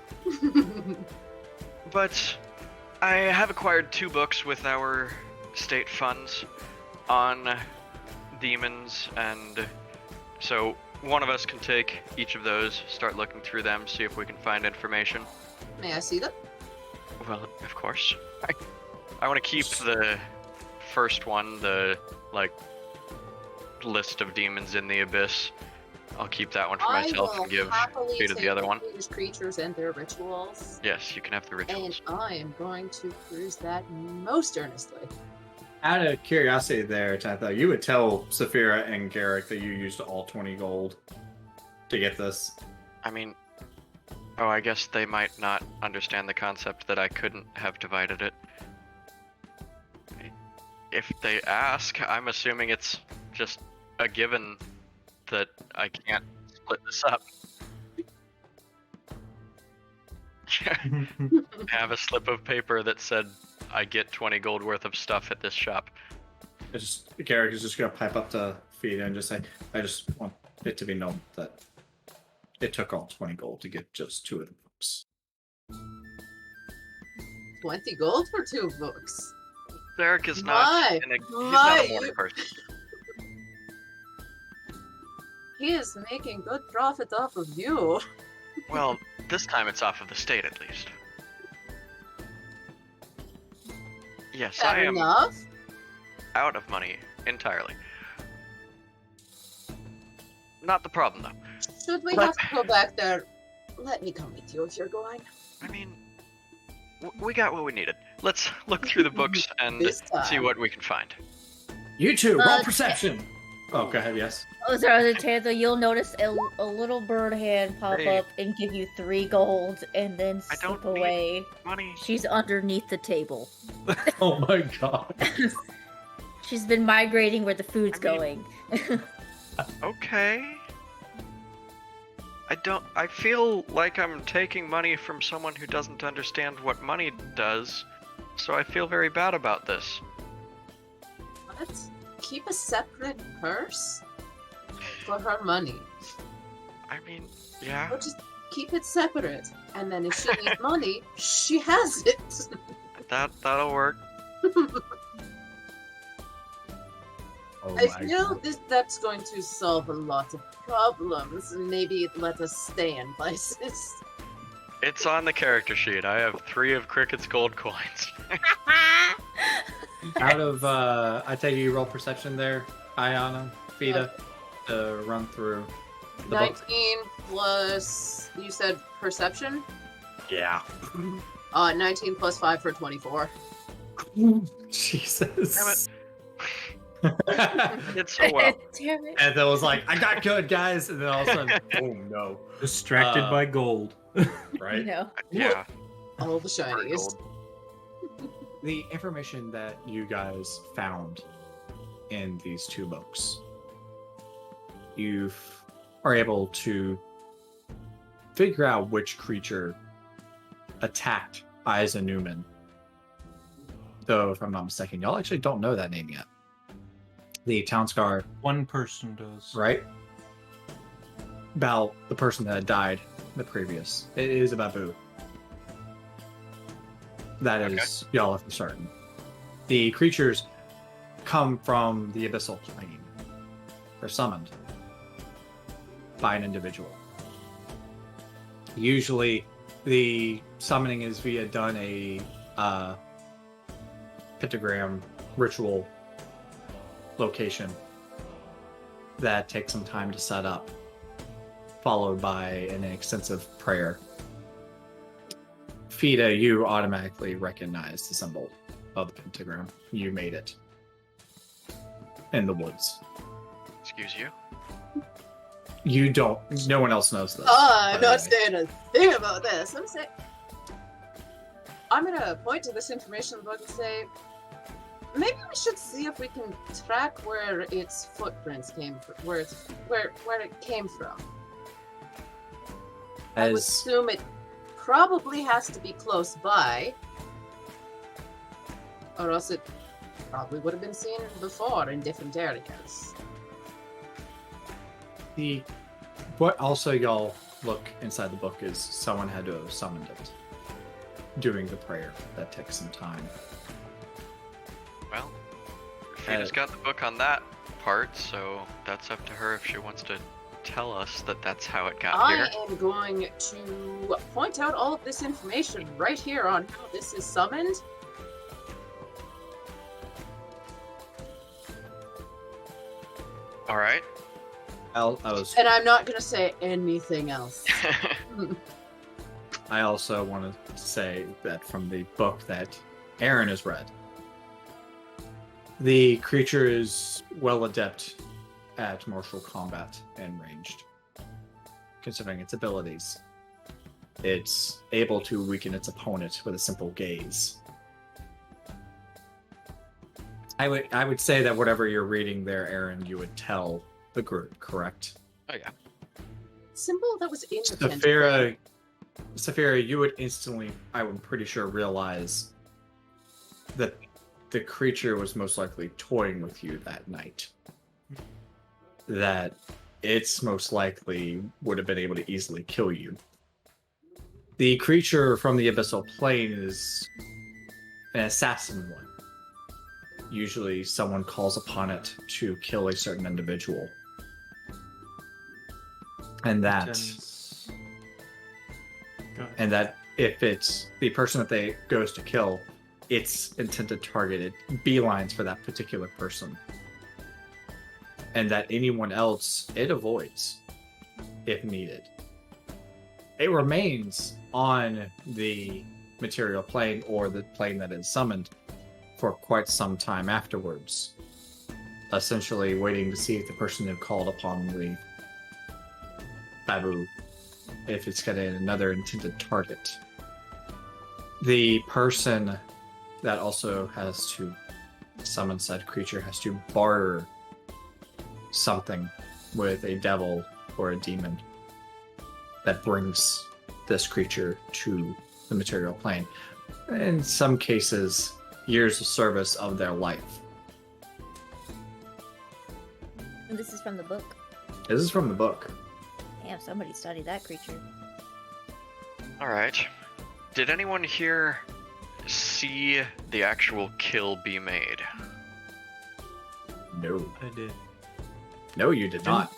But I have acquired 2 books with our state funds on demons, and so one of us can take each of those, start looking through them, see if we can find information. May I see them? Well, of course. I want to keep the first one, the list of demons in the abyss. I'll keep that one for myself and give happily Fate of the take other one. these creatures and their rituals, Yes, you can have the and rituals. I am going to cruise that most earnestly. Out of curiosity there, Tatha, you would tell Saphira and Garrick that you used all 20 gold to get this. I mean, oh, I guess they might not understand the concept that I couldn't have divided it. If they ask, I'm assuming it's just a given that I can't split this up. I have a slip of paper that said I get 20 gold worth of stuff at this shop. Garrick is just going to pipe up to Fida and just say, I just want it to be known that it took all 20 gold to get just 2 of the books. 20 gold for 2 books. Derek is Why? not he's not a morning person. He is making good profit off of you. Well, this time it's off of the state at least. Yes, Fair I am enough. out of money entirely. Not the problem though. Should we But- have to go back there? Let me come with you if you're going. I mean, we got what we needed. Let's look through the books and This see time. what we can find. You two, roll Okay. perception! Oh, go ahead, yes. Oh, sorry, Tantha, you'll notice a little bird hand pop Hey. up and give you 3 gold and then I don't slip away. Money. She's underneath the table. Oh my god. She's been migrating where the food's I mean- going. Okay. I feel like I'm taking money from someone who doesn't understand what money does, so I feel very bad about this. What? Keep a separate purse for her money. I mean, yeah. Or just keep it separate. And then if she needs money, she has it. That'll work. Oh I my feel god. that's going to solve a lot of problems. Maybe let us stay in places. It's on the character sheet. I have 3 of Cricket's gold coins. Out of, I take it you roll perception there, Ayana, Fida, to run through the book. 19 plus, you said perception? Yeah. 19 plus 5 for 24. Jesus. It's so well. Damn it. And then was like, I got good, guys. And then all of a sudden, oh no. Distracted by gold. Right? No. Yeah. All the very shinies. gold. The information that you guys found in these 2 books, you are able to figure out which creature attacked Isa Newman. Though, if I'm not mistaken, y'all actually don't know that name yet. The Townscar, One person does. right? About the person that had died the previous. It is a Babu. That is y'all are for certain. The creatures come from the abyssal plane. They're summoned by an individual. Usually, the summoning is via done a pentagram ritual location that takes some time to set up, followed by an extensive prayer. Fida, you automatically recognize the symbol of the pentagram. You made it in the woods. Excuse you? You don't. No one else knows this. I'm by the not way. saying a thing about this. I'm gonna point to this information book and say, maybe we should see if we can track where its footprints came from, where it came from. I would As assume it probably has to be close by, or else it probably would have been seen before in different areas. what also y'all look inside the book is someone had to have summoned it doing the prayer. That takes some time. Well, Frida's got the book on that part, so that's up to her if she wants to tell us that that's how it got I here. am going to point out all of this information right here on how this is summoned. All right. I was. And I'm not going to say anything else. I also want to say that from the book that Aaron has read, The creature is well adept at martial combat and ranged, considering its abilities. It's able to weaken its opponent with a simple gaze. I would say that whatever you're reading there, Aaron, you would tell the group, correct? Oh yeah. Symbol that was in the tent. Saphira, you would instantly, I'm pretty sure, realize that the creature was most likely toying with you that night. That it's most likely would have been able to easily kill you. The creature from the abyssal plane is an assassin one. Usually someone calls upon it to kill a certain individual. And that if it's the person that they goes to kill, its intended target, it beelines for that particular person. And that anyone else it avoids if needed. It remains on the material plane or the plane that is summoned for quite some time afterwards, essentially waiting to see if the person who called upon the babu, if it's got another intended target. The person that also has to summon said creature has to barter something with a devil or a demon that brings this creature to the material plane. In some cases, years of service of their life. And this is from the book. This is from the book. Damn, somebody studied that creature. Alright. Did anyone here see the actual kill be made? No. I did. No, you did not.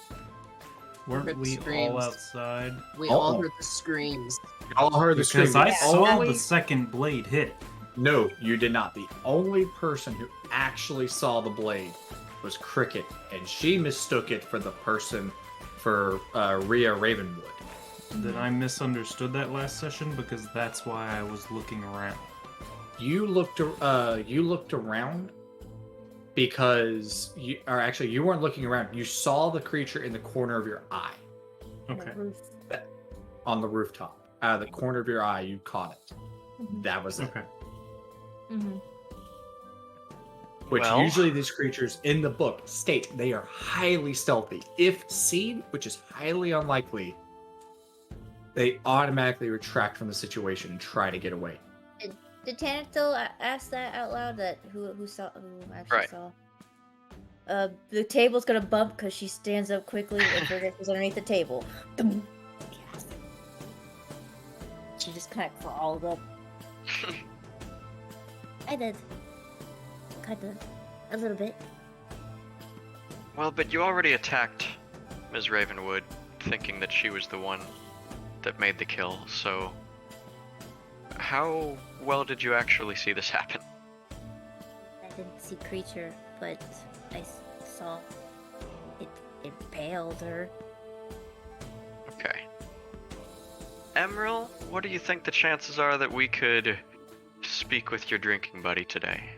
Weren't Heard the we all screams. outside? We all heard the screams. Y'all heard the Because scream. I The saw only- the second blade hit. No, you did not. The only person who actually saw the blade was Cricket, and she mistook it for the person for Rhea Ravenwood. Then I misunderstood that last session because that's why I was looking around. You looked around because you weren't looking around. You saw the creature in the corner of your eye Okay. on the rooftop. Out of the corner of your eye, you caught it. Mhm. That was it. Okay. Mm-hmm. Which Well- usually these creatures in the book state they are highly stealthy. If seen, which is highly unlikely, they automatically retract from the situation and try to get away. Did Tanatil ask that out loud? That who actually Right. saw? The table's gonna bump because she stands up quickly and forgets underneath the table. Dum. Yes. She just kind of crawled up. I did. Kinda. A little bit. Well, but you already attacked Ms. Ravenwood, thinking that she was the one that made the kill, so how well did you actually see this happen? I didn't see creature, but I saw it impaled her. Okay. Emerald, what do you think the chances are that we could speak with your drinking buddy today?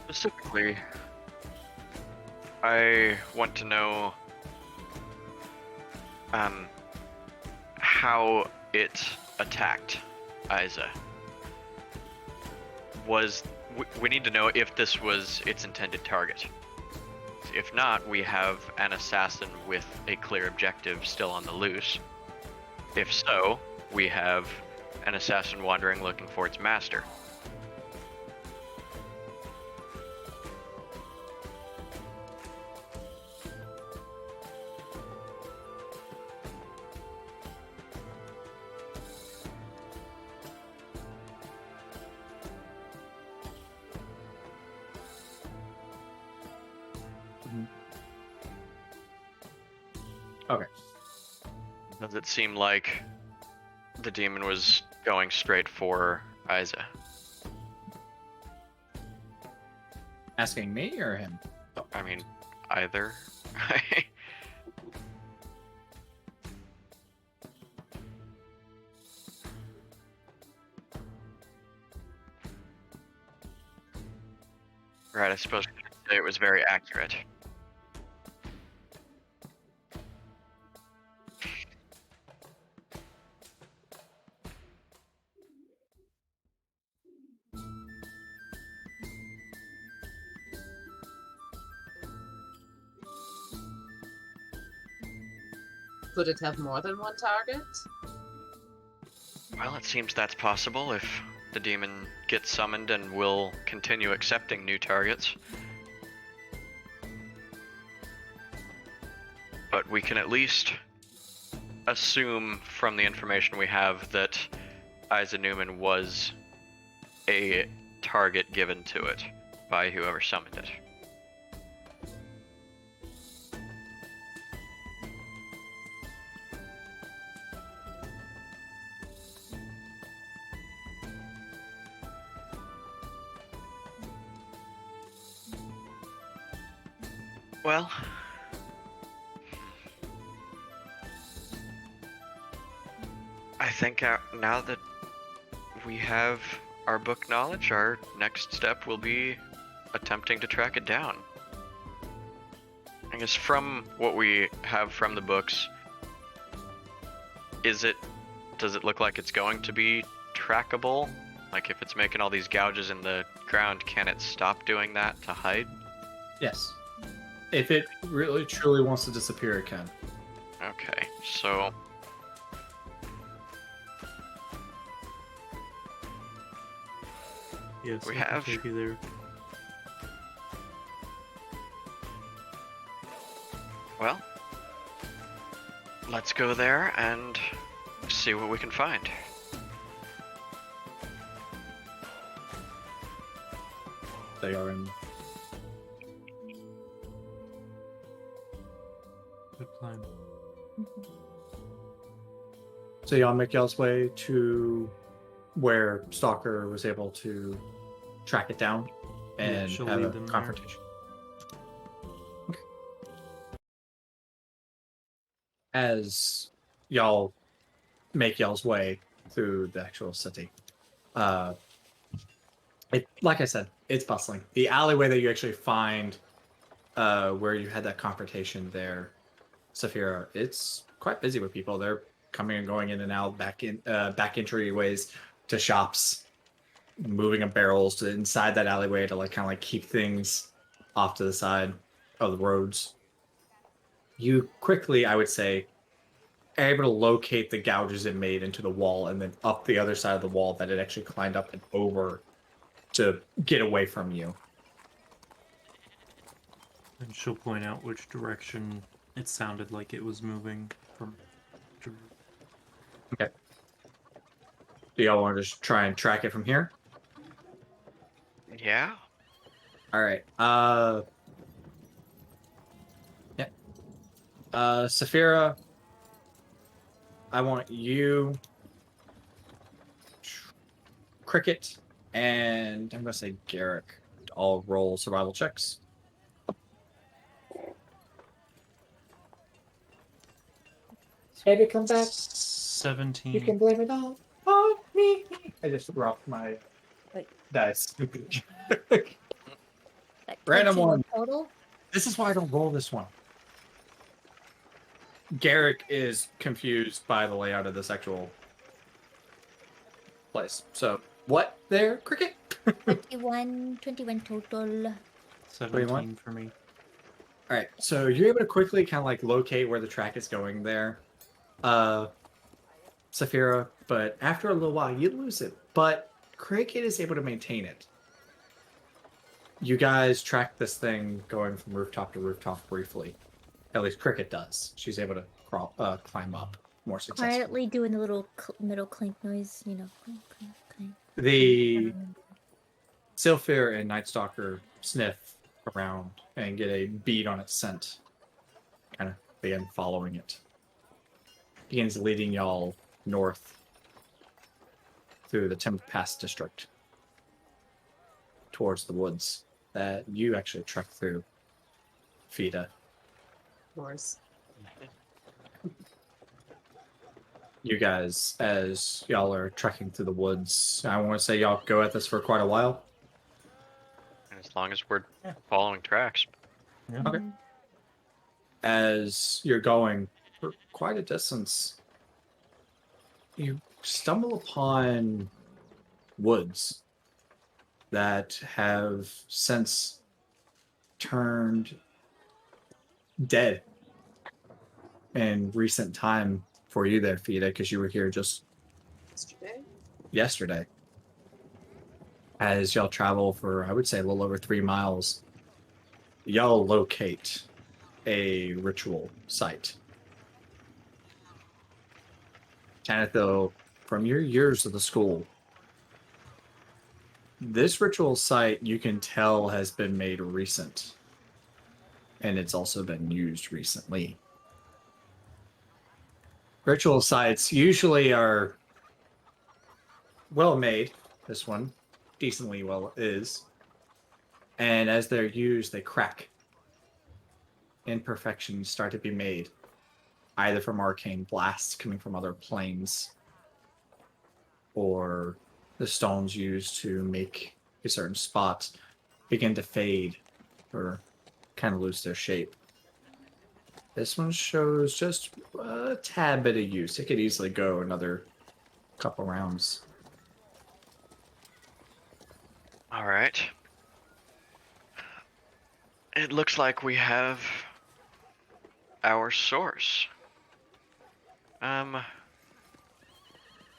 Specifically, I want to know how it attacked Isa. We need to know if this was its intended target. If not, we have an assassin with a clear objective still on the loose. If so, we have an assassin wandering looking for its master. Okay. Does it seem like the demon was going straight for Isa? Asking me or him? I mean, either. Right, I suppose you could say it was very accurate. Could it have more than one target? Well, it seems that's possible if the demon gets summoned and will continue accepting new targets. But we can at least assume from the information we have that Isa Newman was a target given to it by whoever summoned it. Well, I think now that we have our book knowledge, our next step will be attempting to track it down. I guess from what we have from the books, does it look like it's going to be trackable? Like if it's making all these gouges in the ground, can it stop doing that to hide? Yes. If it really truly wants to disappear, it can. Okay, so Yes, We I can have- take you there. well, let's go there and see what we can find. They are in. Good plan. So y'all make y'all's way to where Stalker was able to track it down and she'll have lead a them there. confrontation. As y'all make y'all's way through the actual city, like I said, it's bustling. The alleyway that you actually find where you had that confrontation there, Saphira, it's quite busy with people. They're coming and going in and out, back entryways to shops, moving of barrels to inside that alleyway to like kind of like keep things off to the side of the roads. You quickly, I would say, are able to locate the gouges it made into the wall and then up the other side of the wall that it actually climbed up and over to get away from you. And she'll point out which direction it sounded like it was moving from. Okay. Do y'all want to just try and track it from here? Yeah? All right. Yeah. Saphira, I want you, Cricket, and I'm gonna say Garrick to all roll survival checks. Baby, come back. 17. You can blame it all on me. I just dropped my Wait. dice. That Random 21 one. total. This is why I don't roll this one. Garrick is confused by the layout of this actual place. So, what there, Cricket? 21 total. 17 for me. All right, so you're able to quickly kind of like locate where the track is going there, Saphira. But after a little while, you lose it. But Cricket is able to maintain it. You guys track this thing going from rooftop to rooftop briefly. At least Cricket does. She's able to climb up more successfully. Quietly doing the little middle clink noise, you know. Clink, clink, clink. The Sylphir and Nightstalker sniff around and get a bead on its scent. Kind of begin following it. Begins leading y'all north through the Timber Pass district towards the woods that you actually trek through, Fida. Of course. You guys, as y'all are trekking through the woods, I want to say y'all go at this for quite a while. As long as we're following tracks. Yeah. Okay. As you're going for quite a distance, you stumble upon woods that have since turned dead in recent time for you there, Fida, because you were here just yesterday. As y'all travel for, I would say, a little over 3 miles, y'all locate a ritual site. Tanithil, from your years of the school, this ritual site you can tell has been made recent, and it's also been used recently. Ritual sites usually are well made. This one, decently well is. And as they're used, they crack. Imperfections start to be made, either from arcane blasts coming from other planes, or the stones used to make a certain spot begin to fade or kind of lose their shape. This one shows just a tad bit of use. It could easily go another couple rounds. All right. It looks like we have our source.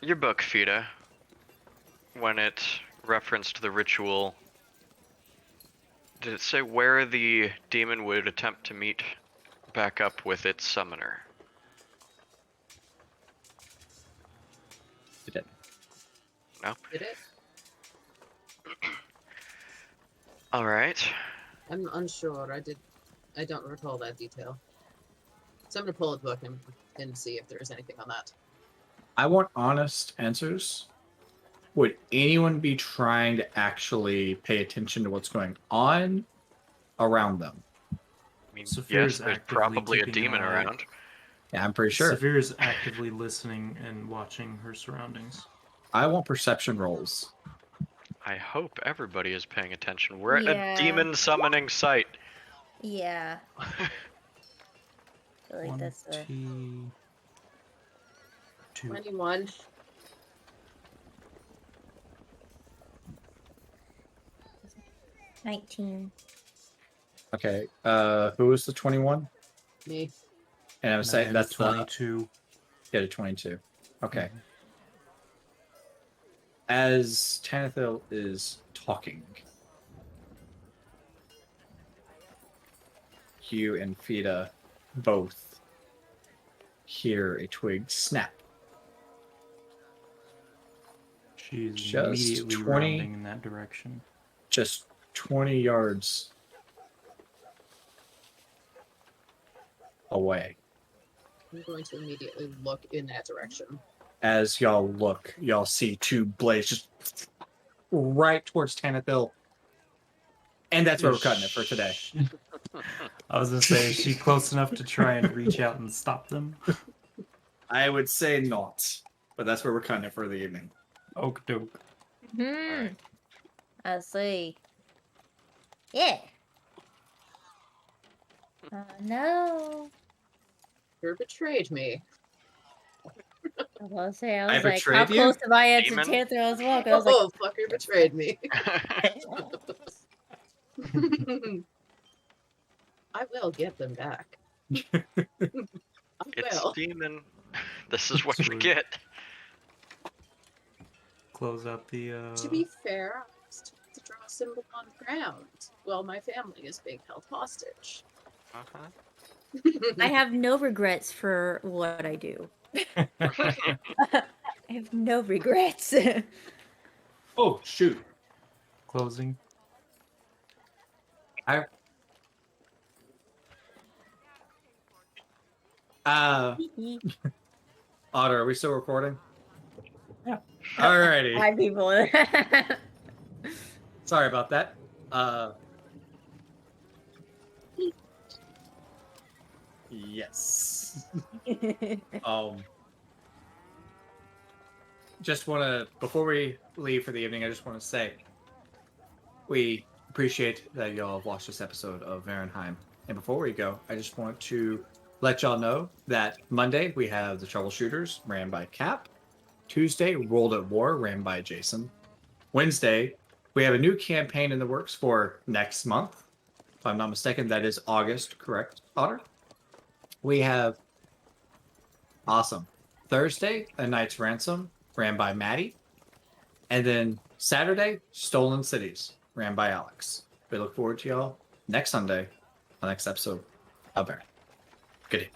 Your book, Fida, when it referenced the ritual, did it say where the demon would attempt to meet back up with its summoner? It did. No? Did it? All right. I'm unsure. I don't recall that detail. So I'm gonna pull a book and see if there's anything on that. I want honest answers. Would anyone be trying to actually pay attention to what's going on around them? I mean, Saphir's yes, there's actively probably a keeping an demon eye. around. Yeah, I'm pretty sure. Saphir's actively listening and watching her surroundings. I want perception rolls. I hope everybody is paying attention. We're at Yeah. a demon summoning site. Yeah. I feel like that's the 22. 21. $19. Okay. Who was the 21? Me. And I was saying And that's the 22. yeah, the 22. Okay. As Tanithil is talking, Hugh and Fida both hear a twig snap. She's Just immediately 20 rounding in that direction. Just 20 yards away. I'm going to immediately look in that direction. As y'all look, y'all see two blades just right towards Tanithil. And that's where we're cutting it for today. I was gonna say, is she close enough to try and reach out and stop them? I would say not, but that's where we're cutting it for the evening. Oak doke. Hmm. I see. Yeah. No. You betrayed me. I was gonna say, I I was like, betrayed how you? close am I to Demon? Tanther? I was walking. I was like, Oh, fucker betrayed me. I will get them back. I It's will. demon. This is what you Sweet. get. Close out the. To be fair, I was told to draw a symbol on the ground while my family is being held hostage. I have no regrets for what I do. I have no regrets. Oh, shoot. Closing. Otter, are we still recording? Yeah. Alrighty. 5 people. Sorry about that. Yes. Just want to, before we leave for the evening, I just want to say we appreciate that y'all have watched this episode of Varinheim. And before we go, I just want to let y'all know that Monday we have the Troubleshooters, ran by Cap. Tuesday, Rolled at War, ran by Jason. Wednesday, we have a new campaign in the works for next month. If I'm not mistaken, that is August, correct, Otter? We have awesome. Thursday, A Knight's Ransom, ran by Maddie. And then Saturday, Stolen Cities, ran by Alex. We look forward to y'all next Sunday, the next episode of Baron. Good day.